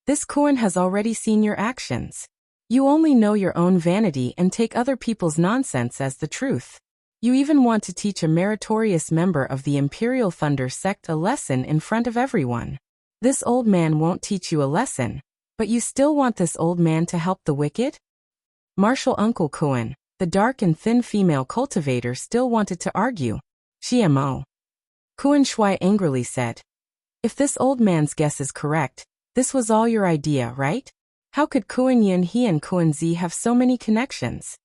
"This Kuan has already seen your actions. You only know your own vanity and take other people's nonsense as the truth. You even want to teach a meritorious member of the Imperial Thunder Sect a lesson in front of everyone. This old man won't teach you a lesson, but you still want this old man to help the wicked?" Martial Uncle Kuan, the dark and thin female cultivator, still wanted to argue. "GMO." Kuan Shui angrily said, "If this old man's guess is correct, this was all your idea, right? How could Kuan Yin He and Kuan Zi have so many connections?"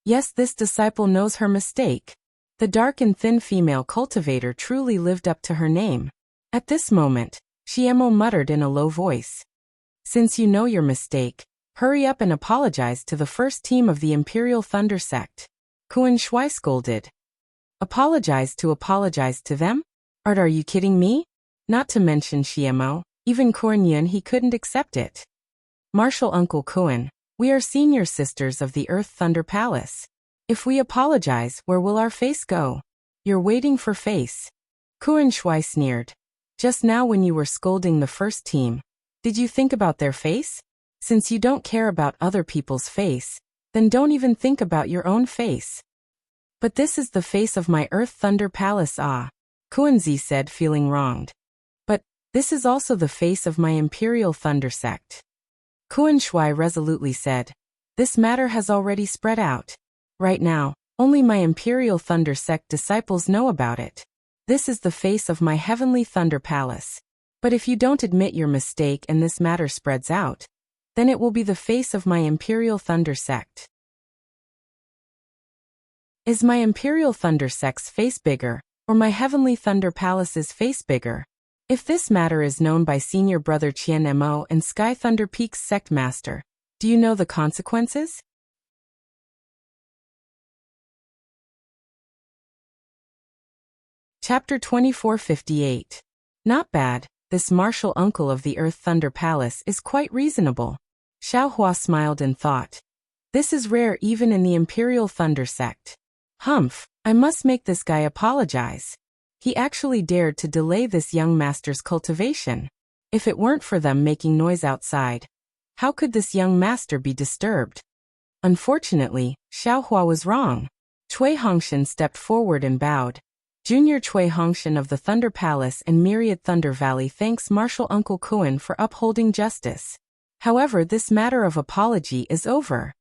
Yes, this disciple knows her mistake. The dark and thin female cultivator truly lived up to her name. At this moment, Xiemo muttered in a low voice, "Since you know your mistake, hurry up and apologize to the first team of the Imperial Thunder Sect." Kuan Shui scolded. Apologize to them? Are you kidding me? Not to mention Xiemo, even Kuan Yin he couldn't accept it. "Martial Uncle Kuan, we are senior sisters of the Earth Thunder Palace. If we apologize, where will our face go? You're waiting for face." Kuan Shui sneered. Just now when you were scolding the first team, did you think about their face? Since you don't care about other people's face, then don't even think about your own face. But this is the face of my Earth Thunder Palace, Kuan-zi said, feeling wronged. But this is also the face of my Imperial Thunder Sect. Kuan Shui resolutely said. This matter has already spread out. Right now, only my Imperial Thunder Sect disciples know about it. This is the face of my Heavenly Thunder Palace. But if you don't admit your mistake and this matter spreads out, then it will be the face of my Imperial Thunder Sect. Is my Imperial Thunder Sect's face bigger, or my Heavenly Thunder Palace's face bigger? If this matter is known by Senior Brother Qian Mo and Sky Thunder Peak's Sect Master, do you know the consequences? Chapter 2458. Not bad, this martial uncle of the Earth Thunder Palace is quite reasonable. Xiao Hua smiled and thought. This is rare even in the Imperial Thunder Sect. Humph, I must make this guy apologize. He actually dared to delay this young master's cultivation. If it weren't for them making noise outside, how could this young master be disturbed? Unfortunately, Xiao Hua was wrong. Cui Hongshan stepped forward and bowed. Junior Cui Hongshan of the Thunder Palace and Myriad Thunder Valley thanks Martial Uncle Kuan for upholding justice. However, this matter of apology is over.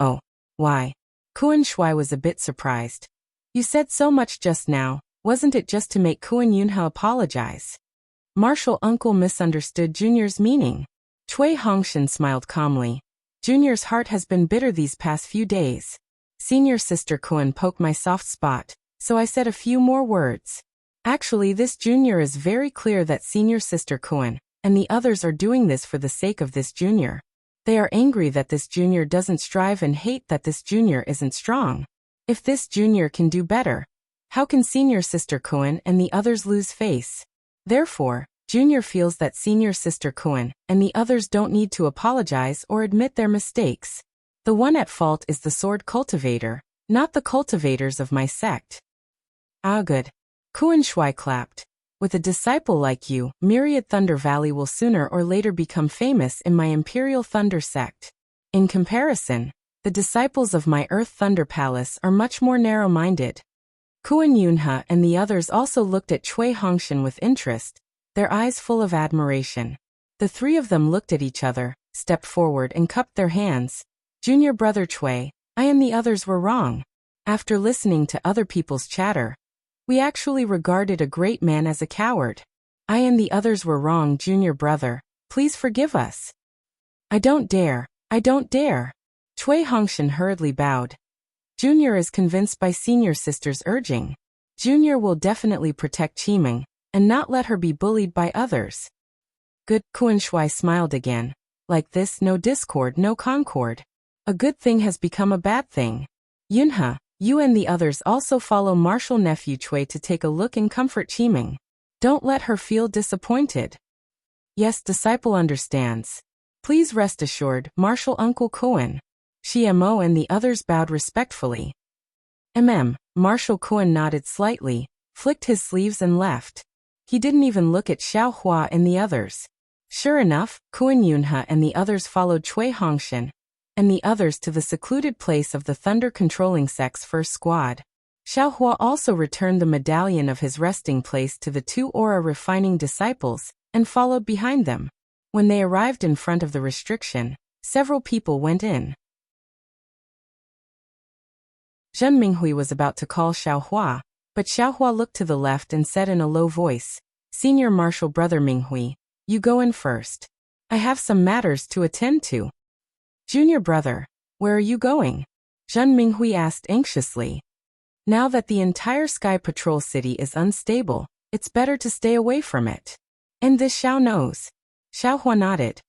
Oh, why? Kuan Shui was a bit surprised. You said so much just now, wasn't it just to make Kuan Yunhe apologize? Martial Uncle misunderstood Junior's meaning. Cui Hongshan smiled calmly. Junior's heart has been bitter these past few days. Senior Sister Kuan poked my soft spot, so I said a few more words. Actually, this Junior is very clear that Senior Sister Kuan and the others are doing this for the sake of this Junior. They are angry that this Junior doesn't strive and hate that this Junior isn't strong. If this Junior can do better, how can Senior Sister Kuan and the others lose face? Therefore, Junior feels that Senior Sister Kuan and the others don't need to apologize or admit their mistakes. The one at fault is the sword cultivator, not the cultivators of my sect. Ah, good. Kuan Shui clapped. With a disciple like you, Myriad Thunder Valley will sooner or later become famous in my Imperial Thunder Sect. In comparison, the disciples of my Earth Thunder Palace are much more narrow-minded. Kuan Yunhe and the others also looked at Cui Hongshan with interest, their eyes full of admiration. The three of them looked at each other, stepped forward and cupped their hands. Junior Brother Cui, I and the others were wrong. After listening to other people's chatter, we actually regarded a great man as a coward. I and the others were wrong, Junior Brother. Please forgive us. I don't dare. I don't dare. Cui Hongshan hurriedly bowed. Junior is convinced by Senior Sister's urging. Junior will definitely protect Qiming and not let her be bullied by others. Good, Kuan Shui smiled again. Like this, no discord, no concord. A good thing has become a bad thing. Yunhe, you and the others also follow Martial Nephew Cui to take a look and comfort Qiming. Don't let her feel disappointed. Yes, disciple understands. Please rest assured, Martial Uncle Kuan. Mo and the others bowed respectfully. Martial Kuan nodded slightly, flicked his sleeves and left. He didn't even look at Xiao Hua and the others. Sure enough, Kuan Yunhe and the others followed Cui Hongshan and the others to the secluded place of the Thunder Controlling Sect's first squad. Xiao Hua also returned the medallion of his resting place to the two aura refining disciples and followed behind them. When they arrived in front of the restriction, several people went in. Zhen Minghui was about to call Xiao Hua, but Xiao Hua looked to the left and said in a low voice, Senior Martial Brother Minghui, you go in first. I have some matters to attend to. Junior Brother, where are you going? Zhen Minghui asked anxiously. Now that the entire Sky Patrol City is unstable, it's better to stay away from it. And this Xiao knows. Xiao Hua nodded.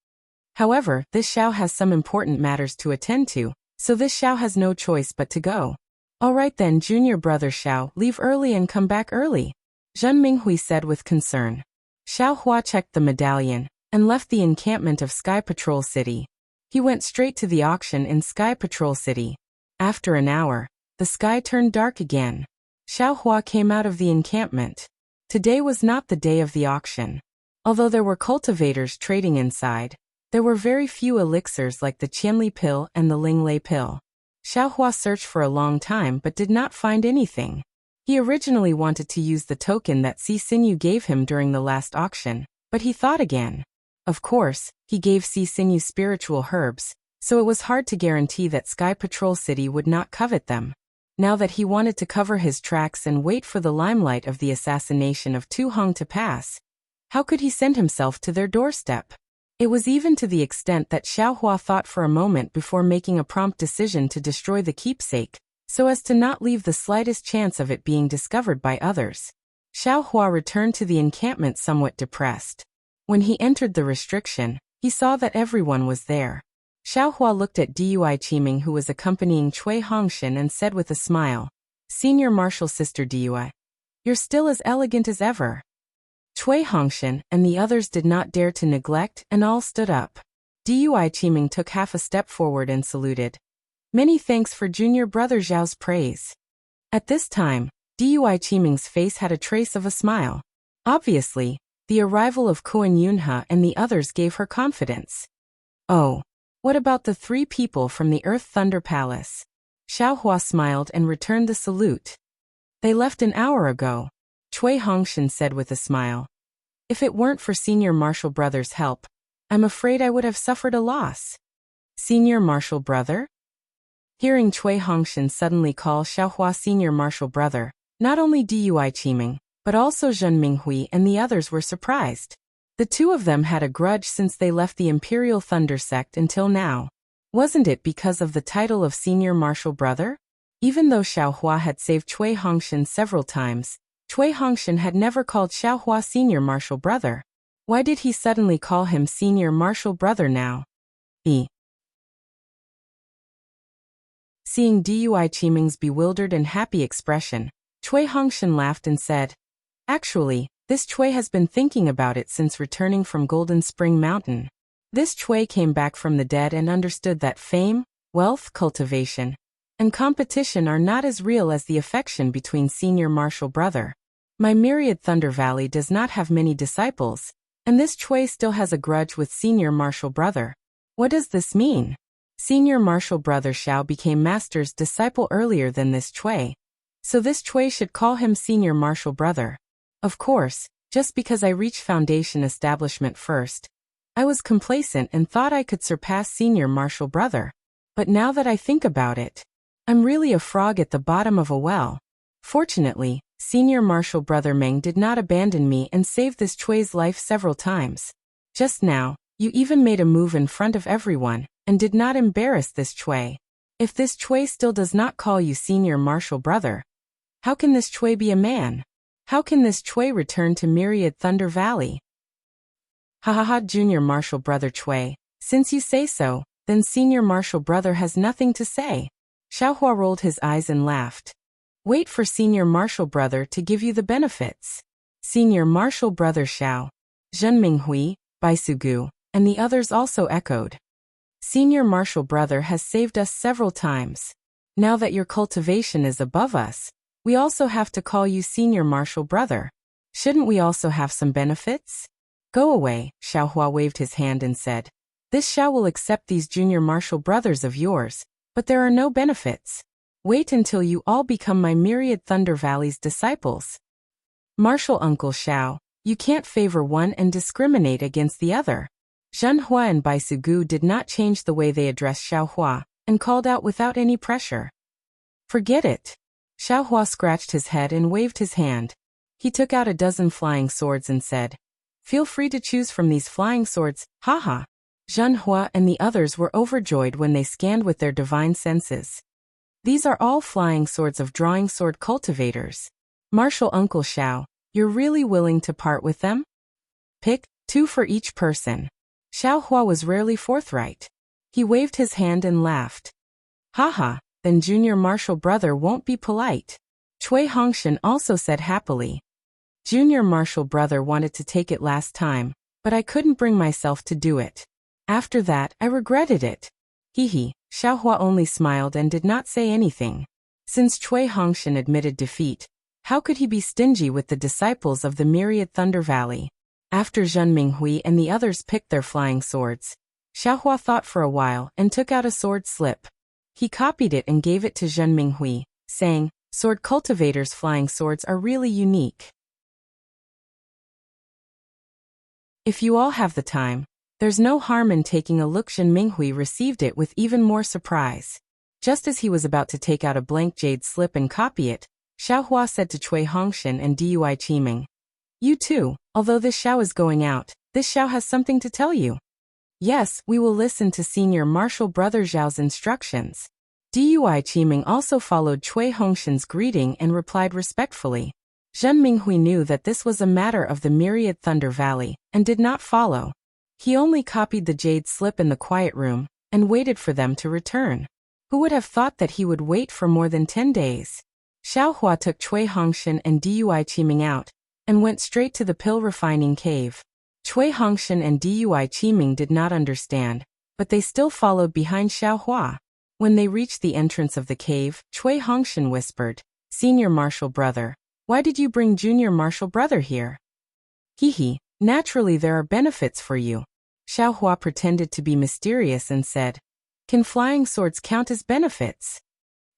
However, this Xiao has some important matters to attend to, so this Xiao has no choice but to go. All right then, Junior Brother Xiao, leave early and come back early, Zhen Minghui said with concern. Xiao Hua checked the medallion and left the encampment of Sky Patrol City. He went straight to the auction in Sky Patrol City. After an hour, the sky turned dark again. Xiao Hua came out of the encampment. Today was not the day of the auction. Although there were cultivators trading inside, there were very few elixirs like the Qianli pill and the Linglei pill. Xiaohua searched for a long time but did not find anything. He originally wanted to use the token that Si Xinyu gave him during the last auction, but he thought again. Of course, he gave Si Xinyu spiritual herbs, so it was hard to guarantee that Sky Patrol City would not covet them. Now that he wanted to cover his tracks and wait for the limelight of the assassination of Tu Hong to pass, how could he send himself to their doorstep? It was even to the extent that Xiaohua thought for a moment before making a prompt decision to destroy the keepsake, so as to not leave the slightest chance of it being discovered by others. Xiaohua returned to the encampment somewhat depressed. When he entered the restriction, he saw that everyone was there. Xiaohua looked at Dui Qiming, who was accompanying Cui Hongshan, and said with a smile, "Senior Marshal Sister Dui, you're still as elegant as ever." Cui Hongshan and the others did not dare to neglect, and all stood up. Dui Qiming took half a step forward and saluted. "Many thanks for junior brother Zhao's praise." At this time, Dui Qiming's face had a trace of a smile. Obviously, the arrival of Kuan Yunhe and the others gave her confidence. "Oh, what about the 3 people from the Earth Thunder Palace?" Xiaohua smiled and returned the salute. "They left an hour ago," Cui Hongshan said with a smile. "If it weren't for Senior Marshal Brother's help, I'm afraid I would have suffered a loss." "Senior Marshal Brother?" Hearing Cui Hongshan suddenly call Xiaohua Senior Marshal Brother, not only Dui Qiming, but also Zhen Minghui and the others were surprised. The two of them had a grudge since they left the Imperial Thunder Sect until now. Wasn't it because of the title of Senior Marshal Brother? Even though Xiaohua had saved Cui Hongshan several times, Cui Hongshan had never called Xiaohua Senior Marshal Brother. Why did he suddenly call him Senior Marshal Brother now? Seeing Dui Qiming's bewildered and happy expression, Cui Hongshan laughed and said, "Actually, this Cui has been thinking about it since returning from Golden Spring Mountain. This Cui came back from the dead and understood that fame, wealth, cultivation, and competition are not as real as the affection between Senior Marshal Brother. My myriad Thunder Valley does not have many disciples, and this Cui still has a grudge with Senior Marshal Brother. What does this mean? Senior Marshal Brother Xiao became Master's disciple earlier than this Cui, so this Cui should call him Senior Marshal Brother. Of course, just because I reached Foundation Establishment first, I was complacent and thought I could surpass Senior Marshal Brother. But now that I think about it, I'm really a frog at the bottom of a well. Fortunately, Senior Marshal Brother Meng did not abandon me and saved this Cui's life several times. Just now, you even made a move in front of everyone, and did not embarrass this Cui. If this Cui still does not call you Senior Marshal Brother, how can this Cui be a man? How can this Cui return to Myriad Thunder Valley?" "Ha ha ha, Junior Marshal Brother Cui, since you say so, then Senior Marshal Brother has nothing to say." Xiaohua rolled his eyes and laughed. "Wait for Senior Marshal Brother to give you the benefits." Senior Marshal Brother Xiao, Zhen Minghui, Bai Sugu, and the others also echoed. "Senior Marshal Brother has saved us several times. Now that your cultivation is above us, we also have to call you Senior Marshal Brother. Shouldn't we also have some benefits?" "Go away," Xiaohua waved his hand and said. "This Xiao will accept these Junior Marshal Brothers of yours, but there are no benefits. Wait until you all become my Myriad Thunder Valley's disciples." "Marshal Uncle Xiao, you can't favor one and discriminate against the other." Zhen Hua and Bai Sugu did not change the way they addressed Xiaohua, and called out without any pressure. "Forget it." Xiaohua scratched his head and waved his hand. He took out a dozen flying swords and said, "Feel free to choose from these flying swords, haha." Zhen Hua and the others were overjoyed when they scanned with their divine senses. These are all flying swords of drawing sword cultivators. Marshal Uncle Xiao, you're really willing to part with them? Pick 2 for each person. Xiaohua was rarely forthright. He waved his hand and laughed. "Haha, then Junior Marshal Brother won't be polite." Cui Hongshan also said happily. "Junior Marshal Brother wanted to take it last time, but I couldn't bring myself to do it. After that, I regretted it." Hee. Xiaohua only smiled and did not say anything. Since Cui Hongshan admitted defeat, How could he be stingy with the disciples of the myriad Thunder Valley? After Zhen Minghui and the others picked their flying swords, Xiaohua thought for a while and took out a sword slip. He copied it and gave it to Zhen Minghui, saying, "Sword Cultivator's flying swords are really unique. If you all have the time, there's no harm in taking a look." Zhen Minghui received it with even more surprise. Just as he was about to take out a blank jade slip and copy it, Xiaohua said to Cui Hongshan and Dui Qiming, "You too, although this Xiao is going out, this Xiao has something to tell you." "Yes, we will listen to Senior Martial Brother Zhao's instructions." Dui Qiming also followed Cui Hongshan's greeting and replied respectfully. Zhen Minghui knew that this was a matter of the myriad Thunder Valley, and did not follow. He only copied the jade slip in the quiet room, and waited for them to return. Who would have thought that he would wait for more than 10 days? Xiaohua took Cui Hongshan and Dui Qiming out, and went straight to the pill refining cave. Cui Hongshan and Dui Qiming did not understand, but they still followed behind Xiaohua. When they reached the entrance of the cave, Cui Hongshan whispered, "Senior Martial Brother, why did you bring Junior Martial Brother here?" "Hehe, naturally there are benefits for you." Xiaohua pretended to be mysterious and said, "Can flying swords count as benefits?"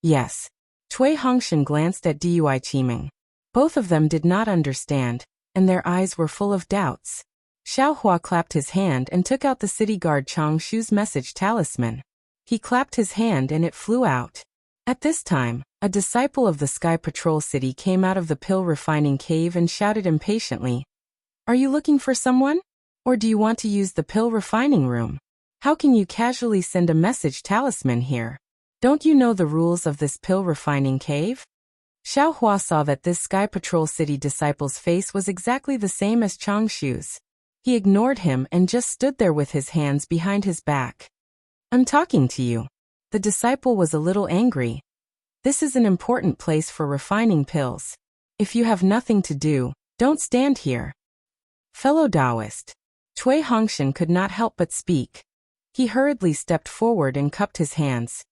"Yes." Cui Hongshan glanced at Dui Qiming. Both of them did not understand, and their eyes were full of doubts. Xiaohua clapped his hand and took out the city guard Chang Shu's message talisman. He clapped his hand and it flew out. At this time, a disciple of the Sky Patrol City came out of the pill refining cave and shouted impatiently, "Are you looking for someone? Or do you want to use the pill refining room? How can you casually send a message talisman here? Don't you know the rules of this pill refining cave?" Xiaohua saw that this Sky Patrol City disciple's face was exactly the same as Chang Shu's. He ignored him and just stood there with his hands behind his back. "I'm talking to you." The disciple was a little angry. "This is an important place for refining pills. If you have nothing to do, don't stand here." "Fellow Taoist." Cui Hongshan could not help but speak. He hurriedly stepped forward and cupped his hands.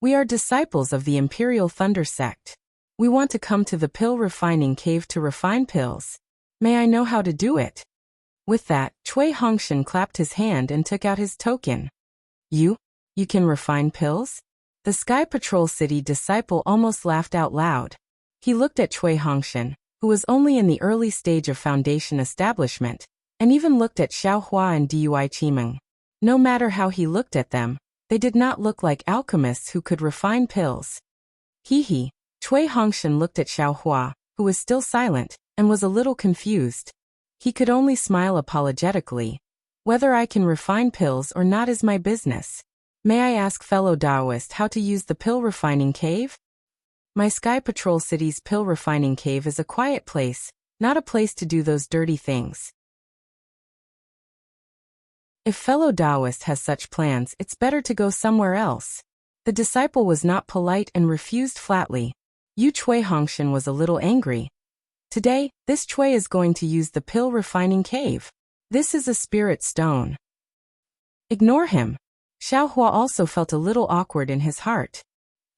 "We are disciples of the Imperial Thunder Sect. We want to come to the pill refining cave to refine pills. May I know how to do it?" With that, Cui Hongshan clapped his hand and took out his token. You can refine pills?" The Sky Patrol City disciple almost laughed out loud. He looked at Cui Hongshan, who was only in the early stage of foundation establishment, and even looked at Xiaohua and Dui Qiming. No matter how he looked at them, they did not look like alchemists who could refine pills. Hehe. Cui Hongshan looked at Xiaohua, who was still silent, and was a little confused. He could only smile apologetically. "Whether I can refine pills or not is my business. May I ask fellow Taoist how to use the pill refining cave?" "My Sky Patrol City's pill refining cave is a quiet place, not a place to do those dirty things. If fellow Taoist has such plans, it's better to go somewhere else." The disciple was not polite and refused flatly. Cui Hongshan was a little angry. "Today, this Cui is going to use the pill refining cave. This is a spirit stone. Ignore him." Xiaohua also felt a little awkward in his heart.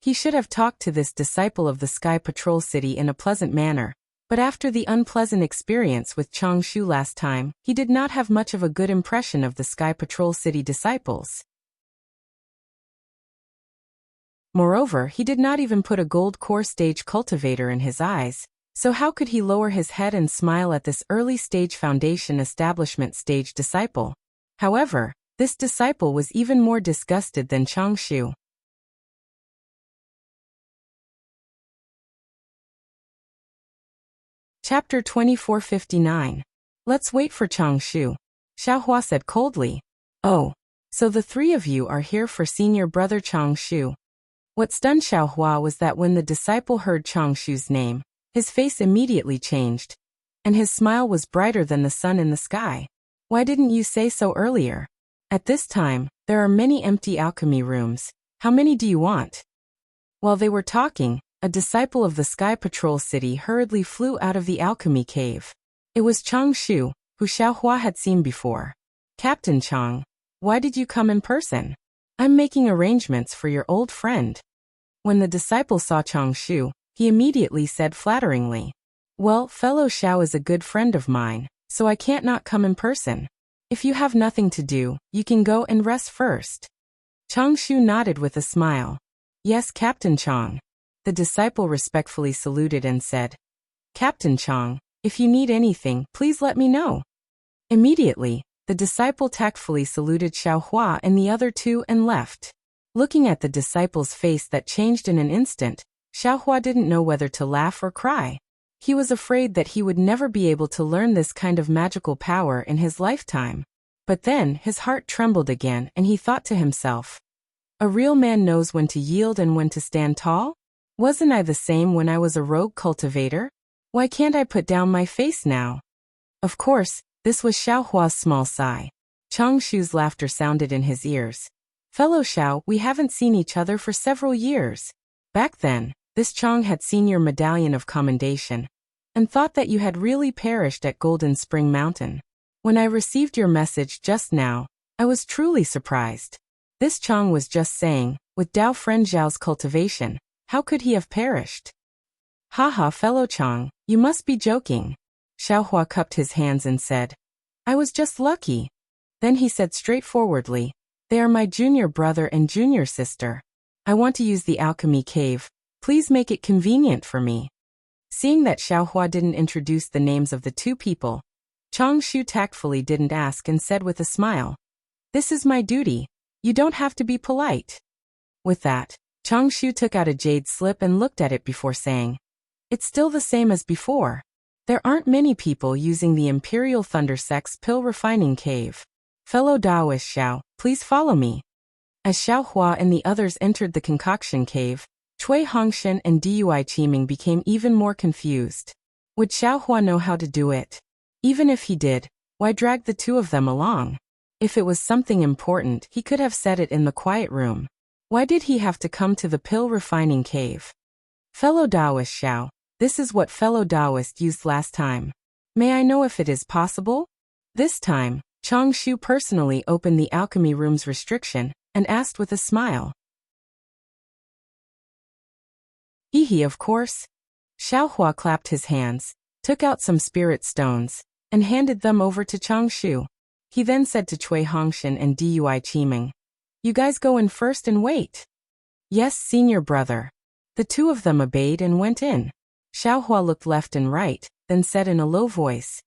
He should have talked to this disciple of the Sky Patrol City in a pleasant manner, but after the unpleasant experience with Chang Shu last time, he did not have much of a good impression of the Sky Patrol City disciples. Moreover, he did not even put a gold core stage cultivator in his eyes, so how could he lower his head and smile at this early stage foundation establishment stage disciple? However, this disciple was even more disgusted than Chang Shu. Chapter 2459. Let's wait for Chang Shu. Xiaohua said coldly. "Oh, so the three of you are here for senior brother Chang Shu." What stunned Xiaohua was that when the disciple heard Chang Shu's name, his face immediately changed, and his smile was brighter than the sun in the sky. "Why didn't you say so earlier? At this time, there are many empty alchemy rooms. How many do you want?" While they were talking, a disciple of the Sky Patrol City hurriedly flew out of the alchemy cave. It was Chang Shu, who Xiaohua had seen before. "Captain Chang, why did you come in person?" "I'm making arrangements for your old friend." When the disciple saw Chang Shu, he immediately said flatteringly, Well, fellow Xiao is a good friend of mine, so I can't not come in person. If you have nothing to do, you can go and rest first. Changshu nodded with a smile. Yes, Captain Chang. The disciple respectfully saluted and said, Captain Chang, if you need anything, please let me know. Immediately, the disciple tactfully saluted Xiaohua and the other two and left. Looking at the disciple's face that changed in an instant, Xiaohua didn't know whether to laugh or cry. He was afraid that he would never be able to learn this kind of magical power in his lifetime. But then his heart trembled again and he thought to himself, a real man knows when to yield and when to stand tall? Wasn't I the same when I was a rogue cultivator? Why can't I put down my face now? Of course, this was Xiaohua's small sigh. Changshu's laughter sounded in his ears. Fellow Xiao, we haven't seen each other for several years. Back then, this Chang had seen your medallion of commendation and thought that you had really perished at Golden Spring Mountain. When I received your message just now, I was truly surprised. This Chang was just saying, with Dao friend Zhao's cultivation, how could he have perished? Haha, fellow Chang, you must be joking. Xiaohua cupped his hands and said, I was just lucky. Then he said straightforwardly, they are my junior brother and junior sister. I want to use the alchemy cave. Please make it convenient for me. Seeing that Xiaohua didn't introduce the names of the two people, Changshu tactfully didn't ask and said with a smile, this is my duty. You don't have to be polite. With that, Changshu took out a jade slip and looked at it before saying, it's still the same as before. There aren't many people using the Imperial Thundersex pill refining cave. Fellow Daoist Xiao, please follow me. As Xiaohua and the others entered the concoction cave, Cui Hongshan and Dui Qiming became even more confused. Would Xiaohua know how to do it? Even if he did, why drag the two of them along? If it was something important, he could have said it in the quiet room. Why did he have to come to the pill refining cave? Fellow Daoist Xiao, this is what fellow Daoist used last time. May I know if it is possible? This time, Changshu personally opened the alchemy room's restriction and asked with a smile. Hehe, of course. Xiaohua clapped his hands, took out some spirit stones, and handed them over to Changshu. He then said to Cui Hongshan and Dui Qiming, you guys go in first and wait. Yes, senior brother. The two of them obeyed and went in. Xiaohua looked left and right, then said in a low voice,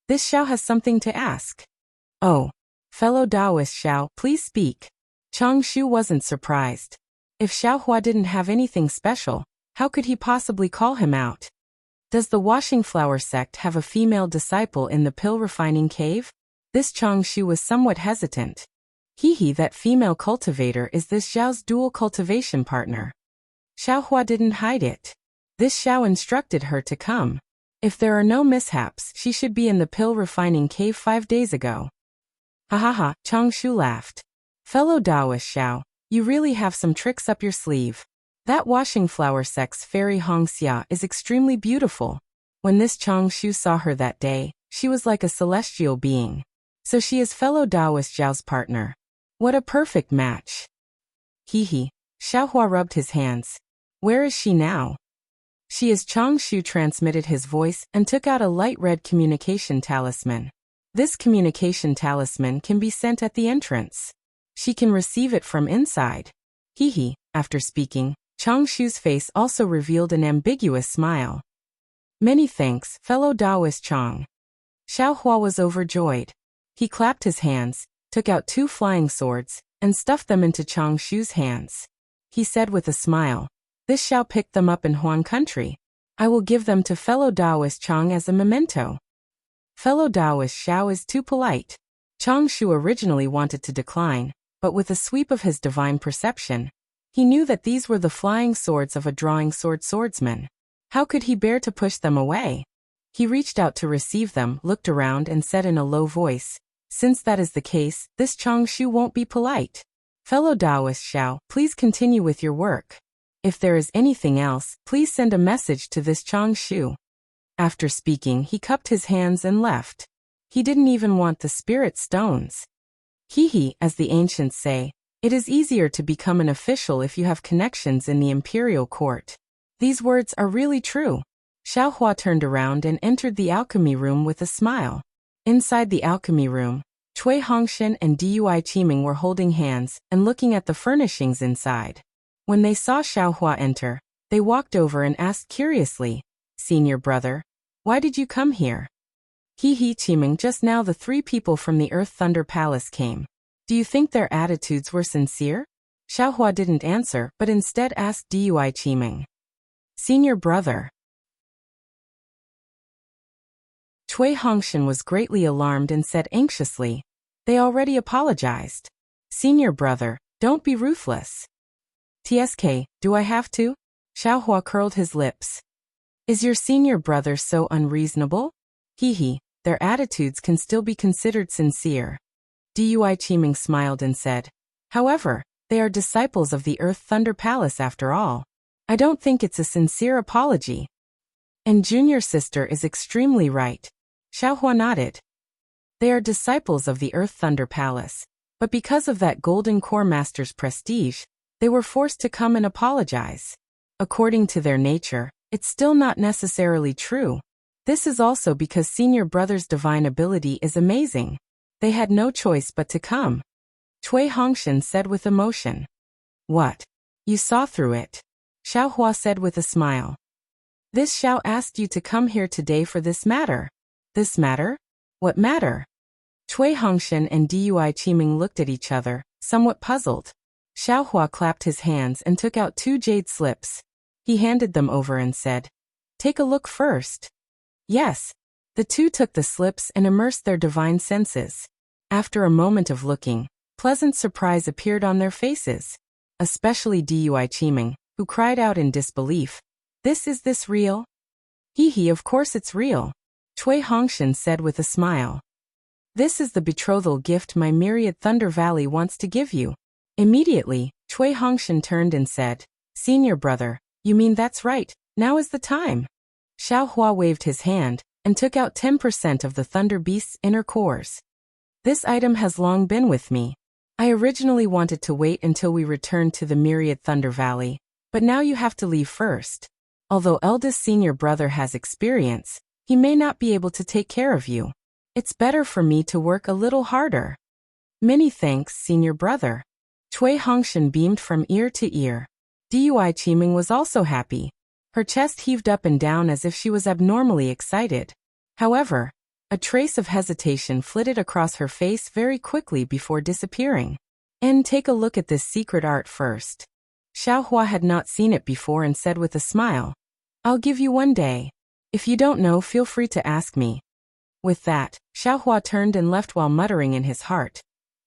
this Xiao has something to ask. Oh, fellow Daoist Xiao, please speak. Changshu wasn't surprised. If Xiaohua didn't have anything special, how could he possibly call him out? Does the Washing Flower sect have a female disciple in the pill refining cave? This Changshu was somewhat hesitant. Hehe, that female cultivator is this Xiao's dual cultivation partner. Xiaohua didn't hide it. This Xiao instructed her to come. If there are no mishaps, she should be in the pill refining cave 5 days ago. Ha ha ha, Changshu laughed. Fellow Daoist Xiao, you really have some tricks up your sleeve. That Washing Flower sect's fairy Hongxia is extremely beautiful. When this Changshu saw her that day, she was like a celestial being. So she is fellow Daoist Zhao's partner. What a perfect match. Hehe. Xiaohua rubbed his hands. Where is she now? She is. Changshu transmitted his voice and took out a light red communication talisman. This communication talisman can be sent at the entrance. She can receive it from inside. Hehe. After speaking, Changshu's face also revealed an ambiguous smile. Many thanks, fellow Daoist Chang. Xiaohua was overjoyed. He clapped his hands, took out 2 flying swords, and stuffed them into Changshu's hands. He said with a smile, this Xiao picked them up in Huan country. I will give them to fellow Daoist Chang as a memento. Fellow Daoist Xiao is too polite. Changshu originally wanted to decline, but with a sweep of his divine perception, he knew that these were the flying swords of a drawing sword swordsman. How could he bear to push them away? He reached out to receive them, looked around and said in a low voice, since that is the case, this Changshu won't be polite. Fellow Daoist Xiao, please continue with your work. If there is anything else, please send a message to this Changshu. After speaking, he cupped his hands and left. He didn't even want the spirit stones. Hehe, as the ancients say, it is easier to become an official if you have connections in the imperial court. These words are really true. Xiaohua turned around and entered the alchemy room with a smile. Inside the alchemy room, Cui Hongshan and Dui Qiming were holding hands and looking at the furnishings inside. When they saw Xiaohua enter, they walked over and asked curiously, "Senior brother, why did you come here?" "He Qiming, just now the 3 people from the Earth Thunder Palace came. Do you think their attitudes were sincere?" Xiaohua didn't answer but instead asked Dui Qiming. "Senior brother." Cui Hongshan was greatly alarmed and said anxiously, "They already apologized. Senior brother, don't be ruthless." "TSK, do I have to?" Xiaohua curled his lips. "Is your senior brother so unreasonable?" Their attitudes can still be considered sincere." Dui Qiming smiled and said, "However, they are disciples of the Earth Thunder Palace after all. I don't think it's a sincere apology." "And junior sister is extremely right." Xiaohua nodded. "They are disciples of the Earth Thunder Palace, but because of that Golden Core Master's prestige, they were forced to come and apologize. According to their nature, it's still not necessarily true. This is also because senior brother's divine ability is amazing. They had no choice but to come." Cui Hongshan said with emotion. "What? You saw through it?" Xiaohua said with a smile. "This Xiao asked you to come here today for this matter." "This matter? What matter?" Cui Hongshan and Dui Qiming looked at each other, somewhat puzzled. Xiaohua clapped his hands and took out 2 jade slips. He handed them over and said, "Take a look first." Yes. The 2 took the slips and immersed their divine senses. After a moment of looking, pleasant surprise appeared on their faces. Especially Dui Qiming, who cried out in disbelief, Is this real?" Of course it's real," Cui Hongshan said with a smile. "This is the betrothal gift my myriad Thunder Valley wants to give you." Immediately, Cui Hongshan turned and said, "Senior brother, you mean that's right, now is the time." Xiaohua waved his hand and took out 10% of the Thunder Beast's inner cores. "This item has long been with me. I originally wanted to wait until we returned to the myriad Thunder Valley, but now you have to leave first. Although eldest senior brother has experience, he may not be able to take care of you. It's better for me to work a little harder." "Many thanks, senior brother." Cui Hongshan beamed from ear to ear. Dui Qiming was also happy. Her chest heaved up and down as if she was abnormally excited. However, a trace of hesitation flitted across her face very quickly before disappearing. "And take a look at this secret art first." Xiaohua had not seen it before and said with a smile, "I'll give you 1 day. If you don't know, feel free to ask me." With that, Xiaohua turned and left while muttering in his heart,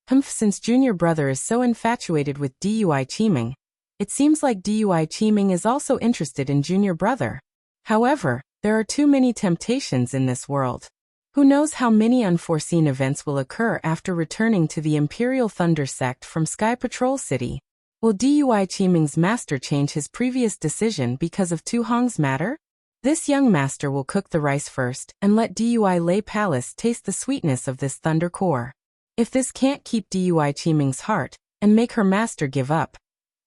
Since junior brother is so infatuated with Dui Qiming, it seems like Dui Qiming is also interested in junior brother. However, there are too many temptations in this world. Who knows how many unforeseen events will occur after returning to the Imperial Thunder Sect from Sky Patrol City? Will Dui Qiming's master change his previous decision because of Tu Hong's matter? This young master will cook the rice first and let Dui Lei Palace taste the sweetness of this thunder core. If this can't keep Dui Qiming's heart and make her master give up,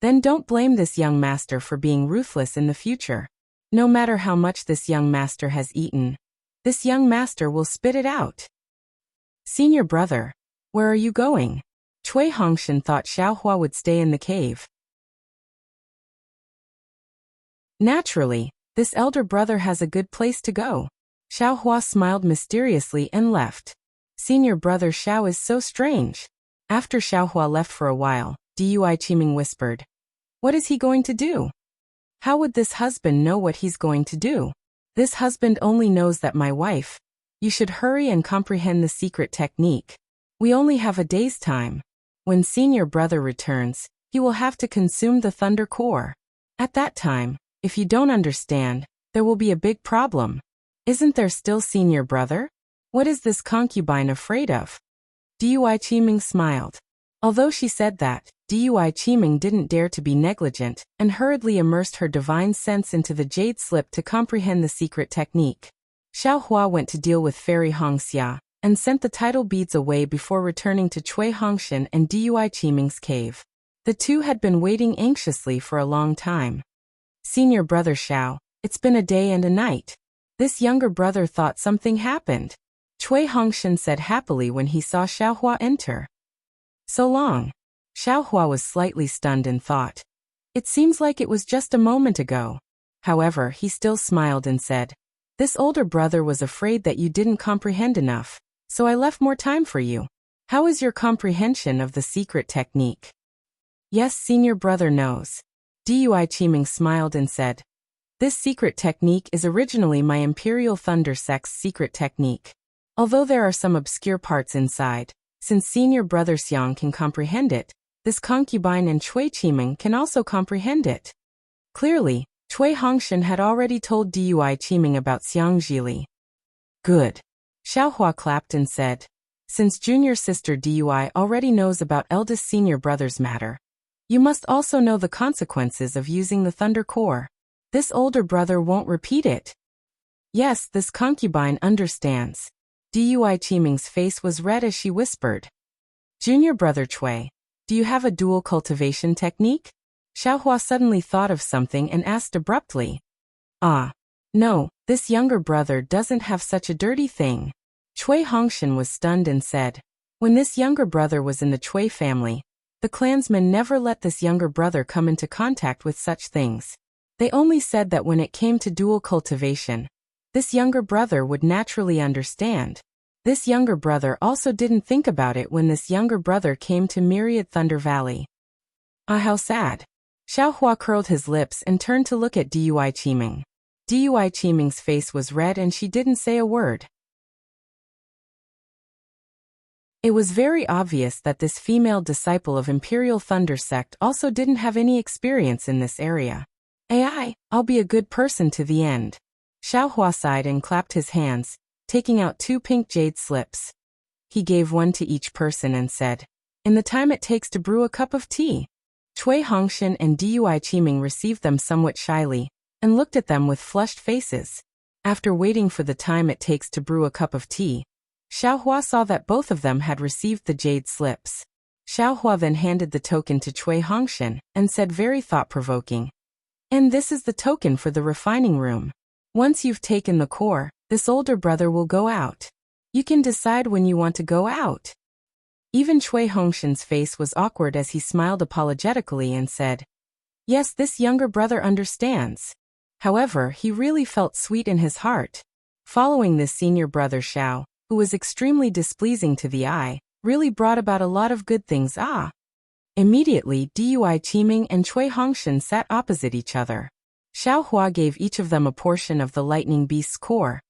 then don't blame this young master for being ruthless in the future. No matter how much this young master has eaten, this young master will spit it out. "Senior brother, where are you going?" Cui Hongshan thought Xiaohua would stay in the cave. Naturally, this elder brother has a good place to go. Xiaohua smiled mysteriously and left. Senior brother Xiao is so strange. After Xiaohua left for a while, Dui Qiming whispered, "What is he going to do? How would this husband know what he's going to do? This husband only knows that my wife. You should hurry and comprehend the secret technique. We only have a day's time. When senior brother returns, he will have to consume the thunder core. At that time, if you don't understand, there will be a big problem. Isn't there still senior brother? What is this concubine afraid of?" Dui Qiming smiled. Although she said that, Dui Qiming didn't dare to be negligent and hurriedly immersed her divine sense into the jade slip to comprehend the secret technique. Xiaohua went to deal with Fairy Hongxia and sent the tidal beads away before returning to Cui Hongshan and Dui Qiming's cave. The 2 had been waiting anxiously for a long time. "Senior brother Xiao, it's been a day and a night. This younger brother thought something happened. Cui Hongshan said happily when he saw Xiaohua enter. So long. Xiaohua was slightly stunned in thought. It seems like it was just a moment ago. However, he still smiled and said, "This older brother was afraid that you didn't comprehend enough, so I left more time for you. How is your comprehension of the secret technique?" "Yes, senior brother knows." Dui Qiming smiled and said, "This secret technique is originally my Imperial Thunder Sect's secret technique. Although there are some obscure parts inside, since senior brother Xiang can comprehend it, this concubine and Cui Qiming can also comprehend it." Clearly, Cui Hongshan had already told Dui Qiming about Xiang Zhili. "Good." Xiaohua clapped and said, "Since junior sister Dui already knows about eldest senior brother's matter, you must also know the consequences of using the Thunder Core. This older brother won't repeat it." "Yes, this concubine understands." Dui Qiming's face was red as she whispered. "Junior brother Cui, do you have a dual cultivation technique?" Xiaohua suddenly thought of something and asked abruptly. "Ah. No, this younger brother doesn't have such a dirty thing." Cui Hongshan was stunned and said, "When this younger brother was in the Cui family, the clansmen never let this younger brother come into contact with such things. They only said that when it came to dual cultivation, this younger brother would naturally understand. This younger brother also didn't think about it when this younger brother came to Myriad Thunder Valley." "Ah, how sad." Xiaohua curled his lips and turned to look at Dui Qiming. Dui Qiming's face was red and she didn't say a word. It was very obvious that this female disciple of Imperial Thunder Sect also didn't have any experience in this area. I'll be a good person to the end." Xiaohua sighed and clapped his hands, taking out 2 pink jade slips. He gave one to each person and said, "In the time it takes to brew a cup of tea." Cui Hongshan and Dui Qiming received them somewhat shyly, and looked at them with flushed faces. After waiting for the time it takes to brew a cup of tea, Xiaohua saw that both of them had received the jade slips. Xiaohua then handed the token to Cui Hongshan, and said very thought-provoking, "And this is the token for the refining room. Once you've taken the core, this older brother will go out. You can decide when you want to go out." Even Cui Hongshan's face was awkward as he smiled apologetically and said, "Yes, this younger brother understands." However, he really felt sweet in his heart. Following this senior brother Xiao, who was extremely displeasing to the eye, really brought about a lot of good things. Immediately, Dui Qiming and Cui Hongshan sat opposite each other. Xiaohua gave each of them a portion of the lightning beast's core,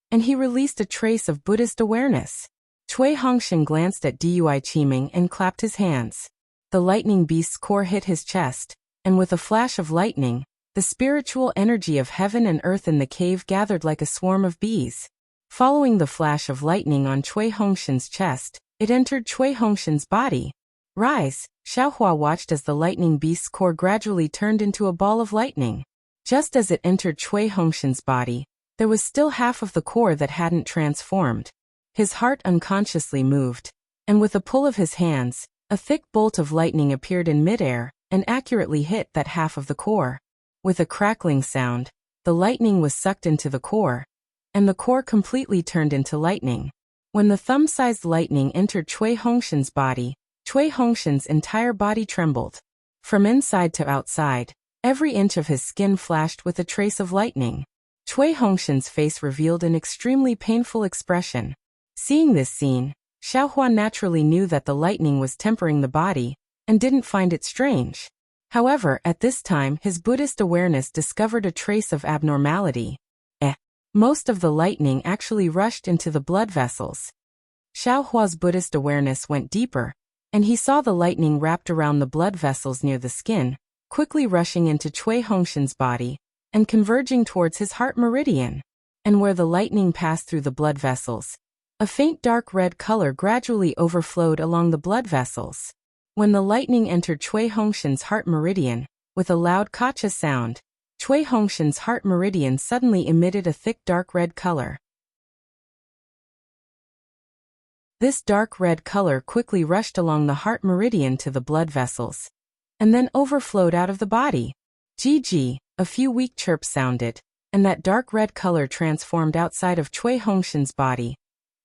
and he released a trace of Buddhist awareness. Cui Hongshan glanced at Dui Qiming and clapped his hands. The lightning beast's core hit his chest, and with a flash of lightning, the spiritual energy of heaven and earth in the cave gathered like a swarm of bees. Following the flash of lightning on Cui Hongshan's chest, it entered Cui Hongshan's body. "Rise!" Xiaohua watched as the lightning beast's core gradually turned into a ball of lightning. Just as it entered Cui Hongshan's body, there was still half of the core that hadn't transformed. His heart unconsciously moved, and with a pull of his hands, a thick bolt of lightning appeared in midair and accurately hit that half of the core. With a crackling sound, the lightning was sucked into the core, and the core completely turned into lightning. When the thumb-sized lightning entered Cui Hongshan's body, Cui Hongshan's entire body trembled. From inside to outside, every inch of his skin flashed with a trace of lightning. Cui Hongshan's face revealed an extremely painful expression. Seeing this scene, Xiaohua naturally knew that the lightning was tempering the body, and didn't find it strange. However, at this time his Buddhist awareness discovered a trace of abnormality. Most of the lightning actually rushed into the blood vessels. Xiaohua's Buddhist awareness went deeper, and he saw the lightning wrapped around the blood vessels near the skin, quickly rushing into Cui Hongshan's body, and converging towards his heart meridian. And where the lightning passed through the blood vessels, a faint dark red color gradually overflowed along the blood vessels. When the lightning entered Cui Hongshan's heart meridian, with a loud kacha sound, Cui Hongshan's heart meridian suddenly emitted a thick dark red color. This dark red color quickly rushed along the heart meridian to the blood vessels, and then overflowed out of the body. GG, a few weak chirps sounded, and that dark red color transformed outside of Cui Hongshan's body,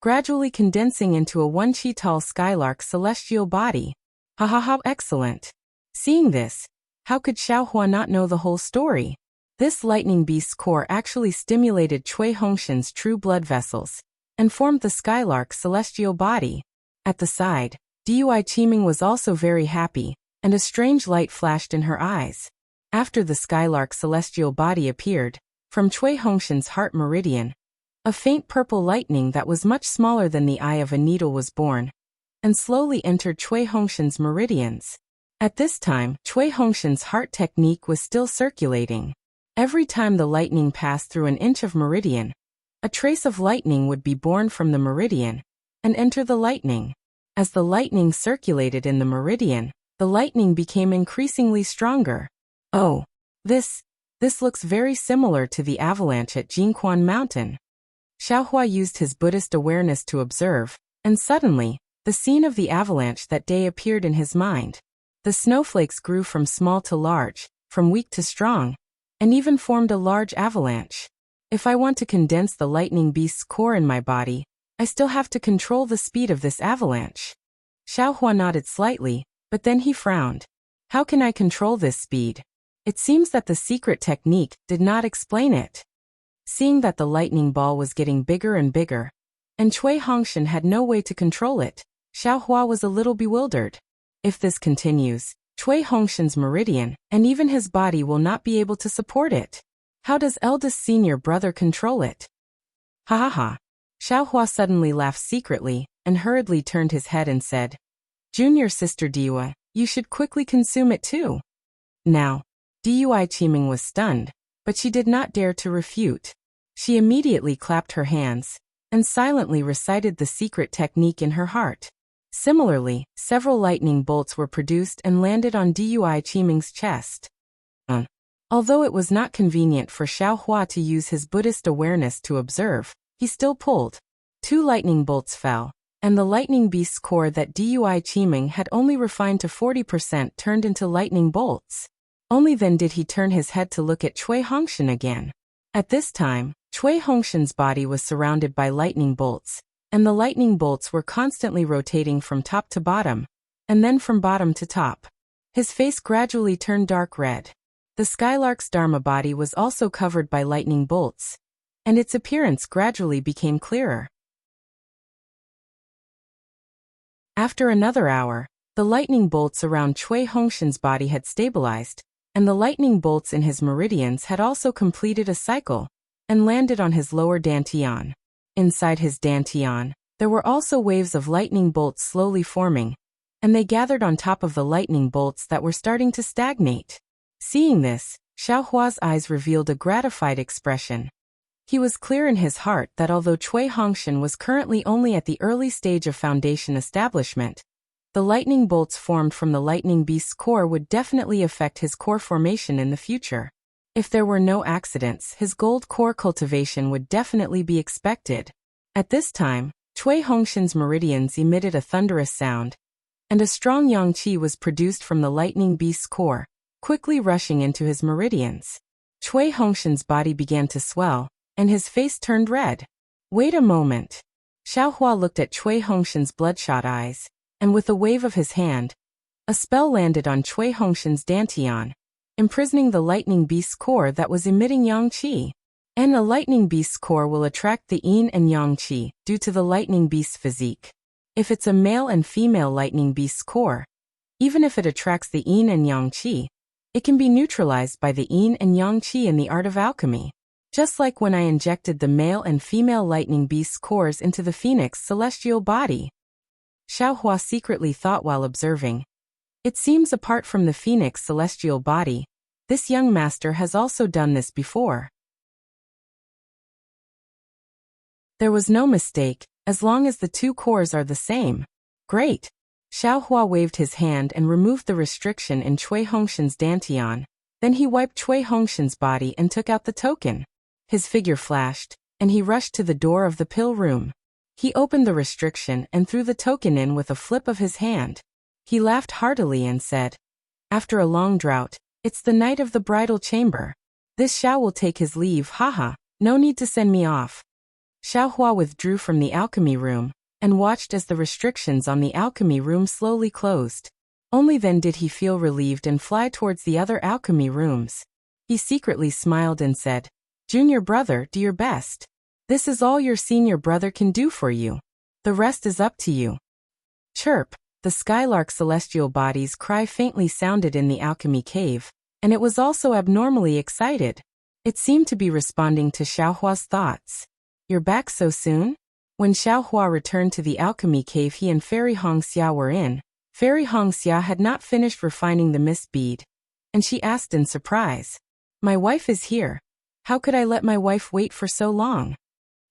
gradually condensing into a 1 qi tall skylark celestial body. Ha ha ha, excellent. Seeing this, how could Xiaohua not know the whole story? This lightning beast's core actually stimulated Cui Hongshan's true blood vessels, and formed the skylark celestial body. At the side, Dui Qiming was also very happy, and a strange light flashed in her eyes. After the skylark celestial body appeared, from Cui Hongshan's heart meridian, a faint purple lightning that was much smaller than the eye of a needle was born, and slowly entered Cui Hongshan's meridians. At this time, Cui Hongshan's heart technique was still circulating. Every time the lightning passed through an inch of meridian, a trace of lightning would be born from the meridian, and enter the lightning. As the lightning circulated in the meridian, the lightning became increasingly stronger. Oh, this looks very similar to the avalanche at Jingquan Mountain. Xiaohua used his Buddhist awareness to observe, and suddenly, the scene of the avalanche that day appeared in his mind. The snowflakes grew from small to large, from weak to strong, and even formed a large avalanche. If I want to condense the lightning beast's core in my body, I still have to control the speed of this avalanche. Xiaohua nodded slightly, but then he frowned. How can I control this speed? It seems that the secret technique did not explain it. Seeing that the lightning ball was getting bigger and bigger, and Cui Hongshan had no way to control it, Xiaohua was a little bewildered. If this continues, Cui Hongshan's meridian, and even his body will not be able to support it. How does eldest senior brother control it? Ha ha ha. Xiaohua suddenly laughed secretly, and hurriedly turned his head and said, Junior sister Dui, you should quickly consume it too. Now, Dui Qiming was stunned, but she did not dare to refute. She immediately clapped her hands, and silently recited the secret technique in her heart. Similarly, several lightning bolts were produced and landed on Dui Qiming's chest. Although it was not convenient for Xiaohua to use his Buddhist awareness to observe, he still pulled. 2 lightning bolts fell, and the lightning beast's core that Dui Qiming had only refined to 40% turned into lightning bolts. Only then did he turn his head to look at Cui Hongshan again. At this time, Cui Hongshan's body was surrounded by lightning bolts, and the lightning bolts were constantly rotating from top to bottom, and then from bottom to top. His face gradually turned dark red. The skylark's dharma body was also covered by lightning bolts, and its appearance gradually became clearer. After another hour, the lightning bolts around Cui Hongshan's body had stabilized, and the lightning bolts in his meridians had also completed a cycle, and landed on his lower dantian. Inside his dantian, there were also waves of lightning bolts slowly forming, and they gathered on top of the lightning bolts that were starting to stagnate. Seeing this, Xiaohua's eyes revealed a gratified expression. He was clear in his heart that although Cui Hongshan was currently only at the early stage of foundation establishment, the lightning bolts formed from the lightning beast's core would definitely affect his core formation in the future. If there were no accidents, his gold core cultivation would definitely be expected. At this time, Cui Hongshan's meridians emitted a thunderous sound, and a strong yang qi was produced from the lightning beast's core, quickly rushing into his meridians. Cui Hongshan's body began to swell, and his face turned red. Wait a moment. Xiaohua looked at Cui Hongshan's bloodshot eyes, and with a wave of his hand, a spell landed on Cui Hongshan's dantian, imprisoning the lightning beast's core that was emitting yang qi. And a lightning beast's core will attract the yin and yang qi due to the lightning beast's physique. If it's a male and female lightning beast's core, even if it attracts the yin and yang qi, it can be neutralized by the yin and yang qi in the art of alchemy. Just like when I injected the male and female lightning beast's cores into the phoenix celestial body. Xiaohua secretly thought while observing. It seems apart from the phoenix celestial body, this young master has also done this before. There was no mistake, as long as the 2 cores are the same. Great. Xiaohua waved his hand and removed the restriction in Cui Hongshan's dantian. Then he wiped Cui Hongshan's body and took out the token. His figure flashed, and he rushed to the door of the pill room. He opened the restriction and threw the token in with a flip of his hand. He laughed heartily and said, "After a long drought, it's the night of the bridal chamber. This Xiao will take his leave, haha, no need to send me off. Xiaohua withdrew from the alchemy room, and watched as the restrictions on the alchemy room slowly closed. Only then did he feel relieved and fly towards the other alchemy rooms. He secretly smiled and said, "Junior brother, do your best. This is all your senior brother can do for you. The rest is up to you." Chirp, the skylark celestial body's cry faintly sounded in the alchemy cave, and it was also abnormally excited. It seemed to be responding to Xiaohua's thoughts. "You're back so soon?" When Xiaohua returned to the alchemy cave he and Fairy Hongxia were in, Fairy Hongxia had not finished refining the mist bead, and she asked in surprise, "My wife is here. How could I let my wife wait for so long?"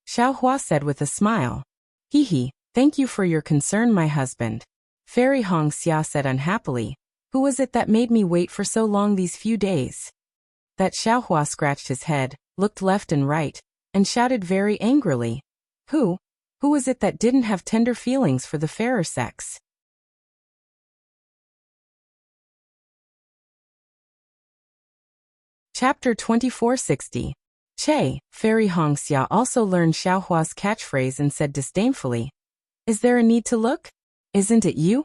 Xiaohua said with a smile, "Hee, thank you for your concern, my husband." Fairy Hongxia said unhappily, "Who was it that made me wait for so long these few days?" That Xiaohua scratched his head, looked left and right, and shouted very angrily, Who was it that didn't have tender feelings for the fairer sex?" Chapter 2460. Che, Fairy Hongxia also learned Xiaohua's catchphrase and said disdainfully, "Is there a need to look? Isn't it you?"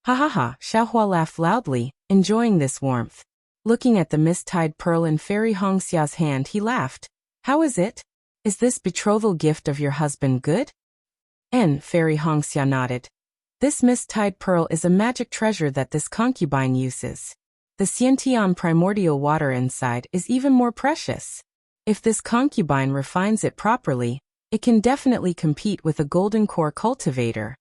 Ha ha ha, Xiaohua laughed loudly, enjoying this warmth. Looking at the mist-tied pearl in Fairy Hongxia's hand he laughed. "How is it? Is this betrothal gift of your husband good?" Fairy Hongxia nodded. "This mist-tied pearl is a magic treasure that this concubine uses. The Xiantian primordial water inside is even more precious. If this concubine refines it properly, it can definitely compete with a golden core cultivator.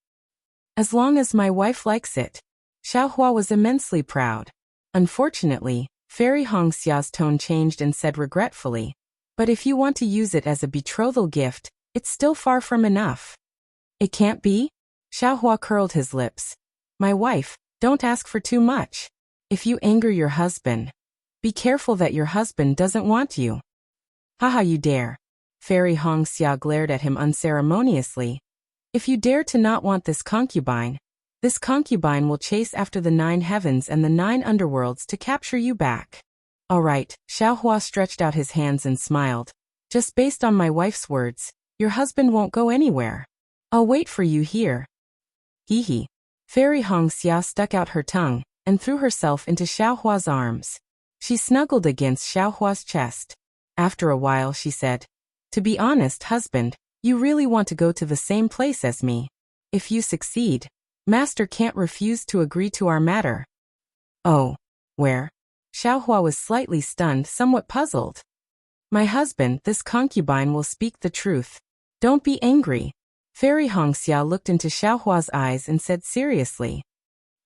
As long as my wife likes it." Xiaohua was immensely proud. Unfortunately, Fairy Hongxia's tone changed and said regretfully, "But if you want to use it as a betrothal gift, it's still far from enough." "It can't be?" Xiaohua curled his lips. "My wife, don't ask for too much. If you anger your husband, be careful that your husband doesn't want you." "Haha, you dare." Fairy Hongxia glared at him unceremoniously. "If you dare to not want this concubine will chase after the 9 heavens and the 9 underworlds to capture you back." "All right," Xiaohua stretched out his hands and smiled. "Just based on my wife's words, your husband won't go anywhere. I'll wait for you here." Hee. Fairy Hongxia stuck out her tongue and threw herself into Xiaohua's arms. She snuggled against Xiaohua's chest. After a while she said, "To be honest, husband, you really want to go to the same place as me. If you succeed, Master can't refuse to agree to our matter." "Oh, where?" Xiaohua was slightly stunned, somewhat puzzled. "My husband, this concubine will speak the truth. Don't be angry." Fairy Hongxia looked into Xiaohua's eyes and said seriously.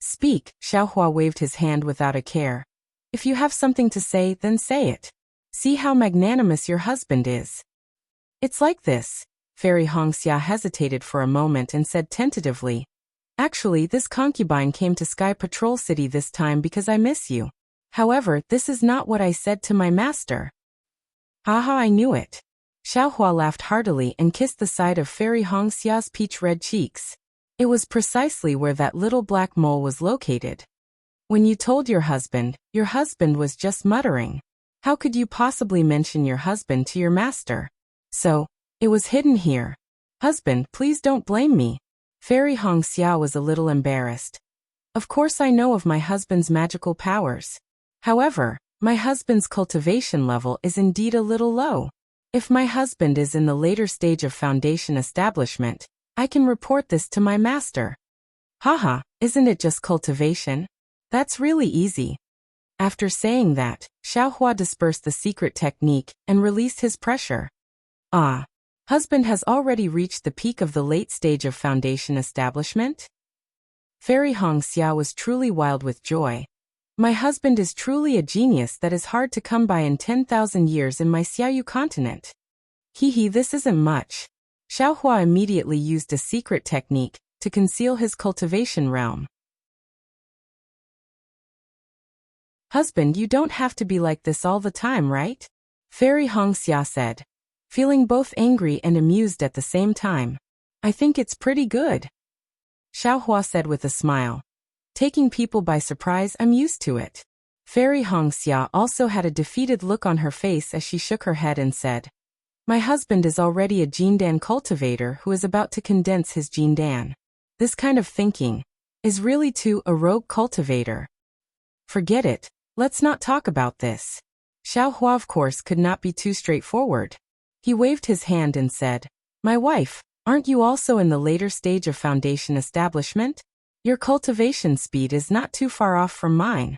"Speak." Xiaohua waved his hand without a care. "If you have something to say, then say it. See how magnanimous your husband is." "It's like this." Fairy Hongxia hesitated for a moment and said tentatively, "Actually, this concubine came to Sky Patrol City this time because I miss you. However, this is not what I said to my master." "Haha, I knew it." Xiaohua laughed heartily and kissed the side of Fairy Hongxia's peach-red cheeks. It was precisely where that little black mole was located. "When you told your husband was just muttering. How could you possibly mention your husband to your master? So, it was hidden here. Husband, please don't blame me." Fairy Hongxia was a little embarrassed. "Of course I know of my husband's magical powers. However, my husband's cultivation level is indeed a little low. If my husband is in the later stage of foundation establishment, I can report this to my master." "Haha, isn't it just cultivation? That's really easy." After saying that, Xiaohua dispersed the secret technique and released his pressure. "Ah. Husband has already reached the peak of the late stage of foundation establishment?" Fairy Hongxia was truly wild with joy. "My husband is truly a genius that is hard to come by in 10,000 years in my Xiaoyu continent." Hee, this isn't much. Xiaohua immediately used a secret technique to conceal his cultivation realm. "Husband, you don't have to be like this all the time, right?" Fairy Hongxia said, feeling both angry and amused at the same time. "I think it's pretty good." Xiaohua said with a smile. "Taking people by surprise, I'm used to it." Fairy Hongxia also had a defeated look on her face as she shook her head and said, "My husband is already a Jindan cultivator who is about to condense his Jindan. This kind of thinking is really too a rogue cultivator. Forget it, let's not talk about this." Xiao Hua of course could not be too straightforward. He waved his hand and said, "My wife, aren't you also in the later stage of foundation establishment? Your cultivation speed is not too far off from mine."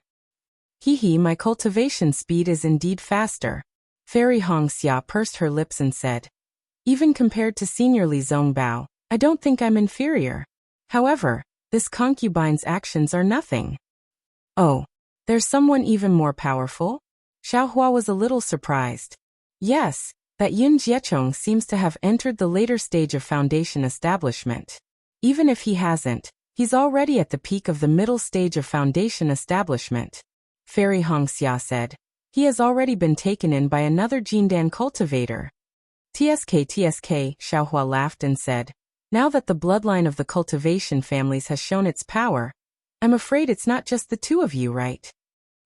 "Hee, my cultivation speed is indeed faster." Fairy Hongxia pursed her lips and said, "Even compared to Senior Li Zongbao, I don't think I'm inferior. However, this concubine's actions are nothing." "Oh, there's someone even more powerful?" Xiao Hua was a little surprised. "Yes, that Yun Jiechong seems to have entered the later stage of foundation establishment. Even if he hasn't, he's already at the peak of the middle stage of foundation establishment." Fairy Hongxia said, "He has already been taken in by another Jindan cultivator." TSK, Xiao Hua laughed and said, "Now that the bloodline of the cultivation families has shown its power, I'm afraid it's not just the two of you, right?"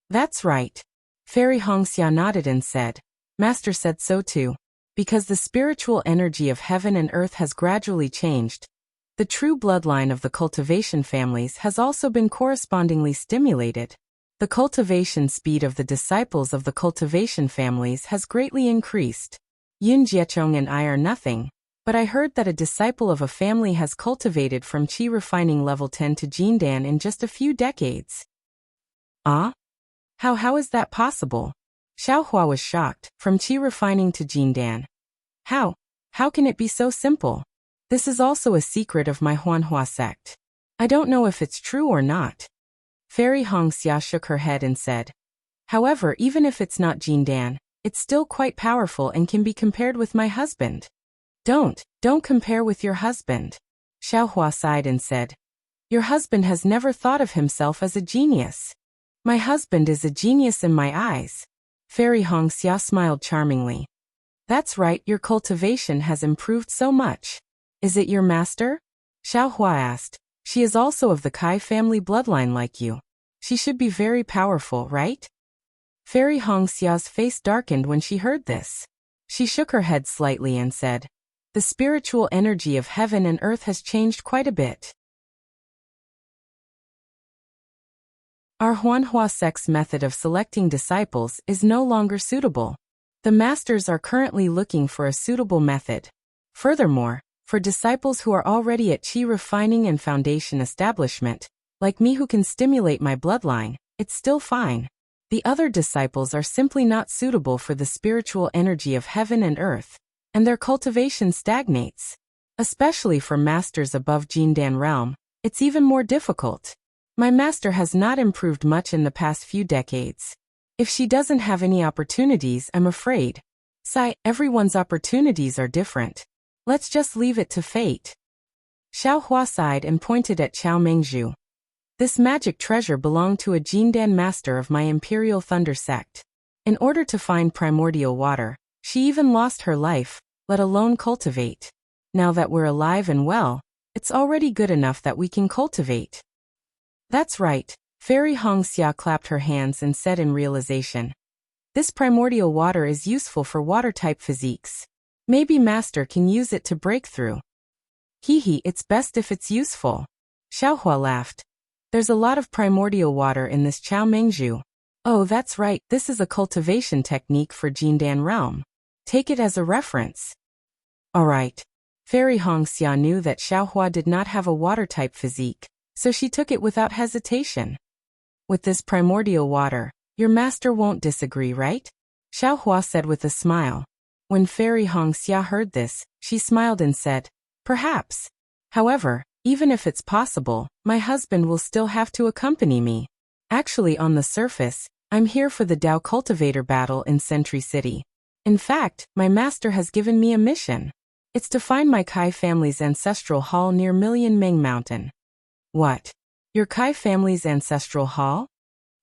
"That's right." Fairy Hongxia nodded and said, "Master said so too. Because the spiritual energy of heaven and earth has gradually changed, the true bloodline of the cultivation families has also been correspondingly stimulated. The cultivation speed of the disciples of the cultivation families has greatly increased. Yun Jiechong and I are nothing, but I heard that a disciple of a family has cultivated from qi refining level 10 to Jindan in just a few decades." "Ah? How is that possible?" Xiao Hua was shocked. "From qi refining to Jindan. How can it be so simple? This is also a secret of my Huanhua sect. I don't know if it's true or not." Fairy Hongxia shook her head and said, "However, even if it's not Jindan, it's still quite powerful and can be compared with my husband." Don't compare with your husband." Xiao Hua sighed and said, "Your husband has never thought of himself as a genius." "My husband is a genius in my eyes." Fairy Hongxia smiled charmingly. "That's right, your cultivation has improved so much. Is it your master?" Xiao Hua asked. "She is also of the Kai family bloodline like you. She should be very powerful, right?" Fairy Hongxia's face darkened when she heard this. She shook her head slightly and said, "The spiritual energy of heaven and earth has changed quite a bit. Our Huanhua sect's method of selecting disciples is no longer suitable. The masters are currently looking for a suitable method. Furthermore, for disciples who are already at qi refining and foundation establishment, like me who can stimulate my bloodline, it's still fine. The other disciples are simply not suitable for the spiritual energy of heaven and earth, and their cultivation stagnates. Especially for masters above Jindan realm, it's even more difficult. My master has not improved much in the past few decades. If she doesn't have any opportunities, I'm afraid. Everyone's opportunities are different. Let's just leave it to fate." Xiao Hua sighed and pointed at Chao Mengzhu. "This magic treasure belonged to a Jindan master of my Imperial Thunder sect. In order to find primordial water, she even lost her life, let alone cultivate. Now that we're alive and well, it's already good enough that we can cultivate." "That's right." Fairy Hongxia clapped her hands and said in realization, "This primordial water is useful for water-type physiques. Maybe Master can use it to break through." It's best if it's useful." Xiao Hua laughed. "There's a lot of primordial water in this Chao Mengzhu." "Oh, that's right, this is a cultivation technique for Jindan realm. Take it as a reference." "Alright." Fairy Hongxia knew that Xiao Hua did not have a water-type physique, so she took it without hesitation. "With this primordial water, your master won't disagree, right?" Xiao Hua said with a smile. When Fairy Hongxia heard this, she smiled and said, "Perhaps. However, even if it's possible, my husband will still have to accompany me. Actually, on the surface, I'm here for the Dao Cultivator battle in Sentry City. In fact, my master has given me a mission. It's to find my Kai family's ancestral hall near Million Ming Mountain." "What? Your Kai family's ancestral hall?"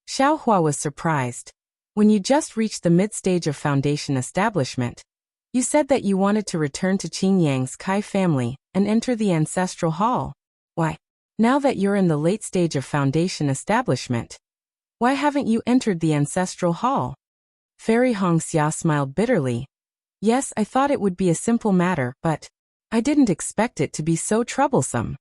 Xiao Hua was surprised. "When you just reached the mid-stage of foundation establishment, you said that you wanted to return to Qing Yang's Kai family and enter the ancestral hall. Why, now that you're in the late stage of foundation establishment, Why haven't you entered the ancestral hall? Fairy Hongxia smiled bitterly. Yes, I thought it would be a simple matter, but I didn't expect it to be so troublesome.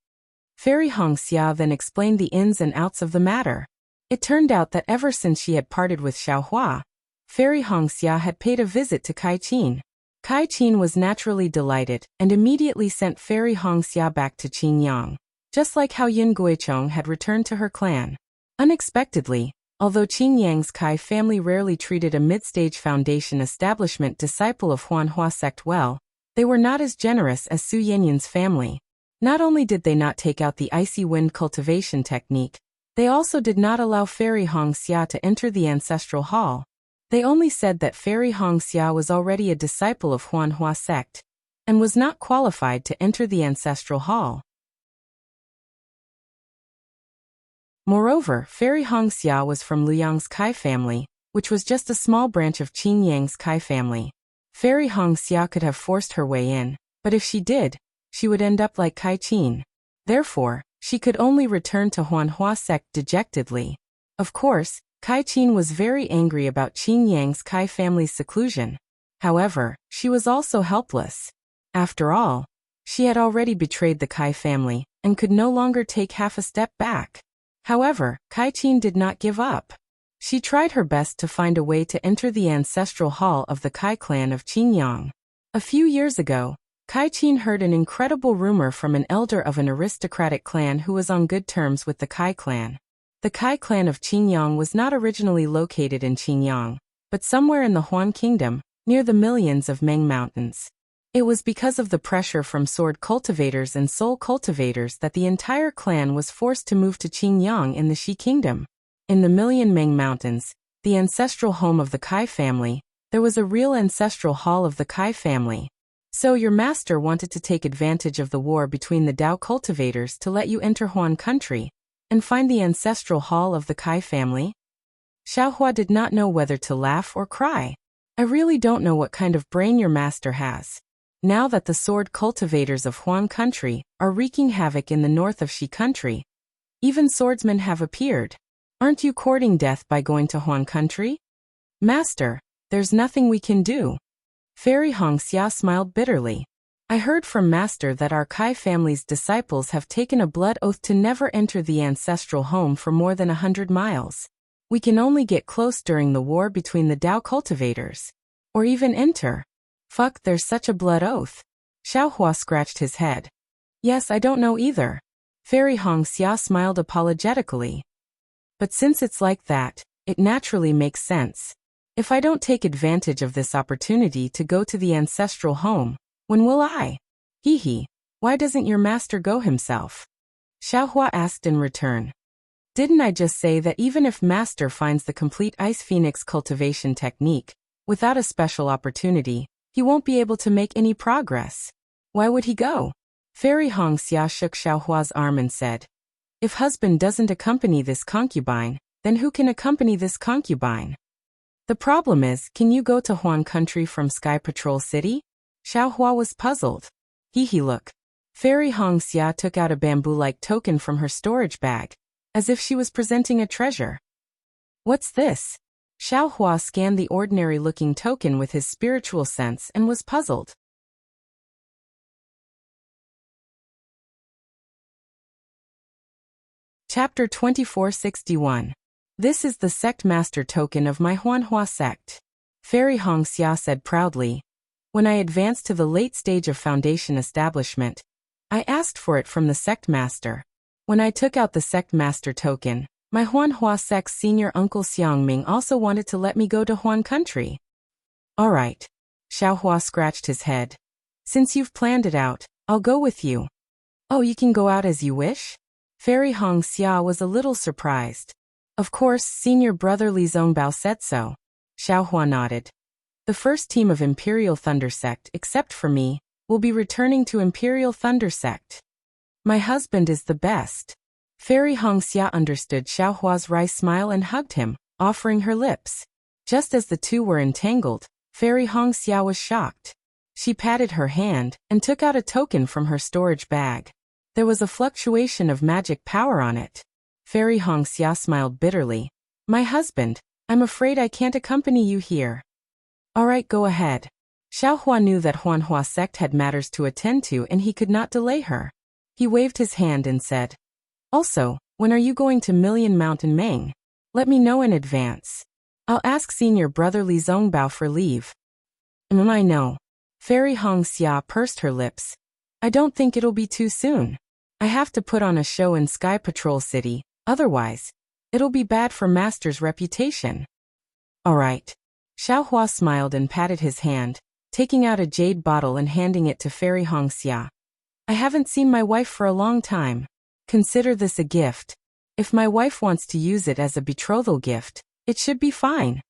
Fairy Hongxia then explained the ins and outs of the matter. It turned out that ever since she had parted with Xiaohua, Fairy Hongxia had paid a visit to Kai Qin. Kai Qin was naturally delighted and immediately sent Fairy Hongxia back to Qingyang, just like how Yin Guichong had returned to her clan. Unexpectedly, although Qingyang's Kai family rarely treated a mid-stage foundation establishment disciple of Huanhua sect well, they were not as generous as Su Yanyan's family. Not only did they not take out the icy wind cultivation technique, they also did not allow Fairy Hongxia to enter the ancestral hall. They only said that Fairy Hongxia was already a disciple of Huanhua sect and was not qualified to enter the ancestral hall. Moreover, Fairy Hongxia was from Luyang's Kai family, which was just a small branch of Qingyang's Kai family. Fairy Hongxia could have forced her way in, but if she did, she would end up like Kai Qin. Therefore, she could only return to Huanhua sect dejectedly. Of course, Kai Qin was very angry about Qingyang's Kai family's seclusion. However, she was also helpless. After all, she had already betrayed the Kai family and could no longer take half a step back. However, Kai Qin did not give up. She tried her best to find a way to enter the ancestral hall of the Kai clan of Qingyang. A few years ago, Kai Qin heard an incredible rumor from an elder of an aristocratic clan who was on good terms with the Kai clan. The Kai clan of Qingyang was not originally located in Qingyang, but somewhere in the Huan Kingdom, near the millions of Meng Mountains. It was because of the pressure from sword cultivators and soul cultivators that the entire clan was forced to move to Qingyang in the Shi Kingdom. In the Million Meng Mountains, the ancestral home of the Kai family, there was a real ancestral hall of the Kai family. So your master wanted to take advantage of the war between the Dao cultivators to let you enter Huan country and find the ancestral hall of the Kai family? Xiaohua did not know whether to laugh or cry. I really don't know what kind of brain your master has. Now that the sword cultivators of Huan country are wreaking havoc in the north of Shi country, even swordsmen have appeared. Aren't you courting death by going to Huan country? Master, there's nothing we can do. Fairy Hongxia smiled bitterly. I heard from Master that our Kai family's disciples have taken a blood oath to never enter the ancestral home for more than 100 miles. We can only get close during the war between the Dao cultivators. Or even enter. Fuck, there's such a blood oath. Xiaohua scratched his head. Yes, I don't know either. Fairy Hongxia smiled apologetically. But since it's like that, it naturally makes sense. If I don't take advantage of this opportunity to go to the ancestral home, when will I? Hee hee, why doesn't your master go himself? Xiaohua asked in return. Didn't I just say that even if master finds the complete ice phoenix cultivation technique, without a special opportunity, he won't be able to make any progress? Why would he go? Fairy Hongxia shook Xiaohua's arm and said, if husband doesn't accompany this concubine, then who can accompany this concubine? The problem is, can you go to Huan country from Sky Patrol City? Xiaohua was puzzled. Hee look. Fairy Hongxia took out a bamboo-like token from her storage bag, as if she was presenting a treasure. What's this? Xiaohua scanned the ordinary-looking token with his spiritual sense and was puzzled. Chapter 2461. This is the sect master token of my Huanhua sect. Fairy Hongxia said proudly. When I advanced to the late stage of foundation establishment, I asked for it from the sect master. When I took out the sect master token, my Huanhua sect's senior uncle Xiangming also wanted to let me go to Huan country. All right. Xiaohua scratched his head. Since you've planned it out, I'll go with you. Oh, you can go out as you wish? Fairy Hongxia was a little surprised. Of course, senior brother Li Zongbao said so. Xiaohua nodded. The first team of Imperial Thunder Sect, except for me, will be returning to Imperial Thunder Sect. My husband is the best. Fairy Hongxia understood Xiaohua's wry smile and hugged him, offering her lips. Just as the two were entangled, Fairy Hongxia was shocked. She patted her hand and took out a token from her storage bag. There was a fluctuation of magic power on it. Fairy Hongxia smiled bitterly. My husband, I'm afraid I can't accompany you here. All right, go ahead. Xiaohua knew that Huanhua sect had matters to attend to and he could not delay her. He waved his hand and said, Also, when are you going to Million Mountain Meng? Let me know in advance. I'll ask senior brother Li Zongbao for leave. I know. Fairy Hong Xia pursed her lips. I don't think it'll be too soon. I have to put on a show in Sky Patrol City, otherwise, it'll be bad for Master's reputation. All right. Xiaohua smiled and patted his hand, taking out a jade bottle and handing it to Fairy Hong Xia. I haven't seen my wife for a long time. Consider this a gift. If my wife wants to use it as a betrothal gift, it should be fine.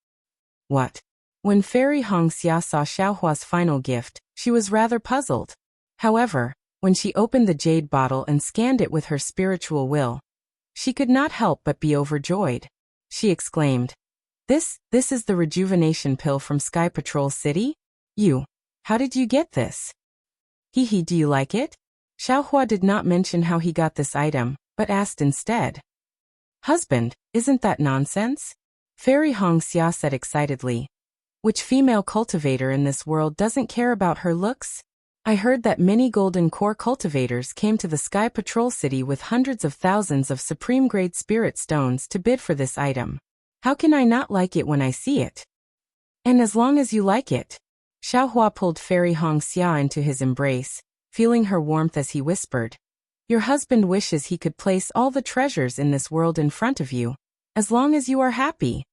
What? When Fairy Hong Xia saw Xiaohua's final gift, she was rather puzzled. However, when she opened the jade bottle and scanned it with her spiritual will, she could not help but be overjoyed. She exclaimed, This is the rejuvenation pill from Sky Patrol City? How did you get this? Hee, do you like it? Xiaohua did not mention how he got this item, but asked instead. Husband, isn't that nonsense? Fairy Hong Xia said excitedly. Which female cultivator in this world doesn't care about her looks? I heard that many golden core cultivators came to the Sky Patrol City with hundreds of thousands of supreme-grade spirit stones to bid for this item. How can I not like it when I see it? And as long as you like it. Xiaohua pulled Fairy Hong Xia into his embrace, feeling her warmth as he whispered. Your husband wishes he could place all the treasures in this world in front of you, as long as you are happy.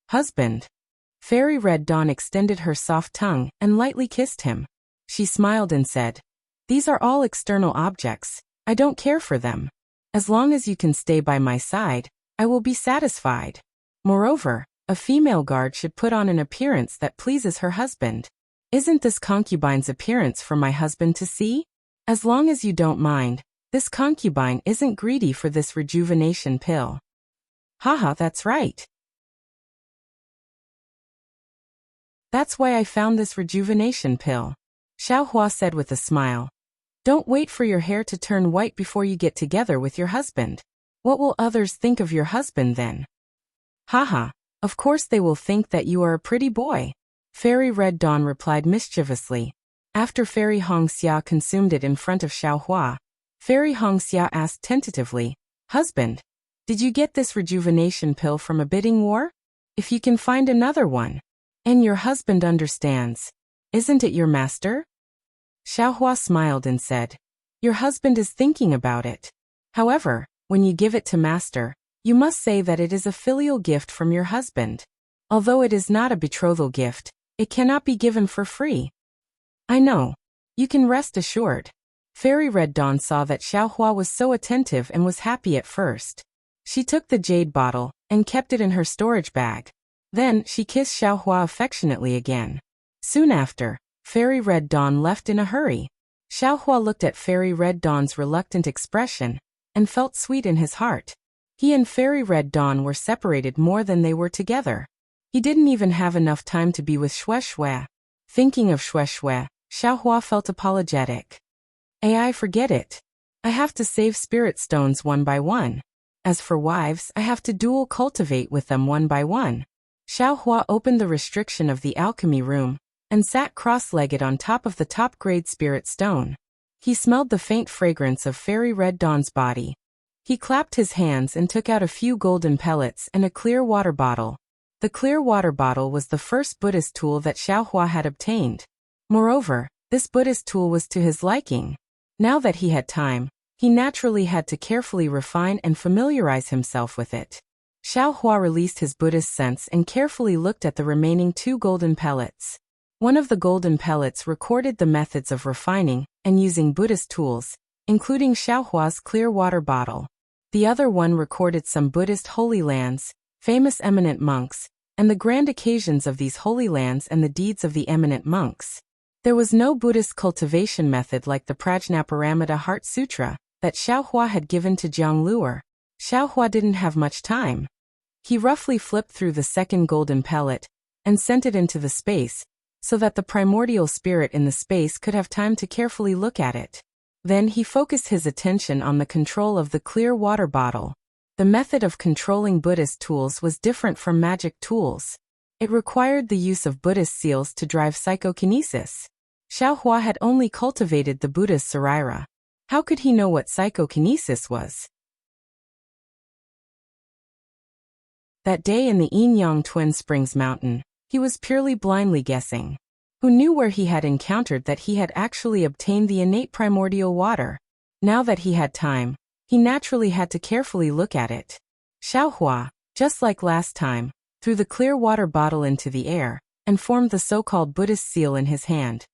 Husband. Fairy Red Dawn extended her soft tongue and lightly kissed him. She smiled and said, These are all external objects. I don't care for them. As long as you can stay by my side, I will be satisfied. Moreover, a female guard should put on an appearance that pleases her husband. Isn't this concubine's appearance for my husband to see? As long as you don't mind, this concubine isn't greedy for this rejuvenation pill. Haha, that's right. That's why I found this rejuvenation pill. Xiaohua said with a smile. Don't wait for your hair to turn white before you get together with your husband. What will others think of your husband then? Haha, of course they will think that you are a pretty boy. Fairy Red Dawn replied mischievously. After Fairy Hong Xia consumed it in front of Xiaohua, Fairy Hong Xia asked tentatively, Husband, did you get this rejuvenation pill from a bidding war? If you can find another one, and your husband understands, isn't it your master? Xiaohua smiled and said, Your husband is thinking about it. However, when you give it to master, you must say that it is a filial gift from your husband. Although it is not a betrothal gift, it cannot be given for free. I know. You can rest assured. Fairy Red Dawn saw that Xiaohua was so attentive and was happy at first. She took the jade bottle and kept it in her storage bag. Then she kissed Xiaohua affectionately again. Soon after, Fairy Red Dawn left in a hurry. Xiaohua looked at Fairy Red Dawn's reluctant expression and felt sweet in his heart. He and Fairy Red Dawn were separated more than they were together. He didn't even have enough time to be with Xue Xue. Thinking of Xue Xue, Xiaohua felt apologetic. I forget it. I have to save spirit stones one by one. As for wives, I have to dual cultivate with them one by one. Xiaohua opened the restriction of the alchemy room and sat cross-legged on top of the top-grade spirit stone. He smelled the faint fragrance of Fairy Red Dawn's body. He clapped his hands and took out a few golden pellets and a clear water bottle. The clear water bottle was the first Buddhist tool that Xiaohua had obtained. Moreover, this Buddhist tool was to his liking. Now that he had time, he naturally had to carefully refine and familiarize himself with it. Xiaohua released his Buddhist sense and carefully looked at the remaining 2 golden pellets. One of the golden pellets recorded the methods of refining and using Buddhist tools, including Xiaohua's clear water bottle. The other one recorded some Buddhist holy lands, famous eminent monks, and the grand occasions of these holy lands and the deeds of the eminent monks. There was no Buddhist cultivation method like the Prajnaparamita Heart Sutra that Xiaohua had given to Jiang Luer. Xiaohua didn't have much time. He roughly flipped through the second golden pellet and sent it into the space, so that the primordial spirit in the space could have time to carefully look at it. Then he focused his attention on the control of the clear water bottle. The method of controlling Buddhist tools was different from magic tools. It required the use of Buddhist seals to drive psychokinesis. Xiaohua had only cultivated the Buddha's Saraira. How could he know what psychokinesis was? That day in the Yin-Yang Twin Springs Mountain, he was purely blindly guessing. Who knew where he had encountered that he had actually obtained the innate primordial water? Now that he had time, he naturally had to carefully look at it. Xiaohua, just like last time, threw the clear water bottle into the air, and formed the so-called Buddhist seal in his hand.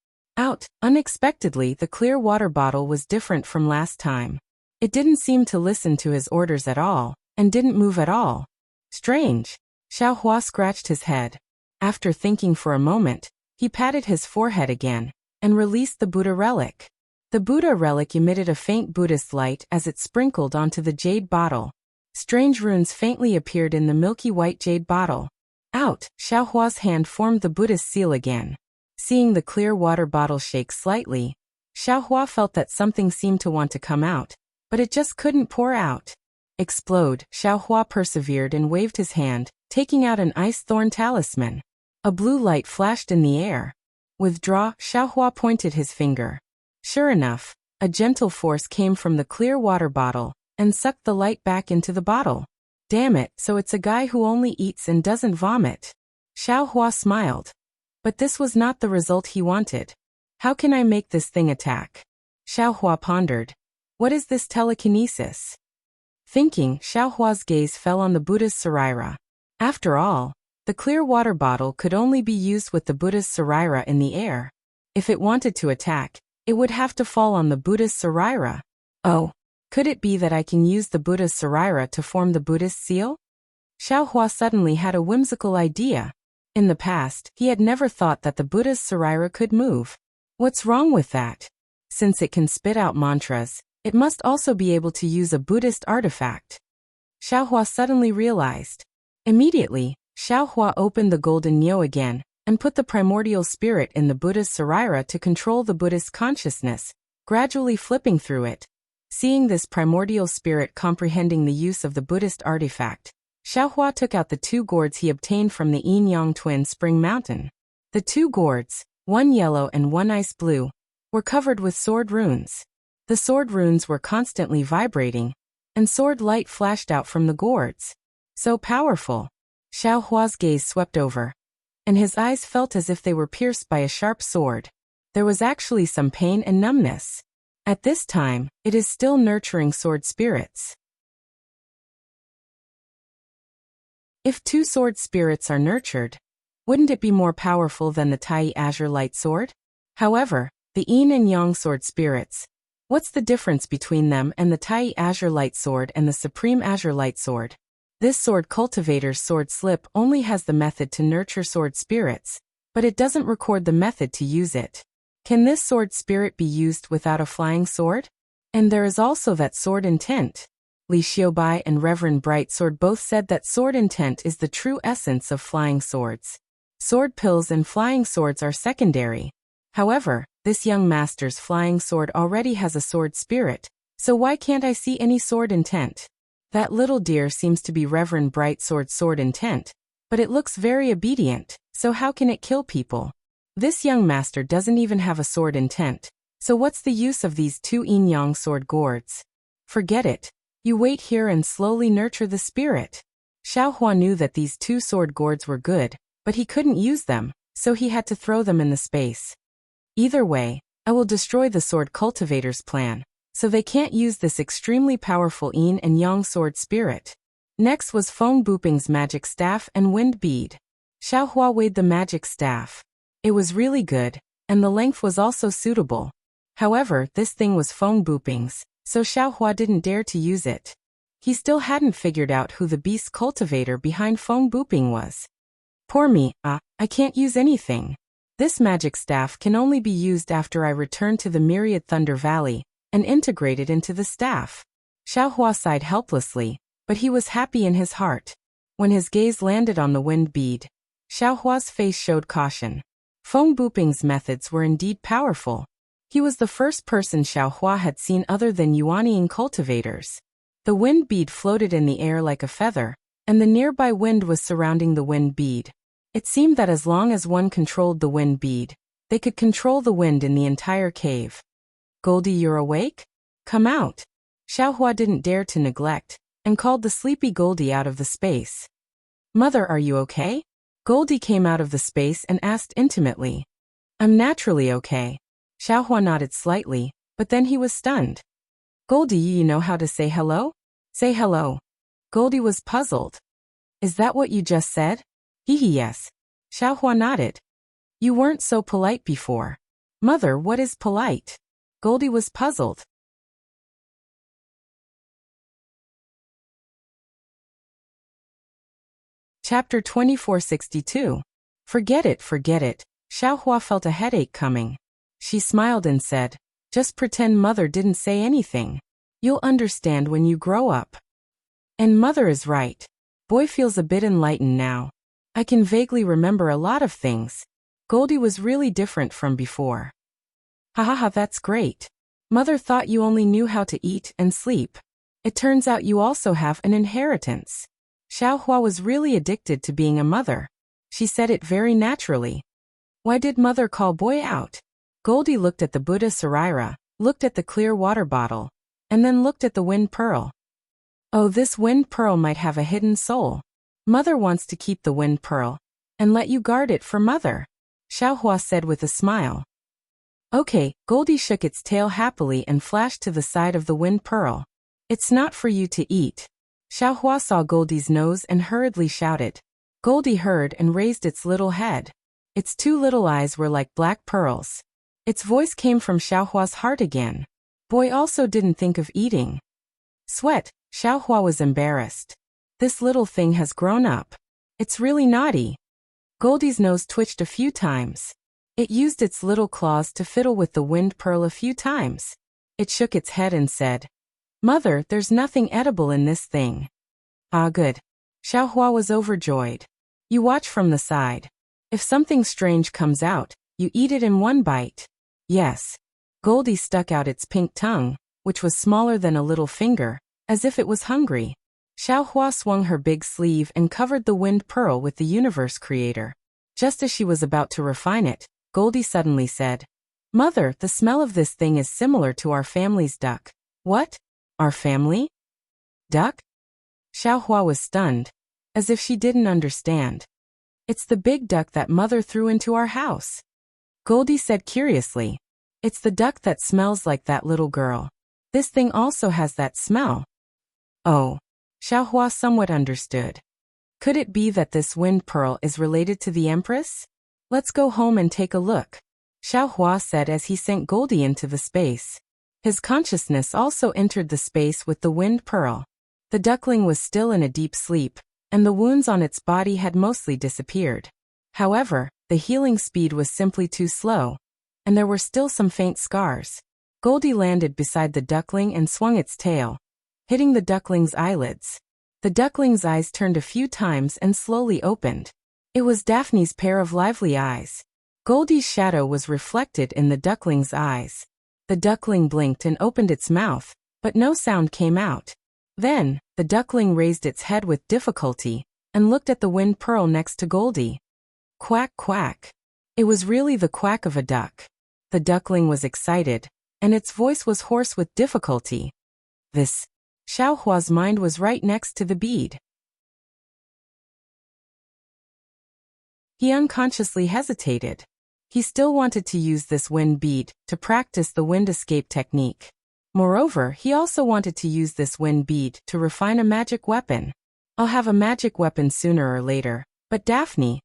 Unexpectedly, the clear water bottle was different from last time. It didn't seem to listen to his orders at all, and didn't move at all. Strange. Xiaohua scratched his head. After thinking for a moment, he patted his forehead again, and released the Buddha relic. The Buddha relic emitted a faint Buddhist light as it sprinkled onto the jade bottle. Strange runes faintly appeared in the milky white jade bottle. Xiaohua's hand formed the Buddhist seal again. Seeing the clear water bottle shake slightly, Xiaohua felt that something seemed to want to come out, but it just couldn't pour out. Explode. Xiaohua persevered and waved his hand, taking out an ice thorn talisman. A blue light flashed in the air. Withdraw. Xiaohua pointed his finger. Sure enough, a gentle force came from the clear water bottle, and sucked the light back into the bottle. Damn it, so it's a guy who only eats and doesn't vomit. Xiaohua smiled. But this was not the result he wanted. How can I make this thing attack? Xiaohua pondered. What is this telekinesis? Thinking, Xiaohua's gaze fell on the Buddha's Saraira. After all, the clear water bottle could only be used with the Buddha's Saraira in the air. If it wanted to attack, it would have to fall on the Buddha's Saraira. Oh, could it be that I can use the Buddha's Saraira to form the Buddhist seal? Xiaohua suddenly had a whimsical idea. In the past, he had never thought that the Buddha's Saraira could move. What's wrong with that? Since it can spit out mantras, it must also be able to use a Buddhist artifact. Xiaohua suddenly realized. Immediately, Xiaohua opened the golden Nyo again, and put the primordial spirit in the Buddha's Saraira to control the Buddhist consciousness, gradually flipping through it. Seeing this primordial spirit comprehending the use of the Buddhist artifact, Xiaohua took out the 2 gourds he obtained from the Yin-Yang Twin Spring Mountain. The 2 gourds, one yellow and one ice blue, were covered with sword runes. The sword runes were constantly vibrating, and sword light flashed out from the gourds. So powerful. Xiaohua's gaze swept over, and his eyes felt as if they were pierced by a sharp sword. There was actually some pain and numbness. At this time, it is still nurturing sword spirits. If 2 sword spirits are nurtured, wouldn't it be more powerful than the Tai Azure Light Sword? However, the Yin and Yang sword spirits, what's the difference between them and the Tai Azure Light Sword and the Supreme Azure Light Sword? This sword Cultivator's sword slip only has the method to nurture sword spirits, but it doesn't record the method to use it. Can this sword spirit be used without a flying sword? And there is also that sword intent. Li Xiaobai and Reverend Brightsword both said that sword intent is the true essence of flying swords. Sword pills and flying swords are secondary. However, this young master's flying sword already has a sword spirit, so why can't I see any sword intent? That little deer seems to be Reverend Brightsword's sword intent, but it looks very obedient, so how can it kill people? This young master doesn't even have a sword intent, so what's the use of these 2 yin-yang sword gourds? Forget it. You wait here and slowly nurture the spirit. Xiaohua knew that these 2 sword gourds were good, but he couldn't use them, so he had to throw them in the space. Either way, I will destroy the sword cultivator's plan, so they can't use this extremely powerful yin and yang sword spirit. Next was Feng Buping's magic staff and wind bead. Xiaohua weighed the magic staff. It was really good, and the length was also suitable. However, this thing was Feng Buping's, so Xiaohua didn't dare to use it. He still hadn't figured out who the beast cultivator behind Feng Buping was. Poor me, I can't use anything. This magic staff can only be used after I return to the Myriad Thunder Valley, and integrate it into the staff. Xiaohua sighed helplessly, but he was happy in his heart. When his gaze landed on the wind bead, Xiaohua's face showed caution. Feng Buping's methods were indeed powerful. He was the first person Xiaohua had seen other than Yuanying cultivators. The wind bead floated in the air like a feather, and the nearby wind was surrounding the wind bead. It seemed that as long as one controlled the wind bead, they could control the wind in the entire cave. Goldie, you're awake? Come out. Xiaohua didn't dare to neglect, and called the sleepy Goldie out of the space. Mother, are you okay? Goldie came out of the space and asked intimately. I'm naturally okay. Xiaohua nodded slightly, but then he was stunned. Goldie, you know how to say hello? Say hello. Goldie was puzzled. Is that what you just said? Yes. Xiaohua nodded. You weren't so polite before. Mother, what is polite? Goldie was puzzled. Chapter 2462. Forget it, forget it. Xiaohua felt a headache coming. She smiled and said, just pretend Mother didn't say anything. You'll understand when you grow up. And Mother is right. Boy feels a bit enlightened now. I can vaguely remember a lot of things. Goldie was really different from before. Ha, that's great. Mother thought you only knew how to eat and sleep. It turns out you also have an inheritance. Xiaohua was really addicted to being a mother. She said it very naturally. Why did Mother call Boy out? Goldie looked at the Buddha Saraira, looked at the clear water bottle, and then looked at the wind pearl. Oh, this wind pearl might have a hidden soul. Mother wants to keep the wind pearl, and let you guard it for Mother, Xiaohua said with a smile. Okay, Goldie shook its tail happily and flashed to the side of the wind pearl. It's not for you to eat. Xiaohua saw Goldie's nose and hurriedly shouted. Goldie heard and raised its little head. Its two little eyes were like black pearls. Its voice came from Xiaohua's heart again. Boy also didn't think of eating. Sweat, Xiaohua was embarrassed. This little thing has grown up. It's really naughty. Goldie's nose twitched a few times. It used its little claws to fiddle with the wind pearl a few times. It shook its head and said, Mother, there's nothing edible in this thing. Ah, good. Xiaohua was overjoyed. You watch from the side. If something strange comes out, you eat it in one bite. Yes. Goldie stuck out its pink tongue, which was smaller than a little finger, as if it was hungry. Xiaohua swung her big sleeve and covered the wind pearl with the universe creator. Just as she was about to refine it, Goldie suddenly said, Mother, the smell of this thing is similar to our family's duck. What? Our family? Duck? Xiaohua was stunned, as if she didn't understand. It's the big duck that Mother threw into our house. Goldie said curiously, it's the duck that smells like that little girl. This thing also has that smell. Oh. Xiaohua somewhat understood. Could it be that this wind pearl is related to the Empress? Let's go home and take a look, Xiaohua said as he sent Goldie into the space. His consciousness also entered the space with the wind pearl. The duckling was still in a deep sleep, and the wounds on its body had mostly disappeared. However, the healing speed was simply too slow, and there were still some faint scars. Goldie landed beside the duckling and swung its tail, hitting the duckling's eyelids. The duckling's eyes turned a few times and slowly opened. It was Daphne's pair of lively eyes. Goldie's shadow was reflected in the duckling's eyes. The duckling blinked and opened its mouth, but no sound came out. Then, the duckling raised its head with difficulty and looked at the wind pearl next to Goldie. Quack, quack. It was really the quack of a duck. The duckling was excited, and its voice was hoarse with difficulty. This. Xiaohua's mind was right next to the bead. He unconsciously hesitated. He still wanted to use this wind bead to practice the wind escape technique. Moreover, he also wanted to use this wind bead to refine a magic weapon. I'll have a magic weapon sooner or later, but Daphne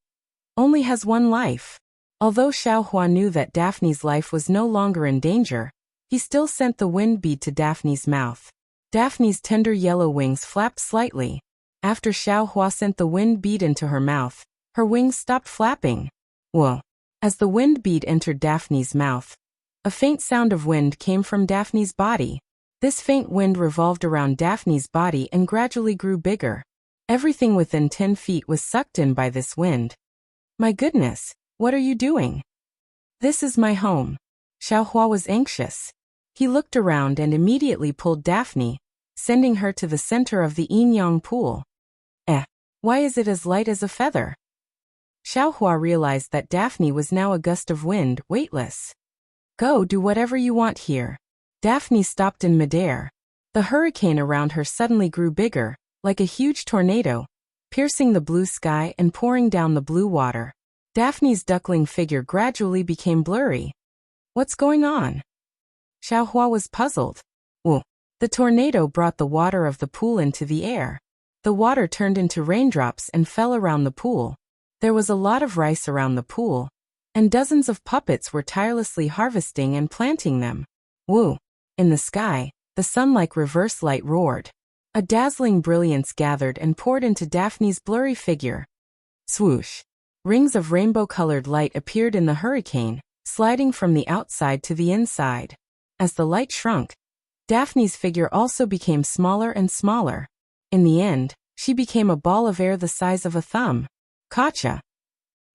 only has one life. Although Xiaohua knew that Daphne's life was no longer in danger, he still sent the wind bead to Daphne's mouth. Daphne's tender yellow wings flapped slightly. After Xiaohua sent the wind bead into her mouth, her wings stopped flapping. Whoa. As the wind bead entered Daphne's mouth, a faint sound of wind came from Daphne's body. This faint wind revolved around Daphne's body and gradually grew bigger. Everything within 10 feet was sucked in by this wind. My goodness, what are you doing? This is my home. Xiaohua was anxious. He looked around and immediately pulled Daphne, sending her to the center of the yin-yang pool. Why is it as light as a feather? Xiaohua realized that Daphne was now a gust of wind, weightless. Go do whatever you want here. Daphne stopped in midair. The hurricane around her suddenly grew bigger, like a huge tornado, piercing the blue sky and pouring down the blue water. Daphne's duckling figure gradually became blurry. What's going on? Xiaohua was puzzled. The tornado brought the water of the pool into the air. The water turned into raindrops and fell around the pool. There was a lot of rice around the pool, and dozens of puppets were tirelessly harvesting and planting them. In the sky, the sun-like reverse light roared. A dazzling brilliance gathered and poured into Daphne's blurry figure. Swoosh! Rings of rainbow-colored light appeared in the hurricane, sliding from the outside to the inside. As the light shrunk, Daphne's figure also became smaller and smaller. In the end, she became a ball of air the size of a thumb. Gotcha!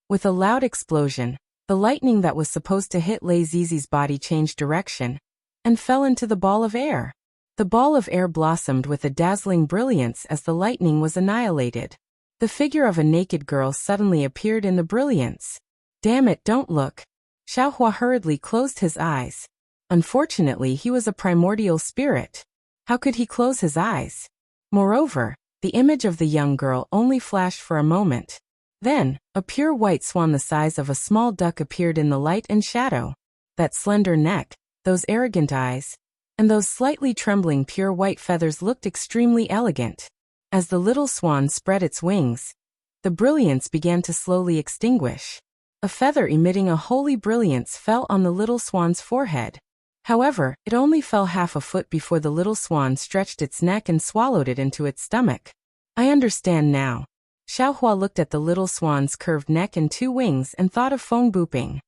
With a loud explosion, the lightning that was supposed to hit Lei Zizi's body changed direction and fell into the ball of air. The ball of air blossomed with a dazzling brilliance as the lightning was annihilated. The figure of a naked girl suddenly appeared in the brilliance. Damn it, don't look. Xiaohua hurriedly closed his eyes. Unfortunately, he was a primordial spirit. How could he close his eyes? Moreover, the image of the young girl only flashed for a moment. Then, a pure white swan the size of a small duck appeared in the light and shadow. That slender neck, those arrogant eyes, and those slightly trembling pure white feathers looked extremely elegant. As the little swan spread its wings, the brilliance began to slowly extinguish. A feather emitting a holy brilliance fell on the little swan's forehead. However, it only fell half a foot before the little swan stretched its neck and swallowed it into its stomach. I understand now. Xiaohua looked at the little swan's curved neck and 2 wings and thought of Feng Buping.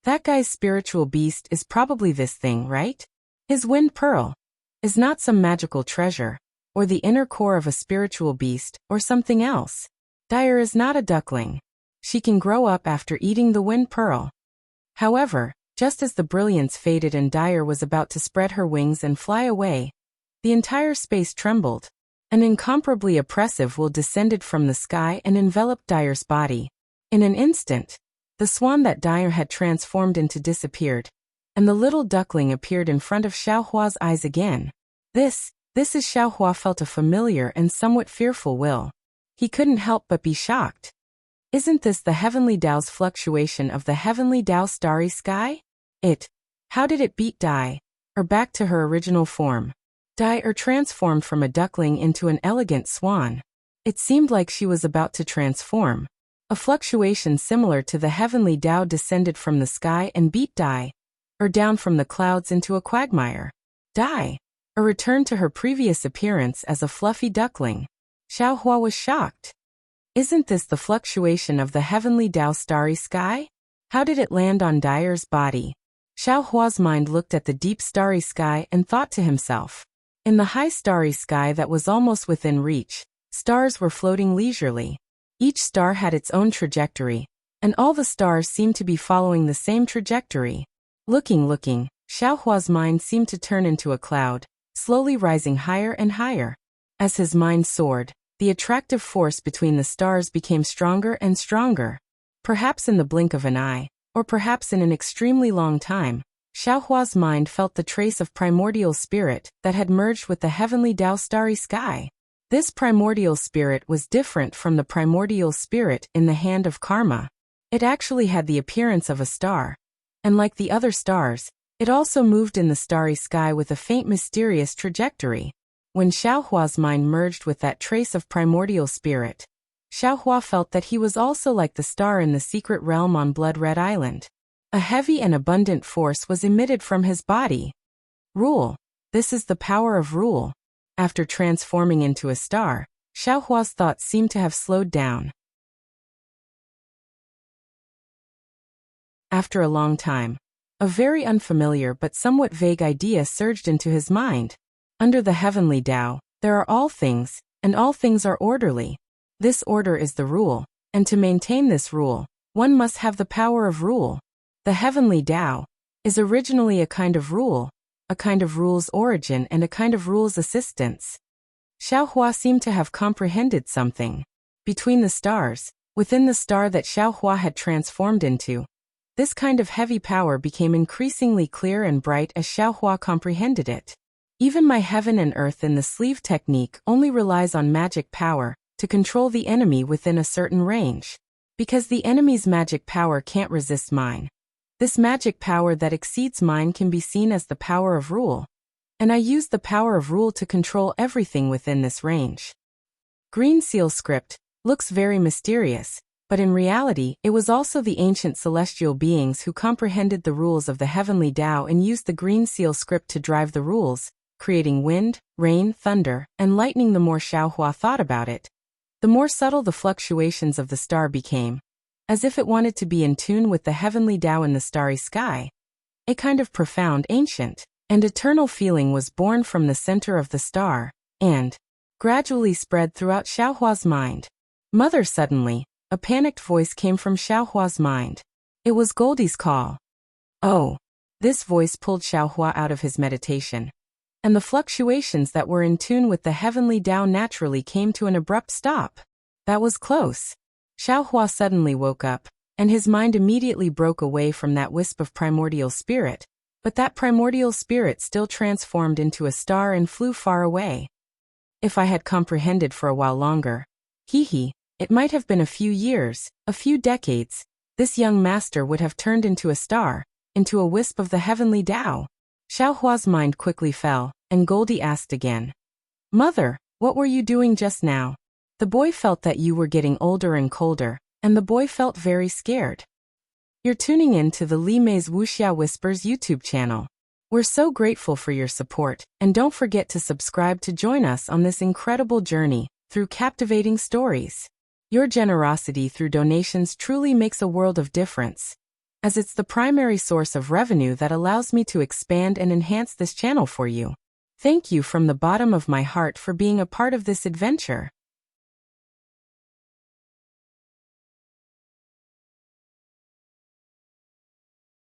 That guy's spiritual beast is probably this thing, right? His wind pearl is not some magical treasure, or the inner core of a spiritual beast, or something else. Dyer is not a duckling. She can grow up after eating the wind pearl. However, just as the brilliance faded and Dyer was about to spread her wings and fly away, the entire space trembled. An incomparably oppressive will descended from the sky and enveloped Dyer's body. In an instant, the swan that Dyer had transformed into disappeared, and the little duckling appeared in front of Xiaohua's eyes again. This is Xiaohua felt a familiar and somewhat fearful will. He couldn't help but be shocked. Isn't this the heavenly Tao's fluctuation of the heavenly Tao starry sky? How did it beat Dai, or back to her original form? Dyer transformed from a duckling into an elegant swan. It seemed like she was about to transform. A fluctuation similar to the heavenly Tao descended from the sky and beat Dai, or down from the clouds into a quagmire. Dai, a return to her previous appearance as a fluffy duckling. Xiaohua was shocked. Isn't this the fluctuation of the heavenly Tao starry sky? How did it land on Dyer's body? Xiaohua's mind looked at the deep starry sky and thought to himself. In the high starry sky that was almost within reach, stars were floating leisurely. Each star had its own trajectory, and all the stars seemed to be following the same trajectory. Looking, Xiaohua's mind seemed to turn into a cloud, slowly rising higher and higher. As his mind soared, the attractive force between the stars became stronger and stronger. Perhaps in the blink of an eye, or perhaps in an extremely long time, Xiaohua's mind felt the trace of primordial spirit that had merged with the heavenly Tao starry sky. This primordial spirit was different from the primordial spirit in the hand of karma. It actually had the appearance of a star. And like the other stars, it also moved in the starry sky with a faint mysterious trajectory. When Xiaohua's mind merged with that trace of primordial spirit, Xiaohua felt that he was also like the star in the secret realm on Blood Red Island. A heavy and abundant force was emitted from his body. Rule. This is the power of rule. After transforming into a star, Xiaohua's thoughts seemed to have slowed down. After a long time, a very unfamiliar but somewhat vague idea surged into his mind. Under the heavenly Tao, there are all things, and all things are orderly. This order is the rule, and to maintain this rule, one must have the power of rule. The heavenly Tao is originally a kind of rule, a kind of rule's origin and a kind of rule's assistance. Xiaohua seemed to have comprehended something. Between the stars, within the star that Xiaohua had transformed into, this kind of heavy power became increasingly clear and bright as Xiaohua comprehended it. Even my heaven and earth in the sleeve technique only relies on magic power to control the enemy within a certain range. Because the enemy's magic power can't resist mine. This magic power that exceeds mine can be seen as the power of rule. And I use the power of rule to control everything within this range. Green seal script looks very mysterious, but in reality, it was also the ancient celestial beings who comprehended the rules of the heavenly Tao and used the green seal script to drive the rules, creating wind, rain, thunder, and lightning. The more Xiaohua thought about it, the more subtle the fluctuations of the star became, as if it wanted to be in tune with the heavenly Tao in the starry sky. A kind of profound, ancient, and eternal feeling was born from the center of the star, and gradually spread throughout Xiaohua's mind. Mother, suddenly, a panicked voice came from Xiaohua's mind. It was Goldie's call. Oh! This voice pulled Xiaohua out of his meditation. And the fluctuations that were in tune with the heavenly Tao naturally came to an abrupt stop. That was close. Xiaohua suddenly woke up, and his mind immediately broke away from that wisp of primordial spirit, but that primordial spirit still transformed into a star and flew far away. If I had comprehended for a while longer, it might have been a few years, a few decades, this young master would have turned into a star, into a wisp of the heavenly Tao. Xiaohua's mind quickly fell, and Goldie asked again. Mother, what were you doing just now? The boy felt that you were getting older and colder, and the boy felt very scared. You're tuning in to the Li Mei's Wuxia Whispers YouTube channel. We're so grateful for your support, and don't forget to subscribe to join us on this incredible journey through captivating stories. Your generosity through donations truly makes a world of difference, as it's the primary source of revenue that allows me to expand and enhance this channel for you. Thank you from the bottom of my heart for being a part of this adventure.